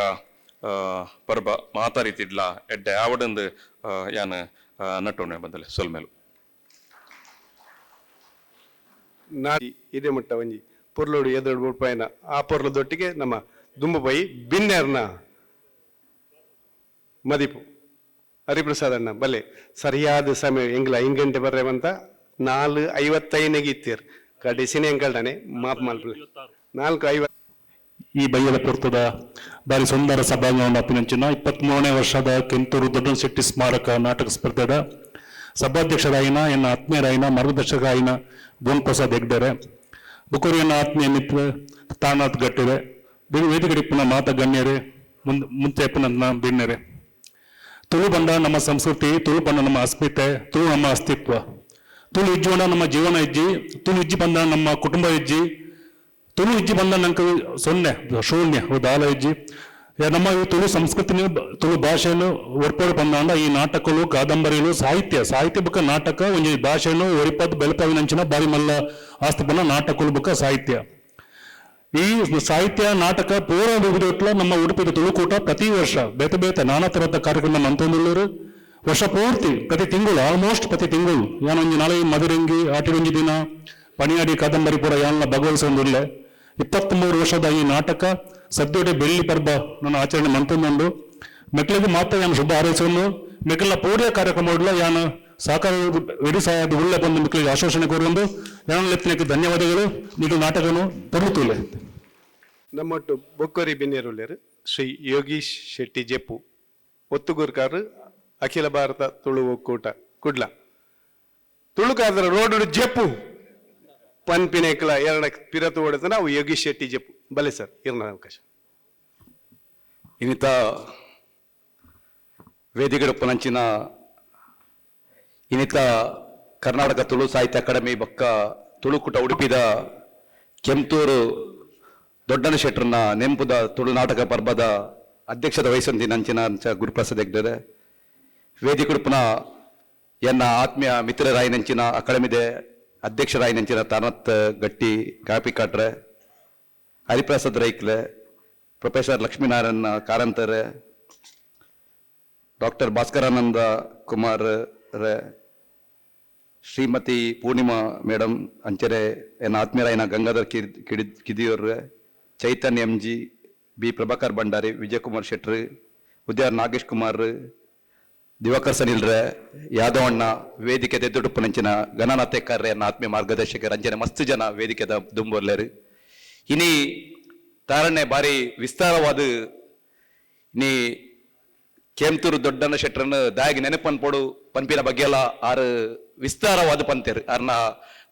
ಪರ್ಬ ಮಾತಾರಿತಿಡ್ಲ ಎಡ್ಡೆ ಆವಡಂದು ಯಾನ್ ನಟ್ಟೋಣೆ ಬಂದುಲೆ ಸೊಲ್ಮೆಲು ಇದೇ ಮುಟ್ಟ ಒಂಜಿ ಪೊರ್ಲೋಡು ಎದುರು ಬುಡ್ಪಾಯಿನ ಆ ಪೊರ್ಲದೊಟ್ಟಿಗೆ ನಮ್ಮ ದುಂಬುಪೈ ಬಿನ್ನೆರ್ನ ಮದಿಪು ಹರಿಪ್ರಸಾದ್ ಅಣ್ಣ ಬಲ್ಲೆ ಸರಿಯಾದ ಸಮಯ ಎಂಗ್ಲ 5 ಗಂಟೆ ಬರ್ರೇವಂತ 4:55 ಇತ್ತೀರ್ ಕಡಿಸಿನ ಎಂಕಲ್ಡನೆ ಮಾಪ್ ಮಲ್ಪಲೆ 4:50 ಈ ಬಯ್ಯದ ಪೊರ್ತದ ಬಾರಿ ಸುಂದರ ಸಭಾಂಗಣ ಅಪಿನಂಚಿನ 23ನೇ ವರ್ಷದ ಕೆಂತೂರು ದೊಡ್ಡ ಶೆಟ್ಟಿ ಸ್ಮಾರಕ ನಾಟಕ ಸ್ಪರ್ಧೆದ ಸಭಾಧ್ಯಕ್ಷರಾಯಿನ ಎನ್ನ ಆತ್ಮೀಯರಾಯಿನ ಮಾರ್ಗದರ್ಶಕರಾಯಿನ ಭುವನ್ ಪ್ರಸಾದ್ ಹೆಗ್ಡೆರೆ ಬುಕೂರಿಯನ್ನ ಆತ್ಮೀಯ ಮಿತ್ರ ತಾನಾತ್ ಗಟ್ಟಿರೆ ವೇದಿಕಡಿಪ್ಪನ ಮಾತ ಗಣ್ಯರೇ ಮುಂಚೆ ಪುನಃ ಬಿಣ್ಣರೆ ತುಳು ಬಂದ ನಮ್ಮ ಸಂಸ್ಕೃತಿ, ತುಳು ಬಂದ ನಮ್ಮ ಅಸ್ಮಿತೆ, ತುಳು ನಮ್ಮ ಅಸ್ತಿತ್ವ. ತುಳು ಇಜ್ಜೋಣ ನಮ್ಮ ಜೀವನ ಇಜ್ಜಿ, ತುಳು ಇಜ್ಜಿ ಬಂದ ನಮ್ಮ ಕುಟುಂಬ ಇಜ್ಜಿ, ತುಳು ಇಜ್ಜಿ ಬಂದ ನಂಗೆ ಸೊನ್ನೆ ಶೂನ್ಯ ದಾಲ ಇಜ್ಜಿ ನಮ್ಮ ಈ ತುಳು ಸಂಸ್ಕೃತಿನ ತುಳು ಭಾಷೆಯನ್ನು ಒರ್ಪಡು ಬಂದಾಂಡ ಈ ನಾಟಕಗಳು ಕಾದಂಬರಿಗಳು ಸಾಹಿತ್ಯ ಬುಕ್ಕ ನಾಟಕ ಒಂಜಿ ಭಾಷೆಯನ್ನು ಒರಿಪದ್ ಬೆಳಪವಿನಂಚಿನ ಬಾರಿ ಮಲ್ಲ ಆಸ್ತಿ ಬಂದ ನಾಟಕಗಳು ಬುಕ್ಕ ಸಾಹಿತ್ಯ. ಈ ಸಾಹಿತ್ಯ ನಾಟಕ ಪೂರ್ವ ಬಿಡುಗಟ್ಲ ನಮ್ಮ ಉಡುಪಿದ ತುಳುಕೂಟ ಪ್ರತಿ ವರ್ಷ ಬೇತೆ ನಾನಾ ತರದ ಕಾರ್ಯಕ್ರಮ ಮಂತೊಂದುಳ್ಳರು ವರ್ಷ ಪೂರ್ತಿ ಪ್ರತಿ ತಿಂಗಳು ಆಲ್ಮೋಸ್ಟ್ ಪ್ರತಿ ತಿಂಗಳು ಯಾನೊಂಜಿ ನಾಳೆ ಮದುರಂಗಿ ಆಟಿಗೊಂಜಿ ದಿನ ಪಣಿಯಾಡಿ ಕಾದಂಬರಿ ಪೂರ ಯಾನ ಭಾಗವಹಿಸೊಂದುಲ್ಲೆ 23 ವರ್ಷದ ಈ ನಾಟಕ ಸದ್ಯೋಡೆ ಬೆಳ್ಳಿ ಪರ್ಬ ನನ್ನ ಆಚರಣೆ ಮಂತೊಂದುಂಡು ಮೆಕ್ಳಿಗೆ ಮಾತ್ರ ಯಾನು ಶುಭ ಹಾರೈಸೋನು ಮೆಕ್ಲ ಪೂರ್ಯ ಕಾರ್ಯಕ್ರಮ ಯಾನು ಸಾಕಾರ ವೆಡಿ ಸಹಾಯದ ಉಳ್ಳೆ ಬಂದು ಮಕ್ಕಳಿಗೆ ಆಶ್ವಾಸನೆ ಕೋರೊಂದು ಯಾನಕ್ಕೆ ಧನ್ಯವಾದಗಳು. ನೀವು ನಾಟಕನು ತರುತ್ತೂಲೆ ನಮ್ಮೊಟ್ಟು ಬೊಕ್ಕರಿ ಬಿನ್ನೇರುಳ್ಳೇರು ಶ್ರೀ ಯೋಗೀಶ್ ಶೆಟ್ಟಿ ಜೆಪ್ಪು ಒತ್ತುಗೂರ್ಕಾರು ಅಖಿಲ ಭಾರತ ತುಳು ಒಕ್ಕೂಟ ಕುಡ್ಲ ತುಳುಕಾದ್ರ ರೋಡ್ ಜೆಪ್ಪು ಪನ್ಪಿನೇಕಲ ಎರಡ ಪಿರತು ಓಡಿದ ನಾವು ಯೋಗೀಶ್ ಶೆಟ್ಟಿ ಜೆಪ್ಪು ಬಲೆ ಸರ್ ಇರ್ನ ಅವಕಾಶ ಇನ್ನಿತ ವೇದಿಕೆಡುಪ್ಪನಂಚಿನ ಇನ್ನಿತ ಕರ್ನಾಟಕ ತುಳು ಸಾಹಿತ್ಯ ಅಕಾಡೆಮಿ ಬೊಕ್ಕ ತುಳುಕೂಟ ಉಡುಪಿದ ಕೆಂತೂರು ದೊಡ್ಡನ ಶೆಟ್ರನ್ನ ನೆಂಪುದ ತುಳು ನಾಟಕ ಪರ್ಬದ ಅಧ್ಯಕ್ಷದ ವಹಿಸೊಂದಿ ನಂಚಿನ ಅಂಚ ಗುರುಪ್ರಸಾದ್ ಹೆಗ್ಡೆ ವೇದಿಕೆಡುಪ್ಪನ ಎನ್ನ ಆತ್ಮೀಯ ಮಿತ್ರರಾಯಿನಂಚಿನ ಅಕಾಡೆಮಿದೆ ಅಧ್ಯಕ್ಷರಾಯಿನಂಚಿನ ತಾನತ್ ಗಟ್ಟಿ ಕಾಪಿ ಕಾಟ್ರೆ ಹರಿಪ್ರಸಾದ್ ರೈಕ್ಲೆ ಪ್ರೊಫೆಸರ್ ಲಕ್ಷ್ಮೀನಾರಾಯಣ ಕಾರಂತರೆ ಡಾಕ್ಟರ್ ಭಾಸ್ಕರಾನಂದ ಕುಮಾರ್ ರೇ ಶ್ರೀಮತಿ ಪೂರ್ಣಿಮಾ ಮೇಡಮ್ ಅಂಚೆರೆ ಎನ್ನ ಆತ್ಮೀಯರಾಯಿನ ಗಂಗಾಧರ್ ಕಿದಿಯೋರ್ರೆ Chaitanya M G B Prabhakar Bhandari Vijayakumar ಶೆಟ್ರು ಉದ್ಯಾರ್ ನಾಗೇಶ್ ಕುಮಾರ್ ದಿವಾಕರ್ ಸನಿಲ್ರೆ ಯಾದವಣ್ಣ ವೇದಿಕೆ ಎದುಡುಪ್ಪುನಂಚಿನ ಗಣನಾಥೆಕಾರ್ರೆ ಅನ್ನ ಆತ್ಮೀಯ ಮಾರ್ಗದರ್ಶಕರು ಅಂಚನೆ ಮಸ್ತ್ ಜನ ವೇದಿಕೆದ ದುಂಬರ್ಲೇರು ಇನಿ ತಾರಣ್ಣೆ ಬಾರಿ ವಿಸ್ತಾರವಾದ ಇನಿ ಕೇಮ್ತೂರು ದೊಡ್ಡಣ್ಣ ಶೆಟ್ರನ್ನು ದಾಯಗೆ ನೆನಪನ್ಪೋಡು ಪನ್ಪಿನ ಬಗ್ಗೆ ಎಲ್ಲ ಆರು ವಿಸ್ತಾರವಾದ ಪಂತೇರು ಆರ್ನ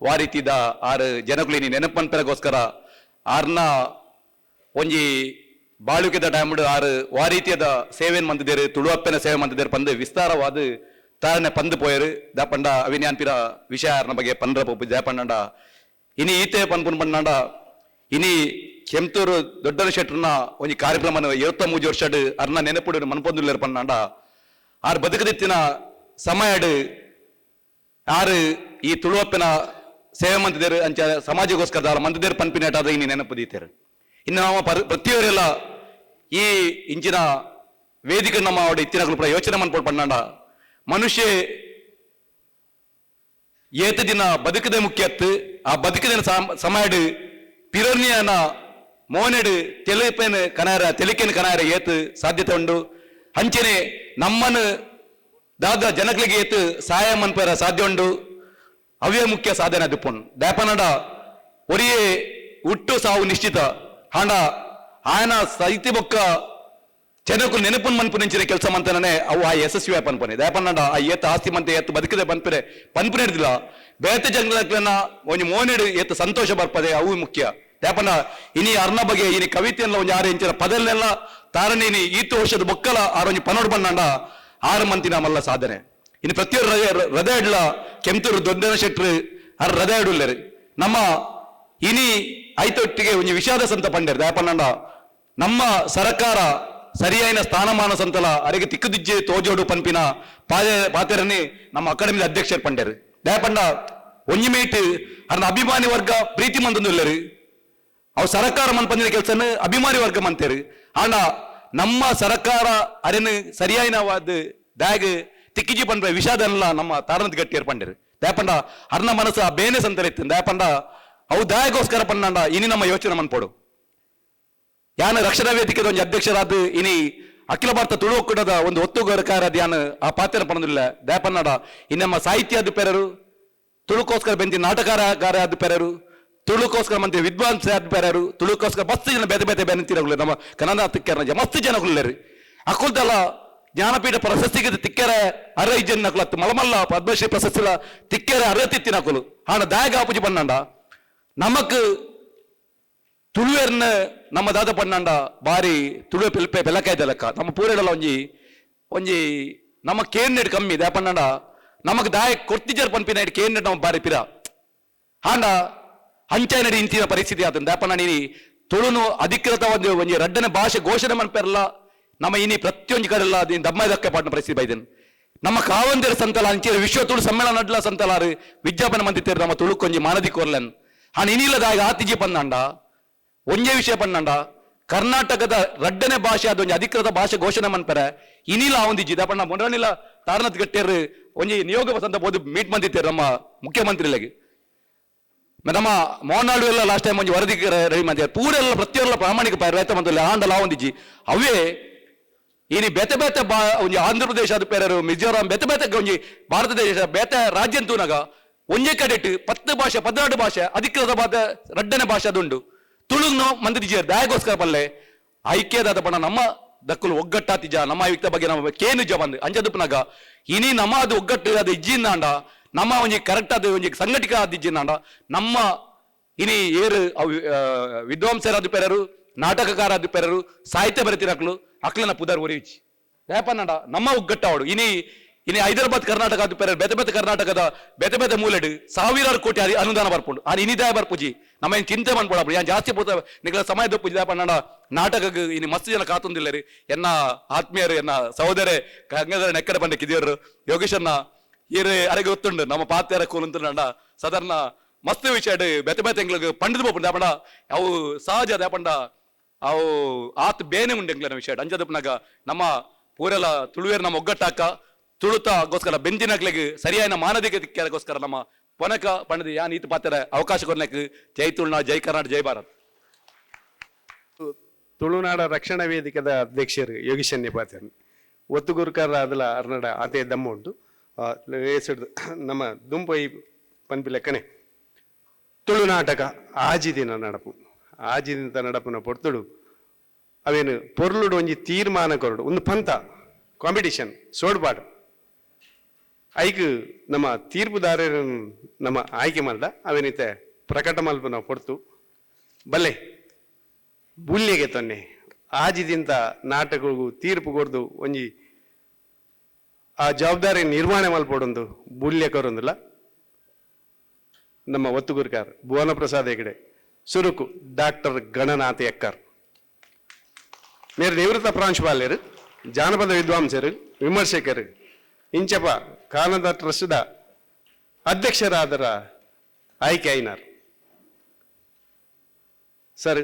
ವಾರೀತಿದ ಆರು ಜನಗಳು ಇನಿ ನೆನಪನ್ಪೆರಗೋಸ್ಕರ ಆರ್ನ ಒಂಜಿ ಬಾಳುಕೆದ ಟೈಮ್ಡು ಆರು ವಾರೀತಿಯದ ಸೇವೆನ್ ಮಂದಿದೇರು ತುಳುವಪ್ಪನ ಸೇವೆ ಮಂದಿದೇರು ಪಂದು ವಿಸ್ತಾರವಾದ ತಾರನೆ ಪಂದು ಪೋಯರು ದಾಪಂಡ ಅವಿನ್ಯಾನ್ಪಿರ ವಿಷಯ ಆರ್ನ ಬಗ್ಗೆ ಪಂದ್ರ ಪೊಪ್ಪು ದಾಪಂಡ ಇನಿ ಈತೆ ಪನ್ಪುನ್ ಪಂಡ ಇನಿ ಕೆಂತೂರು ದೊಡ್ಡನ ಶೆಟ್ರನ ಒಂಜಿ ಕಾರ್ಯಕ್ರಮ 73 ವರ್ಷ ಅರ್ನ ನೆನಪುಡು ಮನ್ಪೊಂದುಲ್ಲೇರು ಪಂಡ ಆರು ಬದುಕದಿತ್ತಿನ ಸಮಯಡ್ ಆರು ಈ ತುಳುವಪ್ಪನ ಸೇವೆ ಮಂದಿದೇರು ಅಂಚ ಸಮಾಜಗೋಸ್ಕರ ಮಂದಿದೇರು ಪನ್ಪಿನೇಟಾದ ಇನಿ ನೆನಪು ದೀತೇರು ಇನ್ನು ನಾವು ಪ್ರತಿಯೊರೆಲ್ಲ ಈ ಇಂಚಿನ ವೇದಿಕೆ ನಮ್ಮ ಅವಡ ಇತ್ತಿನ ಯೋಚನೆ ಮನ್ಪೊಡು ಪಂಡ ಮನುಷ್ಯ ಏತ ದಿನ ಬದುಕದೆ ಮುಖ್ಯತ್ತು ಆ ಬದುಕದಿನ ಸಮಯಡ್ ಪಿರೋರ್ನಿಯನ ಮೋನೆಡು ತೆಲಿಪೇನು ಕನಾರ ತೆಲಿಕೆನ್ ಕನಾರ ಏತು ಸಾಧ್ಯತೆ ಉಂಡು ಹಂಚನೆ ನಮ್ಮನ್ನು ದಾದ ಜನಗಳಿಗೆ ಏತು ಸಹಾಯ ಮನ್ಪರ ಸಾಧ್ಯ ಉಂಡು ಅವೇ ಮುಖ್ಯ ಸಾಧನೆ ಅದುಪುಣ್ ದಾಪನಡ ಒರಿಯೇ ಹುಟ್ಟು ಸಾವು ನಿಶ್ಚಿತ ಹಾಂಡ ಆಯನ ಸೈತಿ ಬೊಕ್ಕ ಜನಕ್ಕೂ ನೆನಪುನ್ ಮನ್ಪುನಿಂಚಿನ ಕೆಲಸ ಮಂತನೇ ಅವು ಆ ಯಶಸ್ವಿ ಪನ್ಪನೆ ದಾಪನಡ ಆ ಏತ ಆಸ್ತಿ ಮಂತೆ ಎತ್ತು ಬದುಕದೆ ಪನ್ಪರೆ ಪನ್ಪನೆ ಹಿಡಿದಿಲ್ಲ ಬೇತೆ ಜನಗಳನ್ನ ಒಂಜಿ ಮೋನೆಡು ಎತ್ತು ಸಂತೋಷ ಬರ್ಪದೆ ಅವು ಮುಖ್ಯ ದಾಪನ ಇನಿ ಅರ್ನ ಬಗ್ಗೆ ಇನಿ ಕವಿತೆಯಲ್ಲ ಒಂಜಿ ಆರು ಇಂಚಿನ ಪದಲ್ಲೆಲ್ಲ ತಾರನೆ ಇನಿ ಈತು ವರ್ಷದ ಬೊಕ್ಕಲ ಆರೊಂಜಿ ಪನೋಡು ಬಣ್ಣಂಡ 6 ಮಂತಿನ ಮಲ್ಲ ಸಾಧನೆ ಇನ್ನು ಪ್ರತಿಯೊಂದು ಹೃದಯ ಇಡ್ಲ ಕೆಂತೂರು ದೊಡ್ಡನ ಶೆಟ್ರು ಅರ್ ಹೃದಯ ಇಡುಲ್ಲೇರು ನಮ್ಮ ಇನಿ ಐತೊಟ್ಟಿಗೆ ಒಂಜಿ ವಿಷಾದ ಸಂತ ಪಂಡೇರು ದಾಪನಂಡ ನಮ್ಮ ಸರ್ಕಾರ ಸರಿಯಾದ ಸ್ಥಾನಮಾನ ಸಂತಲ ಅರೆಗೆ ತಿಕ್ಕುದಿಜ್ಜೆ ತೋಜೋಡು ಪನ್ಪಿನ ಪಾತೆರನ್ನೇ ನಮ್ಮ ಅಕಾಡೆಮಿ ಅಧ್ಯಕ್ಷರು ಪಂಡೇರು ದಾಪಂಡ ಒಂಜಿ ಮೇಟ್ ಅರ್ನ ಅಭಿಮಾನಿ ವರ್ಗ ಪ್ರೀತಿ ಮಂದೊಂದುಲ್ಲೇರು ಅವು ಸರ್ಕಾರ ಮನ್ಪಂದಿನ ಕೆಲಸನ ಅಭಿಮಾನಿ ವರ್ಗ ಮಂತೇರು ಆಂಡ ನಮ್ಮ ಸರ್ಕಾರ ಅರೆನು ಸರಿಯಾದ ದಾಗ್ ತಿಕ್ಕಿಜಿ ಪಂಡ್ರೆ ವಿಷಾದಲ್ಲ ನಮ್ಮ ತಾರಣದ ಗಟ್ಟಿಯರ್ ಪಂಡೇರು ದಾಪಂಡ ಅರ್ನ ಮನಸ್ಸು ಬೇನೆ ಸಂತರಿತ್ತು ದಾಪಂಡ ಅವು ದಾಯಗೋಸ್ಕರ ಪಂಡ ಇನಿ ನಮ್ಮ ಯೋಚನೆ ಮನ್ಪೋಡು ಯಾನ ರಕ್ಷಣಾ ವೇದಿಕೆದ ಒಂದು ಅಧ್ಯಕ್ಷರಾದ ಇನಿ ಅಖಿಲ ಭಾರತ ತುಳು ಒಕ್ಕೂಟದ ಒಂದು ಒತ್ತುಗಾರಕಾರ ಯಾನ ಆ ಪಾತ್ರ ಪಣದಿಲ್ಲ ದಾಪನ್ನಡ ಇನ್ನಮ್ಮ ಸಾಹಿತ್ಯ ಅದು ಪೆರರು ತುಳುಕೋಸ್ಕರ ಬೆಂಚಿ ನಾಟಕಕಾರ ಅದು ಪೆರರು ತುಳುಕೋಸ್ಕರ ಮಂತ್ರಿ ವಿದ್ವಾಂಸ ಅದು ಪೆರರು ತುಳುಕೋಸ್ಕರ ಮಸ್ತ್ ಜನ ಬೇತೆ ಬೇತೆ ಬೆನಂತಿರಗಳು ನಮ್ಮ ಕನ್ನಡ ತಿಕ್ಕರ ಮಸ್ತ್ ಜನಗಳು ಅಕುಲ್ದಲ್ಲ ಜ್ಞಾನಪೀಠ ಪ್ರಶಸ್ತಿಗೆ ತಿಕ್ಕರ 65 ಜನ ನಕಲತ್ತು ಮಲಮಲ್ಲ ಪದ್ಮಶ್ರೀ ಪ್ರಶಸ್ತಿಲ ತಿಕ್ಕರ 60 ನಕಲು ಆನ ದಾಯಗ ಆಪುಜಿ ಪನ್ನಂಡ ನಮಕ್ ತುಳುವೇರ್ನ ನಮ್ಮ ದಾದ ಪನ್ನಂಡ ಬಾರಿ ತುಳುವೆ ಪಿಲ್ಪೆ ಬೆಲಕಾಯ್ದ ಲೆಕ್ಕ ನಮ್ಮ ಪೂರೆಲ್ಲ ಒಂಜಿ ನಮ್ಮ ಕೇರ್ನೆಡ್ ಕಮ್ಮಿ ದ ಪನ್ನಂಡ ನಮಕ್ ದಾಯ ಕೊರ್ತಿಜರ್ ಪನ್ಪಿನ ಕೇರ್ನೆಡ್ ನಮ್ಮ ಬಾರಿ ಪಿರ ಹಾಂಡ ಹಂಚನಡಿ ಇಂಚಿನ ಪರಿಸ್ಥಿತಿ ಆತ ದಾಪಣ್ಣ ನೀ ತುಳುನು ಅಧಿಕೃತ ಒಂಜಿ ರಡ್ಡನ ಭಾಷೆ ಘೋಷಣೆ ಮನ್ಪೆರಲ್ಲ ನಮ್ಮ ಇನಿ ಪ್ರತಿಯೊಂದು ಕಡೆಲ್ಲ ದಮ್ಮದಕ್ಕೆ ಪಾಟ್ನ ಪರಿಸ್ಥಿತಿ ಬೈದನ್ ನಮ್ಮ ಕಾವಂದೇರ ಸಂತಲ ಅಂಚೆ ವಿಶ್ವ ತುಳು ಸಮ್ಮೇಳನ ನಡ್ಲ ಸಂತಲಾರು ವಿಜ್ಞಾಪನೆ ಮಂದಿತ್ತೇರು ನಮ್ಮ ತುಳು ಕೊಂಜಿ ಮಾನದಿ ಕೋರ್ಲನ್ ಹಾನ್ ಇನಿಲದಾಗ ಆತಿಜಿ ಪನ್ನಂಡ ಒಂಜೆ ವಿಷಯ ಪನ್ನಂಡ ಕರ್ನಾಟಕದ ರಡ್ಡನೆ ಭಾಷೆ ಅದೊಂದು ಅಧಿಕೃತ ಭಾಷೆ ಘೋಷಣೆ ಮನ್ಪೆರೆ ಇನಿಲ ಆವಂದಿಜ್ಜಿ ದಾಪಣ್ಣ ಮೊನ್ನಿಲ ತಾರನತ್ ಗಟ್ಟಿಯರು ಒಂಜಿ ನಿಯೋಗ ಸಂತ ಬೋದು ಮೀಟ್ ಮಂದಿತ್ತೇರು ನಮ್ಮ ಮುಖ್ಯಮಂತ್ರಿಗಳಿಗೆ ನಮ್ಮ ಮೋನಾಡು ಎಲ್ಲ ಲಾಸ್ಟ್ ಟೈಮ್ ಒಂಜಿ ವರದಿ ರೆಡಿ ಮಾಡಿದ್ದಾರೆ ಪೂರೆಲ್ಲ ಪ್ರತಿಯೊಲ್ಲ ಪ್ರಾಮಾಣಿಕ ರೈತ ಮಂತ್ರಿ ಆಂಡಲ ಆವಂದಿಜ್ಜಿ ಅವೇ ಇನಿ ಬೆತೆ ಬೆತೆ ಒಂಜಿ ಆಂಧ್ರ ಪ್ರದೇಶ ಅದು ಪೇರರು ಮಿಜೋರಾಂ ಬೆತೆ ಬೆತೆ ಒಂಜಿ ಭಾರತ ದೇಶ ಬೆತೆ ರಾಜ್ಯ ಅಂತೂನಾಗ ಒಂಜೆ ಕಡೆಟ್ 10 ಭಾಷೆ 14 ಭಾಷೆ ಅಧಿಕೃತ ಭಾಷೆ ರಡ್ಡನೆ ಭಾಷೆ ಅದುಂಡು ತುಳುಗ್ನು ಮಂದಿಜಿ ದಾಯಗೋಸ್ಕರ ಪಲ್ಲೆ ಐಕ್ಯದಾದ ಬಣ್ಣ ನಮ್ಮ ದಕ್ಕಲು ಒಗ್ಗಟ್ಟಾತಿಜ ನಮ್ಮ ಯುಕ್ತ ಬಗ್ಗೆ ನಮ್ಮ ಕೇನುಜ ಬಂದು ಅಂಜದುಪ್ನಾಗ ಇನಿ ನಮ್ಮ ಅದು ಒಗ್ಗಟ್ಟು ಅದು ಇಜ್ಜಿಂದಾಂಡ ನಮ್ಮ ಒಂಜಿ ಕರೆಕ್ಟ್ ಆದ ಒಂಜಿ ಸಂಘಟಿಕ ಆದಿಜ್ಜಿಂದಾಂಡ ನಮ್ಮ ಇನಿ ಏರು ವಿದ್ವಾಂಸರಾದ ಪೆರರು ನಾಟಕಕಾರ ಅದು ಪೆರರು ಸಾಹಿತ್ಯ ಬರೆತಿರಕ್ಲು ಅಕ್ಲನ ಪುದರ್ ಒರಿಚ್ ಯಾಪನ್ನಡ ನಮ್ಮ ಒಗ್ಗಟ್ಟಾವಡು ಇನಿ ಹೈದರಾಬಾದ್ ಕರ್ನಾಟಕ ಅದು ಪೆರರು ಬೆತೆ ಬೆತೆ ಕರ್ನಾಟಕದ ಬೆತೆ ಬೆತೆ ಮೂಲೆಡು 1000 ಕೋಟಿ ಅನುದಾನ ಬರ್ಪುಂಡು ಆ ಇನಿದಾಯ ಬರ್ಪುಜಿ ನಮ್ಮ ಚಿಂತೆ ಮನ್ಪೊಡ ಯಾನ್ ಜಾಸ್ತಿ ಪೋತ ನಿಗಳ ಸಮಯ ದಪ್ಪುಜಿ ದಾಪನ್ನಡ ನಾಟಕಕ್ಕೆ ಇನಿ ಮಸ್ತ್ ಜನ ಕಾತೊಂದಿಲ್ಲರಿ ಎನ್ನ ಆತ್ಮೀಯರು ಎನ್ನ ಸಹೋದರ ಗಂಗಾಧರ ನೆಕ್ಕಡೆ ಬಂದ ಕಿದಿಯರು ಯೋಗೇಶನ್ನ ಈರು ಅರೆಗೆ ಗೊತ್ತುಂಡು ನಮ್ಮ ಪಾತ್ಯಾರ ಕೂಲಂತ ಸಾಧಾರಣ ಮಸ್ತ್ ವಿಷಯ ಬೆತೆ ಬೆತೆ ಎಂಗ್ಲಿಗೆ ಪಂಡಿತ ಬೋಪುಂಡು ದಾಪಂಡ ಅವು ಸಹಜ ದಾಪಂಡ ಅವು ಆತ್ ಬೇನೆ ಉಂಡು ಎಂಗ್ಲನ ವಿಷಯ ಅಂಜದಪ್ಪನಾಗ ನಮ್ಮ ಪೂರೆಲ್ಲ ತುಳುವೇರು ನಮ್ಮ ಒಗ್ಗಟ್ಟಾಕ ತುಳುತಗೋಸ್ಕರ ಬೆಂದಿನಗ್ಲಿಗೆ ಸರಿಯಾದ ಮಾನದಿಕಗೋಸ್ಕರ ನಮ್ಮ ಪೊನಕ ಪಂಡದ ಯಾ ನೀತಿ ಪಾತ್ರ ಅವಕಾಶ ಕೊರ್ನಕ್ ಜೈ ತುಳುನಾಡು ಜೈ ಕರ್ನಾಟಕ ಜೈ ಭಾರತ್ ತುಳುನಾಡ ರಕ್ಷಣಾ ವೇದಿಕೆದ ಅಧ್ಯಕ್ಷರು ಯೋಗೀಶನ್ಯ ಪಾತ್ರ ಒತ್ತುಗುರ್ಕರ ಅದಲ ಅರ್ನಡ ಆತೆ ದಮ್ಮ ಉಂಟು ಹೆಸರು ನಮ್ಮ ದುಂಪೈ ಪನ್ಪಿ ಲೆಕ್ಕನೆ ತುಳು ನಾಟಕ ಆಜಿದಿನ ನಡಪು ಆಜಿದಿಂತ ನಡಪುನ ಪೊರ್ತುಡು ಅವೇನು ಪೊರ್ಲುಡು ಒಂಜಿ ತೀರ್ಮಾನ ಕೊರಡು ಒಂದು ಪಂಥ ಕಾಂಪಿಟಿಷನ್ ಸೋಡ್ಪಾಡು ಐಕ್ ನಮ್ಮ ತೀರ್ಪುದಾರರು ನಮ್ಮ ಆಯ್ಕೆ ಮಾಡ್ದ ಅವೇನಿತೆ ಪ್ರಕಟ ಮಲ್ಪು ನಾವು ಕೊಡ್ತು ಬಲ್ಲೆ ಬುಲ್ಯಗೆ ತೊನ್ನೆ ಆಜಿದಿಂತ ನಾಟಕಗೂ ತೀರ್ಪು ಕೊಡ್ದು ಒಂಜಿ ಆ ಜವಾಬ್ದಾರಿ ನಿರ್ವಹಣೆ ಮಲ್ಪಡೊಂದು ಬುಲ್ಯ ಕೊರೊಂದಿಲ್ಲ ನಮ್ಮ ಒತ್ತುಗುರ್ಕಾರ್ ಭುವನ ಪ್ರಸಾದ್ ಹೆಗಡೆ ಸುರುಕು ಡಾಕ್ಟರ್ ಗಣನಾಥ ಎಕ್ಕರ್ ಮೇರೆ ನಿವೃತ್ತ ಪ್ರಾಂಶುಪಾಲರು ಜಾನಪದ ವಿದ್ವಾಂಸರು ವಿಮರ್ಶಕರು ಇಂಚಪ ಕಾನದ ಟ್ರಸ್ಟ್ದ ಅಧ್ಯಕ್ಷರಾದರ ಆಯ್ಕೆ ಆಯ್ನಾರ್ ಸರ್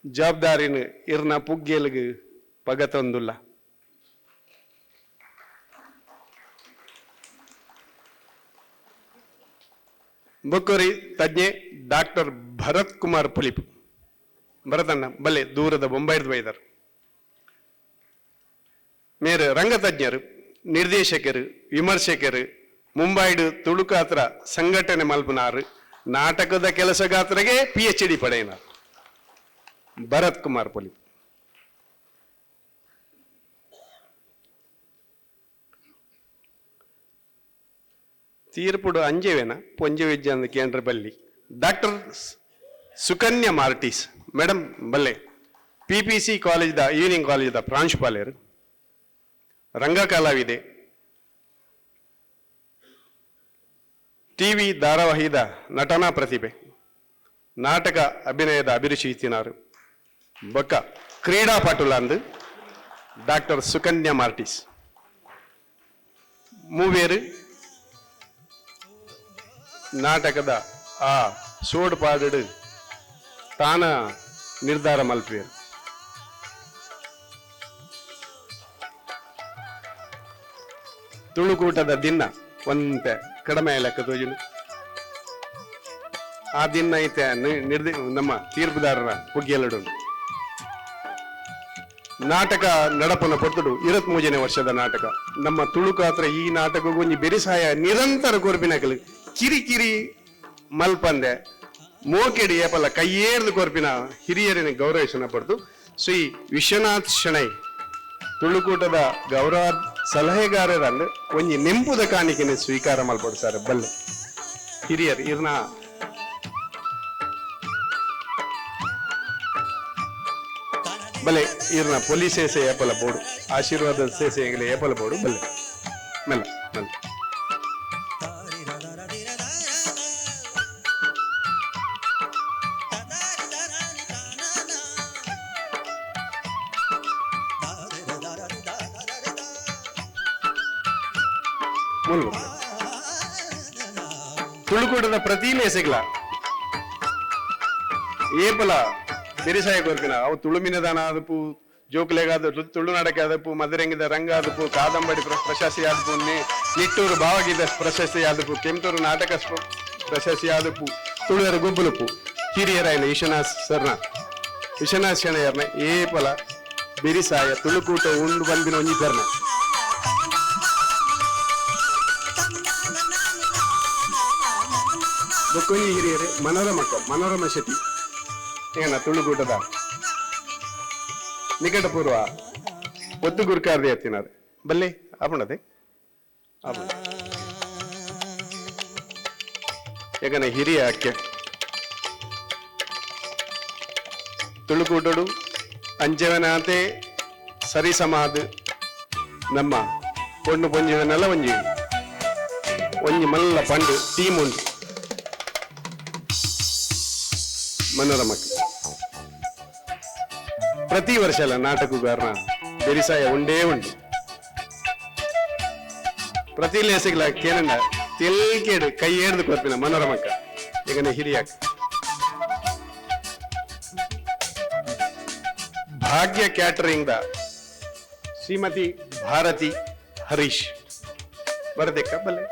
ಜವಾಬ್ದಾರಿನ ಇರ್ನ ಪುಗ್ಗೆಲ್ಗೆ ಪಗತೊಂದುಲ್ಲ ಬೊಕ್ಕೊರಿ ತಜ್ಞೆ ಡಾಕ್ಟರ್ ಭರತ್ ಕುಮಾರ್ ಪುಲಿಪ್ ಭರತಣ್ಣ ಬಲ್ಲೆ ದೂರದ ಬೊಂಬೈರ್ದು ಬೈದರು ಮೇರೆ ರಂಗತಜ್ಞರು ನಿರ್ದೇಶಕರು ವಿಮರ್ಶಕರು ಮುಂಬೈಡು ತುಳುಕಾತ್ರ ಸಂಘಟನೆ ಮಲ್ಪನಾರು ನಾಟಕದ ಕೆಲಸಗಾತ್ರಗೆ PhD ಪಡೆಯನಾರು ಭರತ್ ಕುಮಾರ್ ಪುಲಿಪ್ ತೀರ್ಪುಡು ಅಂಜೆವೇನ ಪೊಂಜೆ ವಿಜ್ಞಾನ ಕೇಂದ್ರ ಬಲ್ಲಿ ಡಾಕ್ಟರ್ ಸುಕನ್ಯಾ ಮಾರ್ಟಿಸ್ ಮೇಡಮ್ ಬಲ್ಲೆ PPC ಕಾಲೇಜ್ದ ಈವ್ನಿಂಗ್ ಕಾಲೇಜ್ದ ಪ್ರಾಂಶುಪಾಲರು ರಂಗ ಕಲಾವಿದೆ TV ಧಾರಾವಾಹಿದ ನಟನಾ ಪ್ರತಿಭೆ ನಾಟಕ ಅಭಿನಯದ ಅಭಿರುಚಿ ಇತ್ತಿನಾರು ಬೊಕ್ಕ ಕ್ರೀಡಾಪಟುಲ ಅಂದು ಡಾಕ್ಟರ್ ಸುಕನ್ಯಾ ಮಾರ್ಟಿಸ್ ಮೂವೇರು ನಾಟಕದ ಆ ಸೋಡ್ ಪಾಡು ತಾನ ನಿರ್ಧಾರ ಮಲ್ಪೇರು ತುಳುಕೂಟದ ದಿನ ಒಂತೆ ಕಡಿಮೆ ಲೆಕ್ಕ ತೋಜುನು ಆ ದಿನ ಐತೆ ನಮ್ಮ ತೀರ್ಪುದಾರರ ಪುಗ್ಗೆಲ್ಲಡು ನಾಟಕ ನಡಪನ ಪೊರ್ತುಡು 23ನೇ ವರ್ಷದ ನಾಟಕ ನಮ್ಮ ತುಳುಕಾತ್ರ ಈ ನಾಟಕ ಒಂಜಿ ಬೆರಿಸಾಯ ನಿರಂತರ ಕೊರ್ಪಿನಕಲು ಕಿರಿಕಿರಿ ಮಲ್ಪಂದೆ ಮೋಕೆಡಿ ಏಪಲ ಕೈಯೇರ್ದು ಕೊರ್ಪಿನ ಹಿರಿಯರಿನ ಗೌರವಿಸನ ಪಡ್ದು ಶ್ರೀ ವಿಶ್ವನಾಥ್ ಶೆಣೈ ತುಳುಕೂಟದ ಗೌರವ ಸಲಹೆಗಾರರನ್ನು ಒಂಜಿ ನೆಂಪುದ ಕಾಣಿಕೆನೆ ಸ್ವೀಕಾರ ಮಲ್ಪಡು ಸರ್ ಬಲ್ಲೆ ಹಿರಿಯರು ಇರ್ನ ಬಲ್ಲೆ ಇರ್ನ ಪೊಲೀಸ್ ಸೇಸೆ ಏಪಲ ಬೋಡು ಆಶೀರ್ವಾದ ಸೇಸೆ ಏಪಲ ಬೋಡು ಬಲ್ಲೆ ಮೆಲ್ಲ ಮೆಲ್ಲ ತುಳುಕೂಟದ ಪ್ರತಿ ಲೇಸೆಗ್ಲ ಏಪಲ ಬೆರಿಸಾಯ ಕೊರ್ಪಿನ ಅವು ತುಳುಮಿನದಾನ ಆದಪು ಜೋಕ್ಲೆಗಾದ ತುಳು ನಾಟಕ ಆದಪು ಮದರಂಗಿದ ರಂಗ ಆದಪು ಕಾದಂಬರಿ ಪ್ರಶಸ್ತಿ ಆದಪು ನಿಟ್ಟೂರು ಭಾವಗೀತ ಪ್ರಶಸ್ತಿ ಆದಪು ಕೆಂಪೂರು ನಾಟಕ ಪ್ರಶಸ್ತಿ ಆದಪು ತುಳುವರ ಗುಬ್ಬಲುಪು ಹಿರಿಯರಾಯನ ವಿಶ್ವನಾಥ್ ಶೆಣೆಯರ್ನ ಏಪಲ ಬೆರಿಸಾಯ ತುಳುಕೂಟ ಉಂಡು ಬಂದಿನ ಒಂಜಿ ಪರ್ನ ಬೊಕ್ಕೊಂಜಿ ಹಿರಿಯರೇ ಮನೋರಮ ಶೆಟ್ಟಿ ಏನ ತುಳುಕೂಟದ ನಿಕಟ ಪೂರ್ವ ಒತ್ತು ಗುರ್ಕಾರ್ದೆ ಎತ್ತಿನಾರೆ ಬಲ್ಲೆ ಆಪಣದೆ ಯಾಕಂದ್ರೆ ಹಿರಿಯ ಅಕ್ಕೆ ತುಳುಕೂಟಡು ಅಂಜವನಾತೆ ಸರಿ ಸಮಾದ ನಮ್ಮ ಪೊಣ್ಣು ಪೊಂಜಿವನೆಲ್ಲ ಒಂಜಿ ಮಲ್ಲ ಪಂಡು ಟೀಮ್ ಉಂಟು ಮನೋರಮಕ್ಕೆ ಪ್ರತಿ ವರ್ಷ ಅಲ್ಲ ನಾಟಕಗಾರನ ಬೆರಿಸಾಯ ಉಂಡೇ ಉಂಟು ಪ್ರತಿ ಲೇಸಿಗ್ಲ ಕೇನಂಡ ತೆಲ್ಕೇಡು ಕೈ ಏಡ್ದು ಕೊರ್ಪಿನ ಮನೋರಮಕ್ಕ ಈಗನೇ ಹಿರಿಯಾಕ ಭಾಗ್ಯ ಕ್ಯಾಟರಿಂಗ್ ದ ಶ್ರೀಮತಿ ಭಾರತಿ ಹರೀಶ್ ಬರದಕ್ಕ ಬಲ್ಲೆ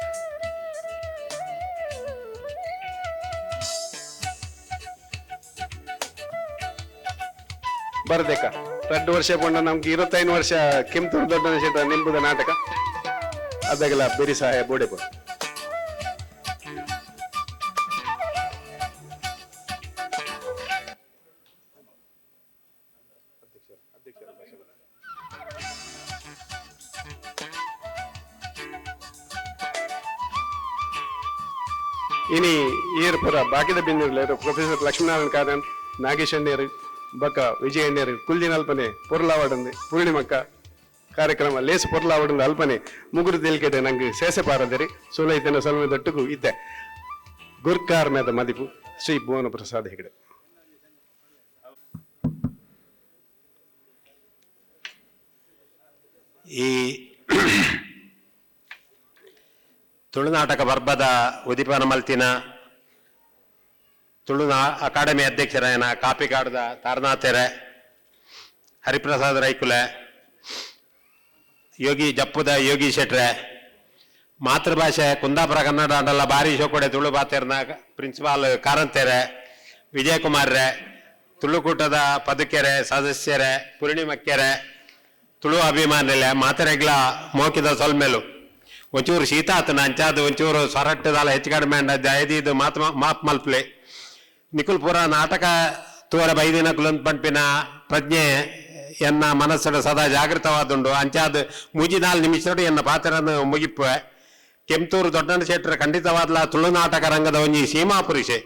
ಬರದಕ್ಕ 2 ವರ್ಷ ಪಂಡ ನಮ್ಗೆ 25 ವರ್ಷ ಕೆಂಪೂರು ದೊಡ್ಡನ ಶೆಟ್ಟ ನಿಂಬುದ ನಾಟಕ ಅದೆಲ್ಲ ಬೆರಿ ಸಹಾಯ ಬೋಡೆ ಪೋ ಇನಿ ಈರ್ ಪುರ ಬಾಕಿದ ಬಿಂದಿರ್ಲೇರು ಪ್ರೊಫೆಸರ್ ಲಕ್ಷ್ಮೀನಾರಾಯಣ ಕಾರನ್ ನಾಗೇಶ್ ಅಣ್ಣೇರು ಬಕ್ಕ ವಿಜಯ ಅಣ್ಣೇರು ಕುಲ್ದಿನ ಅಲ್ಪನೆ ಪೊರ್ಲಾವಡಂದು ಪೂರ್ಣಿಮಕ್ಕ ಕಾರ್ಯಕ್ರಮ ಲೇಸು ಪೊರ್ಲಾವಡಂದು ಅಲ್ಪನೆ ಮುಗುರು ತಿಳ್ಕೆಡೆ ನಂಗೆ ಸೇಸೆ ಪಾರದರಿ ಸುಲೈತನ ಸಲ್ಮೆ ದೊಟ್ಟುಗು ಇತ್ತೆ ಗುರ್ಕಾರ್ ಮೇದ ಮದಿಪು ಶ್ರೀ ಭುವನ ಪ್ರಸಾದ್ ಹೆಗಡೆ. ಈ ತುಳುನಾಟಕ ಬರ್ಬದ ಉದಿಪನ ಮಲ್ತಿನ ತುಳು ಅಕಾಡೆಮಿ ಅಧ್ಯಕ್ಷರಾಯನ ಕಾಪಿಕಾಡದ ತಾರನಾಥೆರೆ ಹರಿಪ್ರಸಾದ್ ರೈಕುಲೆ ಯೋಗಿ ಜಪ್ಪುದ ಯೋಗಿ ಶೆಟ್ರೆ ಮಾತೃಭಾಷೆ ಕುಂದಾಪುರ ಕನ್ನಡ ಅಂಡಲ್ಲ ಬಾರಿ ಶೋಕೊಡೆ ತುಳು ಬಾತೇರ್ನ ಪ್ರಿನ್ಸಿಪಾಲ್ ಕಾರಂತೆರೆ ವಿಜಯಕುಮಾರ್ರೆ ತುಳುಕೂಟದ ಪದಕೆರೆ ಸದಸ್ಯರೇ ಪೂರ್ಣಿಮಕ್ಕೆರೆ ತುಳು ಅಭಿಮಾನಿಲೆ ಮಾತೆರೆಗ್ಲ ಮೋಕಿದ ಸೊಲ್ಮೆಲು ಒಂಚೂರು ಶೀತ ಆತನ ಅಂಚಾದ ಒಂಚೂರು ಸೊರಟ್ಟದಾಲ ಹೆಚ್ಚು ಕಡಿಮೆ ಅಂಡದ್ದು ಐದು ಮಾಪ್ ಮಲ್ಪ್ಲೆ ನಿಕುಲ್ ಪೂರ ನಾಟಕ ತೂರ ಬೈದಿನ ಕುಲಂತ್ ಪಂಪಿನ ಪ್ರಜ್ಞೆ ಎನ್ನ ಮನಸ್ಸು ಸದಾ ಜಾಗೃತವಾದುಂಡು ಅಂಚಾದ ಮೂಜಿನಾಲ್ ನಿಮಿಷಡು ಎನ್ನ ಪಾತ್ರನ ಮುಗಿಪುವೆ ಕೆಂತೂರು ದೊಡ್ಡಣ್ಣ ಶೆಟ್ಟರ ಖಂಡಿತವಾದ್ಲ ತುಳುನಾಟಕ ರಂಗದ ಒಂಜಿ ಸೀಮಾ ಪುರುಷೆ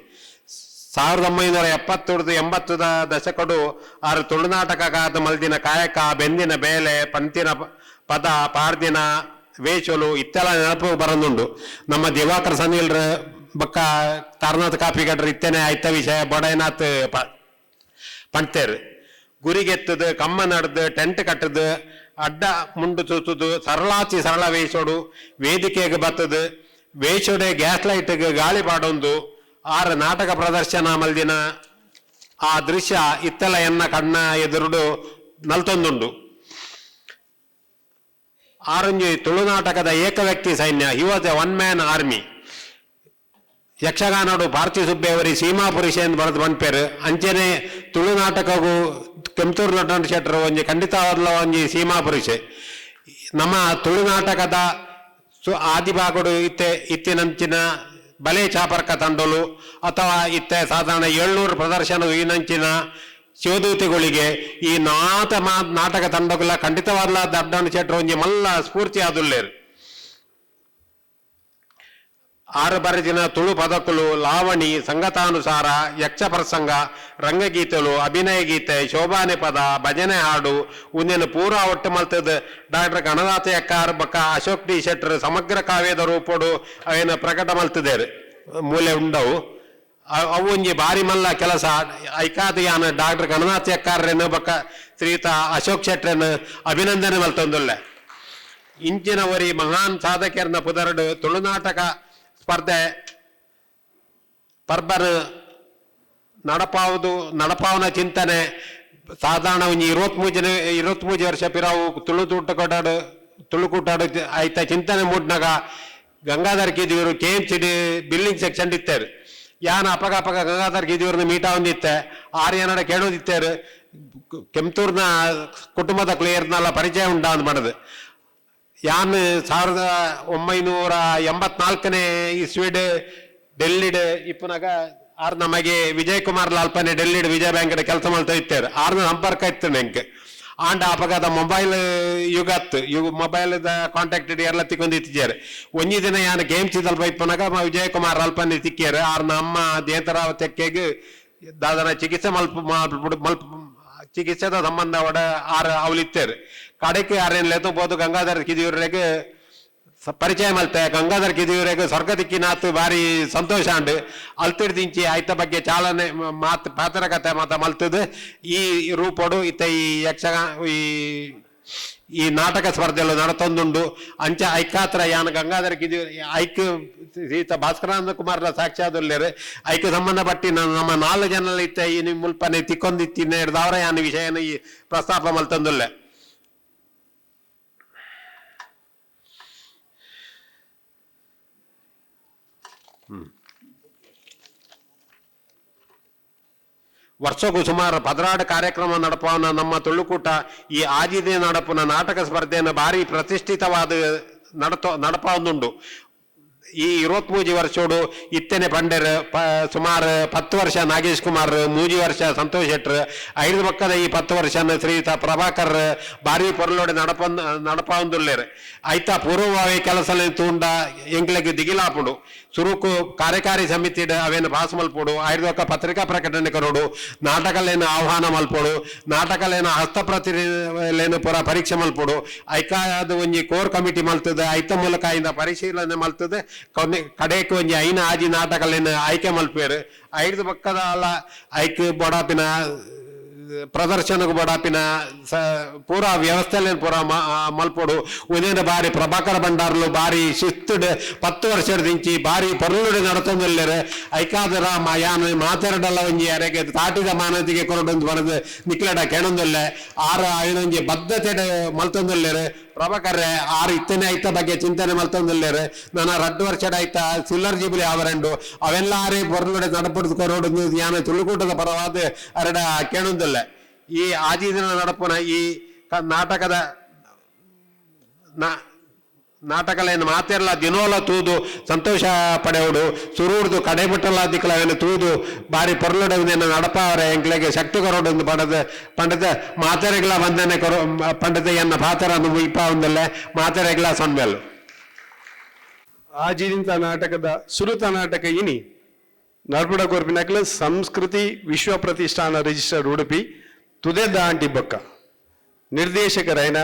1970-80 ದಶಕಡು ಆರು ತುಳುನಾಟಕ ಕಾದ ಮಲ್ದಿನ ಕಾಯಕ ಬೆಂದಿನ ಬೇಲೆ ಪಂತಿನ ಪದ ಪಾರ್ದಿನ ವೇಷಲು ಇತ್ತೆಲ್ಲ ನೆನಪು ಬರಂದುಂಡು ನಮ್ಮ ದಿವಾಕರ್ ಸನಿಲ್ರ ಬಕ್ಕ ತಾರನಾಥ್ ಕಾಪಿಗಡ್ರ ಇತ್ತೇನೆ ಆಯ್ತ ವಿಷಯ ಬೊಡೈನಾಥ್ ಪಂಡ್ತೇರು ಗುರಿಗೆತ್ತದು ಕಮ್ಮ ನಡೆದು ಟೆಂಟ್ ಕಟ್ಟದು ಅಡ್ಡ ಮುಂಡು ಸುತ್ತದು ಸರಳಾಚಿ ಸರಳ ವೇಷೋಡು ವೇದಿಕೆಗೆ ಬತ್ತದು ವೇಷೋಡೆ ಗ್ಯಾಸ್ ಲೈಟ್ಗೆ ಗಾಳಿ ಪಾಡೊಂದು ಆರು ನಾಟಕ ಪ್ರದರ್ಶನ ಮಲ್ದಿನ ಆ ದೃಶ್ಯ ಇತ್ತೆಲ್ಲ ಎನ್ನ ಕಣ್ಣ ಎದುರುಡು ನಲ್ತೊಂದುಂಡು ಆರಂಜಿ ತುಳುನಾಟಕದ ಏಕವ್ಯಕ್ತಿ ಸೈನ್ಯ he was a one man army ಯಕ್ಷಗಾನಡು ಪಾರ್ಥಿ ಸುಬ್ಬೇವರಿ ಸೀಮಾ ಪುರುಷ ಎಂದು ಬರೆದು ಬಂದ್ಪೇರು ಅಂಚೆನೆ ತುಳುನಾಟಕಗೂ ಕೆಂತೂರು ದೊಡ್ಡಣ್ಣ ಶೆಟ್ಟರು ಒಂಜಿ ಖಂಡಿತವಾದ್ಲ ಒಂಜಿ ಸೀಮಾ ಪುರುಷೆ ನಮ್ಮ ತುಳುನಾಟಕದ ಆದಿಭಾಗಡು ಇತ್ತಿನಂಚಿನ ಬಲೆ ಚಾಪರ್ಕ ತಂಡಲು ಅಥವಾ ಇತ್ತೆ ಸಾಧಾರಣ 700 ಪ್ರದರ್ಶನದ ಈನಂಚಿನ ಶಿವದೂತಿಗಳಿಗೆ ಈ ನಾಟಕ ತಂಡಗಳ ಖಂಡಿತವಾದ್ಲ ದೊಡ್ಡಣ್ಣ ಶೆಟ್ಟರು ಒಂಜಿ ಮಲ್ಲ ಸ್ಫೂರ್ತಿ ಆದುಲ್ಲೇರು ಆರು ಬರೆದಿನ ತುಳು ಪದಕುಲು ಲಾವಣಿ ಸಂಗತಾನುಸಾರ ಯಕ್ಷ ಪ್ರಸಂಗ ರಂಗಗೀತೆಲು ಅಭಿನಯ ಗೀತೆ ಶೋಭಾನೆ ಪದ ಭಜನೆ ಹಾಡು ಉಂದಿನ ಪೂರ ಒಟ್ಟು ಮಲ್ತದ ಡಾಕ್ಟರ್ ಗಣನಾಥ ಎಕ್ಕಾರ್ ಬಕ್ಕ ಅಶೋಕ್ ಡಿ ಶೆಟ್ಟರ್ ಸಮಗ್ರ ಕಾವ್ಯದ ರೂಪಡು ಅವೇನು ಪ್ರಕಟ ಮಲ್ತಿದ್ದೇರು ಮೂಲೆ ಉಂಡವು ಅವು ಒಂಜಿ ಬಾರಿ ಮಲ್ಲ ಕೆಲಸ ಐಕಾದ ಯಾನ ಡಾಕ್ಟರ್ ಗಣನಾಥ ಎಕ್ಕಾರ್ರೇನು ಬಕ್ಕ ಶ್ರೀಯುತ ಅಶೋಕ್ ಶೆಟ್ರನ್ನು ಅಭಿನಂದನೆ ಮಲ್ತೊಂದುಲ್ಲೆ ಇಂಚಿನವರಿ ಮಹಾನ್ ಸಾಧಕರನ್ನ ಪುದರಡು ತುಳುನಾಟಕ ಸ್ಪರ್ಧೆ ಪರ್ಬರ್ ನಡಪಾವನ ಚಿಂತನೆ ಸಾಧಾರಣ ಒಂಜಿ 23 ವರ್ಷ ಪಿರಾವು ತುಳುಕೂಟಾಡು ಆಯ್ತ ಚಿಂತನೆ ಮೂಡ್ನಾಗ Gangadhar Kidiyoor KMCD building section ಇತ್ತೇರು ಯಾನ ಅಪಗ ಗಂಗಾಧರ್ ಕಿದಿಯೂರ್ನ ಮೀಟ ಹೊಂದಿತ್ತೆ ಆರ್ಯನಡ ಕೇಳೋದಿತ್ತೇರು ಕೆಂತೂರ್ನ ಕುಟುಂಬದ ಕ್ಲಿಯರ್ನೆಲ್ಲ ಪರಿಚಯ ಉಂಡ ಅಂತ ಮಾಡೋದು ಯಾನ್ 1984 ಇಸ್ವಿಡ್ ಡೆಲ್ಲಿಡ್ ಇಪ್ಪನಾಗ ಆರ್ ನಮಗೆ ವಿಜಯ್ ಕುಮಾರ್ ಲಾಲ್ಪನೆ ಡೆಲ್ಲಿಡ್ ವಿಜಯ ಬ್ಯಾಂಕ್ ಕೆಲಸ ಮಾಡ್ತಾ ಇತ್ತೇರು ಆರ್ನ ಸಂಪರ್ಕ ಇತ್ತು ನಂಗೆ ಆಂಡ ಅಪಘಾತ ಮೊಬೈಲ್ ಯುಗತ್ ಮೊಬೈಲ್ ಕಾಂಟ್ಯಾಕ್ಟ್ ಎಲ್ಲ ತಿಕ್ಕೊಂದಿತ್ತಿದ್ದಾರೆ ಒಂಜಿ ದಿನ ಯಾನ್ KMC ಸ್ವಲ್ಪ ಇಪ್ಪನಾಗ ವಿಜಯ್ ಕುಮಾರ್ ಅಲ್ಪನೆ ತಿಕ್ಕ್ಯಾರು ಆರ್ನ ಅಮ್ಮ ದೇಂತರಾವ್ ತೆಕ್ಕೆಗೆ ದಾದನ ಚಿಕಿತ್ಸೆ ಚಿಕಿತ್ಸೆದ ಸಂಬಂಧ ಒಡ ಆರು ಅವಲಿತ್ತೇರು ಕಡೆಗೆ ಆರೇನು ಲೇತೋಬೋದು ಗಂಗಾಧರ್ ಕಿದಿಯೂರಿಗೆ ಪರಿಚಯ ಮಲ್ತೆ ಗಂಗಾಧರ್ ಕಿದಿಯೂರಿಗೆ ಸ್ವರ್ಗ ದಿಕ್ಕಿನಾತ್ ಬಾರಿ ಸಂತೋಷ ಅಂಡು ಅಲ್ತಿಡ್ದಿಂಚಿ ಆಯ್ತ ಬಗ್ಗೆ ಚಾಲನೆ ಮಾತು ಪಾತ್ರಕತೆ ಮಾತ ಮಲ್ತದು ಈ ರೂಪಡು ಇತ್ತ ಈ ಈ ನಾಟಕ ಸ್ಪರ್ಧೆಯಲ್ಲಿ ನಡತೊಂದುಂಡು ಅಂಚ ಐಕಾತ್ರ ಯಾನ ಗಂಗಾಧರ ಕಿದಿಯೂರು ಐಕ್ ಈತ ಭಾಸ್ಕರಾನಂದ ಕುಮಾರ್ಲ ಸಾಕ್ಷಾದುಲ್ಲೇರು ಐಕ್ ಸಂಬಂಧಪಟ್ಟಿ ನಮ್ಮ 4 ಜನ ಇತ್ತ ಈ ನಿಮ್ಮ ಮುಲ್ಪನೆ ತಿಕ್ಕೊಂದಿತ್ತಿನ ಹಿಡ್ದವ್ರ ಯಾನ ವಿಷಯನ ಈ ಪ್ರಸ್ತಾಪ ಮಲ್ತಂದುಲ್ಲೆ ವರ್ಷಕ್ಕೂ ಸುಮಾರು 16 ಕಾರ್ಯಕ್ರಮ ನಡಪವನ ನಮ್ಮ ತುಳುಕೂಟ ಈ ಆಜಿದೆ ನಡಪುನ ನಾಟಕ ಸ್ಪರ್ಧೆಯನ್ನು ಭಾರಿ ಪ್ರತಿಷ್ಠಿತವಾದ ನಡಪವೊಂದುಂಡು. ಈ 23 ವರ್ಷೋಡು ಇತ್ತನೆ ಪಂಡರ್ ಸುಮಾರು 10 ವರ್ಷ ನಾಗೇಶ್ ಕುಮಾರ್, 3 ವರ್ಷ ಸಂತೋಷ್ ಶೆಟ್ರ್, 5 ಪಕ್ಕದ ಈ 10 ವರ್ಷ ಶ್ರೀಯುತ ಪ್ರಭಾಕರ್ ಭಾರಿ ಪೊರ್ಲೋಡೆ ನಡಪೊಂದುಲ್ಲೇರು. ಐತ ಪೂರ್ವಭಾವಿ ಕೆಲಸ ತೂಂಡ ಎಂಕ್ಲೆಗ್ ದಿಗಿಲಾಪುಡು ಸುರುಕು ಕಾರ್ಯಕಾರಿ ಸಮಿತಿ ಅವೇನು ಪಾಸ್ ಮಲ್ಪೋಡು, 5 ಪಕ್ಕ ಪತ್ರಿಕಾ ಪ್ರಕಟಣೆ ಕೊರೋಡು, ನಾಟಕಲೇನು ಆಹ್ವಾನ ಮಲ್ಪೋಡು, ನಾಟಕಲೇನು ಹಸ್ತಪ್ರತಿಲೇನು ಪುರ ಪರೀಕ್ಷೆ ಮಲ್ಪೋಡು, ಐಕಾದ ಒಂಜಿ ಕೋರ್ ಕಮಿಟಿ ಮಲ್ತದೆ, ಐತ ಮೂಲಕ ಇಂದ ಪರಿಶೀಲನೆ ಮಲ್ತದೆ, ಕಡೆಗೆ ಒಂಜಿ ಐನ ಆಜಿ ನಾಟಕಲೇನು ಆಯ್ಕೆ ಮಲ್ಪೇರು. 5 ಪಕ್ಕದ ಅಲ್ಲ ಐಕ್ ಬೊಡಾಪಿನ ಪ್ರದರ್ಶನకు ಬಡಾಪಿನ ಪೂರಾ ವ್ಯವಸ್ಥೆಲೇನು ಪೂರ ಮಲ್ಪೋಡು. ಉದೇನ ಬಾರಿ ಪ್ರಭಾಕರ ಭಂಡಾರ್ಲು ಬಾರಿ ಶಿಸ್ತುಡ್ 10 ವರ್ಷದ ದಿಂಚಿ ಬಾರಿ ಪೊರ್ಲುಡೆ ನಡತೊಂದುಲ್ಲೇರು. ಐಕಾದರ ಯಾನು ಮಾತಾಡಲ್ಲ ಒಂಜಿ ಅರೆಗೆ ತಾಟಿದ ಮಾನವತಿಗೆ ಕೊರಡೊಂದು ಬರದು ನಿಕ್ಲಡ ಕೆಣೊಂದುಲ್ಲೆ ಆರ ಐನೊಂಜಿ ಬದ್ಧತೆ ಮಲ್ತೊಂದುಲ್ಲೇರು. ಪ್ರಭಾಕರ್ರೆ ಆರು ಇತ್ತನೆ ಐತ ಬಗ್ಗೆ ಚಿಂತನೆ ಮಲ್ತೊಂದುಲ್ಲೇರು. ನಾನು 2 ವರ್ಷದ ಐತ ಸಿಲ್ಲರ್ ಜಿಬುಲಿ ಆವರಂಡು ಅವೆಲ್ಲ ಆರಿ ಪೊರ್ಲುಡೆ ನಡಪುಡ್ದು ಕೊರೋಡು ಯಾನು ತುಳುಕೂಟದ ಪರವಾದ ಅರಡ ಕೇಳೊಂದುಲ್ಲ. ಈ ಆದಿದಿನ ನಡಪುನ ಈ ನಾಟಕದ ನಾಟಕಲೇನು ಮಾತೆಲ್ಲ ದಿನೋಲ ತೂದು ಸಂತೋಷ ಪಡೆಯುವುದು ಸುರುಡ್ದು ಕಡೆಬಿಟ್ಟಲ್ಲ ದಿಕ್ಕಲವೇನು ತೂದು ಬಾರಿ ಪೊರ್ಲುಡೆಯನ್ನು ನಡಪಾವರೆ ಎಂಕ್ಲೆಗೆ ಶಕ್ತಿ ಕೊರೋಡು ಪಂಡಿತ ಮಾತೆರೆಗಳ ಬಂಧನೆ ಕೊರೋ ಪಂಡಿತ ಎನ್ನ ಪಾತ್ರನ್ನು ಇಪ್ಪ ಒಂದಲ್ಲೇ ಮಾತೆರೆಗಳ ಸೊನ್ಮೆಲ್ಲು ಆಜಿನಿಂತ ನಾಟಕದ ಸುರುತ ನಾಟಕ ಇನಿ ನರ್ಪುಡ ಕೊರ್ಪಿನಕ್ಲ ಸಂಸ್ಕೃತಿ ವಿಶ್ವ ಪ್ರತಿಷ್ಠಾನ ರಿಜಿಸ್ಟರ್ಡ್ ಉಡುಪಿ ತುದೆ ದಾಂಟಿ ಬೊಕ್ಕ ನಿರ್ದೇಶಕರೈನ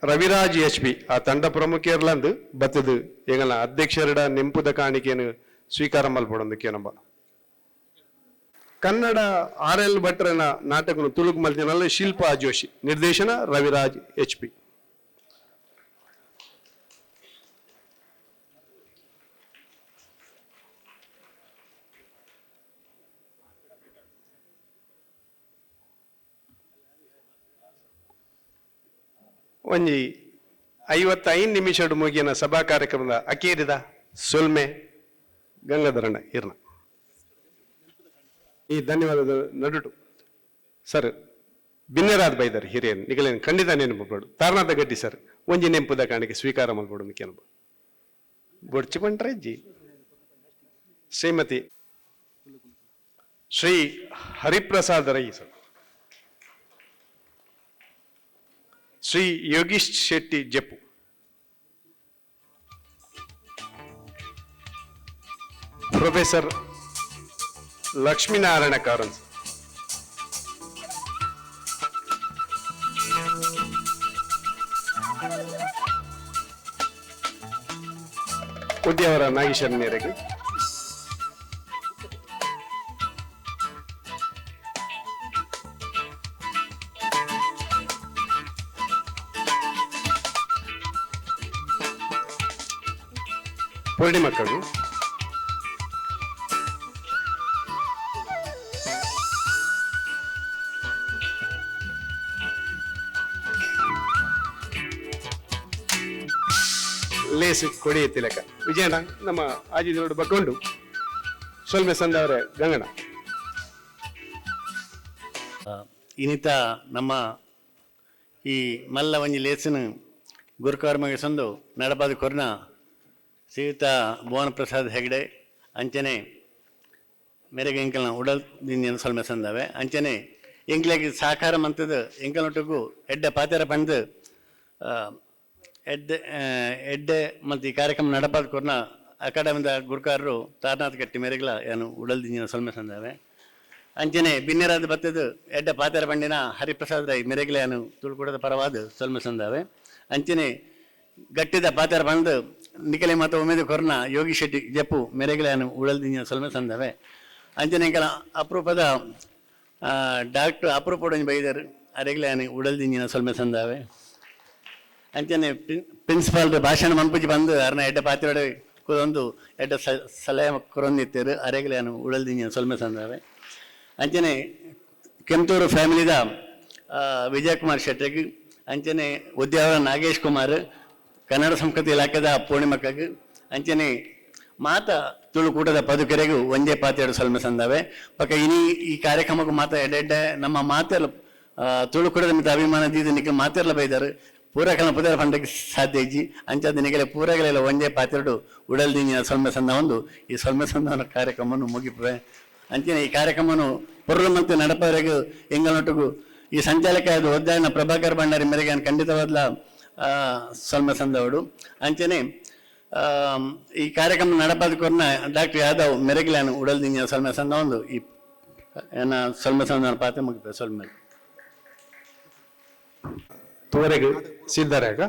ರವಿರಾಜ್ HP ಆ ತಂಡ ಪ್ರಮುಖರ್ಲಂದು ಬತ್ತದು ಎಂಗಲ ಅಧ್ಯಕ್ಷರಡ ನೆಂಪುದ ಕಾಣಿಕೆಯನ್ನು ಸ್ವೀಕಾರ ಮಲ್ಪಡೊಂದಕ್ಕೇನಂಬ ಕನ್ನಡ RL ಭಟ್ರನ ನಾಟಕನು ತುಳುಕು ಮಲ್ತಿನಲ್ಲಿ ಶಿಲ್ಪಾ ಜೋಶಿ, ನಿರ್ದೇಶನ ರವಿರಾಜ್ HP. ಒಂಜಿ 55 ನಿಮಿಷಡು ಮುಗಿನ ಸಭಾ ಕಾರ್ಯಕ್ರಮದ ಅಕೇರಿದ ಸೊಲ್ಮೆ ಗಂಗಾಧರಣ್ಣ ಇರ್ನ ಈ ಧನ್ಯವಾದದ ನಡುಟು ಸರ್ ಬಿನ್ನೆರಾದ ಬೈದರ್ ಹಿರಿಯನ್ ನಿಗಲೇನು ಖಂಡಿತ ನೆನಪು ತಾರನಾಥ ಗಡ್ಡಿ ಸರ್ ಒಂಜಿ ನೆಂಪುದ ಕಾಣಿಕೆ ಸ್ವೀಕಾರ ಮಲ್ಪಡು ಮುಖ್ಯನಪ್ಪ ಬೊಡ್ಚಿ ಬಂಟ್ರಜ್ಜಿ ಶ್ರೀಮತಿ ಶ್ರೀ ಹರಿಪ್ರಸಾದ್ ರೈ ಸರ್, ಶ್ರೀ ಯೋಗೀಶ್ ಶೆಟ್ಟಿ ಜಪ್ಪು, ಪ್ರೊಫೆಸರ್ ಲಕ್ಷ್ಮೀನಾರಾಯಣ ಕಾರಂತ್, ಉದ್ಯಾವರ ನಾಗೇಶ್ವರ ನೇರಗೆ, ಪೂರ್ಣಿ ಮಕ್ಕಳು, ಲೇಸು ಕೊಡಿ ತಿಲಕ ವಿಜಯಣ್ಣ ನಮ್ಮ ಆಜಿದೋಡು ಬಗ್ಗೊಂಡು ಸೊಲ್ಮೆ ಸಂದವರೇ ಗಂಗಣ್ಣ. ಇನ್ನಿತ ನಮ್ಮ ಈ ಮಲ್ಲ ಒಂಜಿ ಲೇಸನು ಗುರುಕಾರ್ಮಗೆ ಸಂದು ನಡಪಾದ ಕೊರ್ನ ಶ್ರೀಯುತ ಭುವನ ಪ್ರಸಾದ್ ಹೆಗ್ಡೆ ಅಂಚನೆ ಮೇರೆಗೆ ಎಂಕಲ್ನ ಉಡಲ್ ದಿನ ಸೊಲ್ಮೆ ಸಂದವೆ ಅಂಚನೆ ಎಂಕ್ಲೆಗೆ ಸಹಕಾರ ಮಂತದ ಎಂಕಲ್ನೊಟ್ಟಿಗೂ ಎಡ್ಡ ಪಾತೆರ ಪಂದು ಎಡ್ಡೆ ಮತ್ತು ಈ ಕಾರ್ಯಕ್ರಮ ನಡಪಾದ ಕೊರ್ನ ಅಕಾಡೆಮಿದ ಗುರುಕಾರರು ತಾರನಾಥ ಗಟ್ಟಿ ಮೇರೆಗಳ ಏನು ಉಡಲ್ ದಿನ ಸೊಲ್ಮೆ ಸಂದವೆ ಅಂಚನೆ ಬಿನ್ನೆರಾದ ಬತ್ತದು ಎಡ್ಡ ಪಾತೆರ ಪಂಡಿನ ಹರಿಪ್ರಸಾದ್ ರೈ ಮೆರೆಗಿಲೆಯನ್ನು ತುಳುಕೂಟದ ಪರವಾದ ಸೊಲ್ಮೆ ಸಂದವೆ ಅಂಚನೆ ಗಟ್ಟಿದ ಪಾತೆರ ಬಂದು ನಿಖಲೆ ಮತ್ತು ಒಮ್ಮೆದು ಕೊರ್ನ ಯೋಗಿ ಶೆಟ್ಟಿ ಜಪ್ಪು ಮೆರೆಗಿಲೆಯನ್ನು ಉಳಲ್ದಿನ ಸೊಲ್ಮೆ ಸಂದವೆ ಅಂಚನೆ ಎಂಕಲ ಅಪರೂಪದ ಡಾಕ್ಟರ್ ಅಪರೂಪಡೊಂದು ಬೈದರು ಅರೆಗಿಲೆಯನ್ನು ಉಡಲ್ದಿನ ಸೊಲ್ಮೆ ಸಂದವೆ ಅಂಚನೆ ಪ್ರಿನ್ಸಿಪಾಲ್ ಭಾಷಣ ಮನ್ಪುಜಿ ಬಂದು ಅರ್ನ ಎಡ್ಡ ಪಾತ್ರೆ ಕೂದೊಂದು ಎಡ್ಡ ಸಲಹೆ ಕೊರೊಂದಿತ್ತೇರು ಅರೆಗಿಲೆಯನ್ನು ಉಳಲ್ದಿನ ಸೊಲ್ಮೆ ಸಂದವೆ ಅಂಚನೆ ಕೆಂತೂರು ಫ್ಯಾಮಿಲಿದ ವಿಜಯಕುಮಾರ್ ಶೆಟ್ಟಿಗೆ ಅಂಚನೆ ಉದ್ಯಾವರ ನಾಗೇಶ್ ಕುಮಾರ್ ಕನ್ನಡ ಸಂಸ್ಕೃತಿ ಇಲಾಖೆದ ಪೂರ್ಣಿಮಕ್ಕಗೆ ಅಂಚನೆ ಮಾತ ತುಳುಕೂಟದ ಪದುಕೆರೆಗೂ ಒಂದೇ ಪಾತೆರಡು ಸೊಲ್ಮೆ ಸಂದವೆ ಪಕ್ಕ ಇನಿ ಈ ಕಾರ್ಯಕ್ರಮಕ್ಕೂ ಮಾತ ಎಡ್ಡೆ ನಮ್ಮ ಮಾತೆಲ್ಲ ತುಳುಕೂಟದ ಮಿತ ಅಭಿಮಾನ ದೀದು ನಿಕ್ಕೆ ಮಾತೆಲ್ಲ ಬೈದಾರು ಪೂರಕಲ ಪುದರ ಪಂಡಕ್ಕೆ ಸಾಧ್ಯ ಇಜ್ಜಿ ಅಂಚಾದ ನಿಗಲೆ ಪೂರಗಳೆಲ್ಲ ಒಂದೇ ಪಾತೆರಡು ಉಡಲ್ದಿನ ಸೊಲ್ಮೆ ಸಂದ ಒಂದು ಈ ಸೊಲ್ಮೆ ಸಂದವನ ಕಾರ್ಯಕ್ರಮವನ್ನು ಮುಗಿಪುವೆ ಅಂಚನೆ ಈ ಕಾರ್ಯಕ್ರಮವನ್ನು ಪೊರ್ರು ಮತ್ತು ನಡಪವರೆಗೂ ಎಂಗಳೊಟ್ಟಿಗೂ ಈ ಸಂಚಾಲಕ ಒದ್ದಾಯನ ಪ್ರಭಾಕರ್ ಭಂಡಾರಿ ಮೇರೆಗೆ ಖಂಡಿತವಾದ ಸೊಲ್ಮೆ ಸಂದವಡು ಅಂಚನೆ ಈ ಕಾರ್ಯಕ್ರಮ ನಡಪದಕೊರ್ನ ಡಾಕ್ಟರ್ ಯಾದವ್ ಮೆರೆಗ್ಲಾನು ಉಡಲ್ದಿನ ಸೊಲ್ಮೆ ಸಂದ ಒಂದು ಈ ಸೊಲ್ಮೆ ಸಂದ ಪಾತ್ರ ಮುಗಿಪುವೆ ಸೊಲ್ಮೆ ತೋರೆಗೆ ಸಿದ್ಧರಾಗ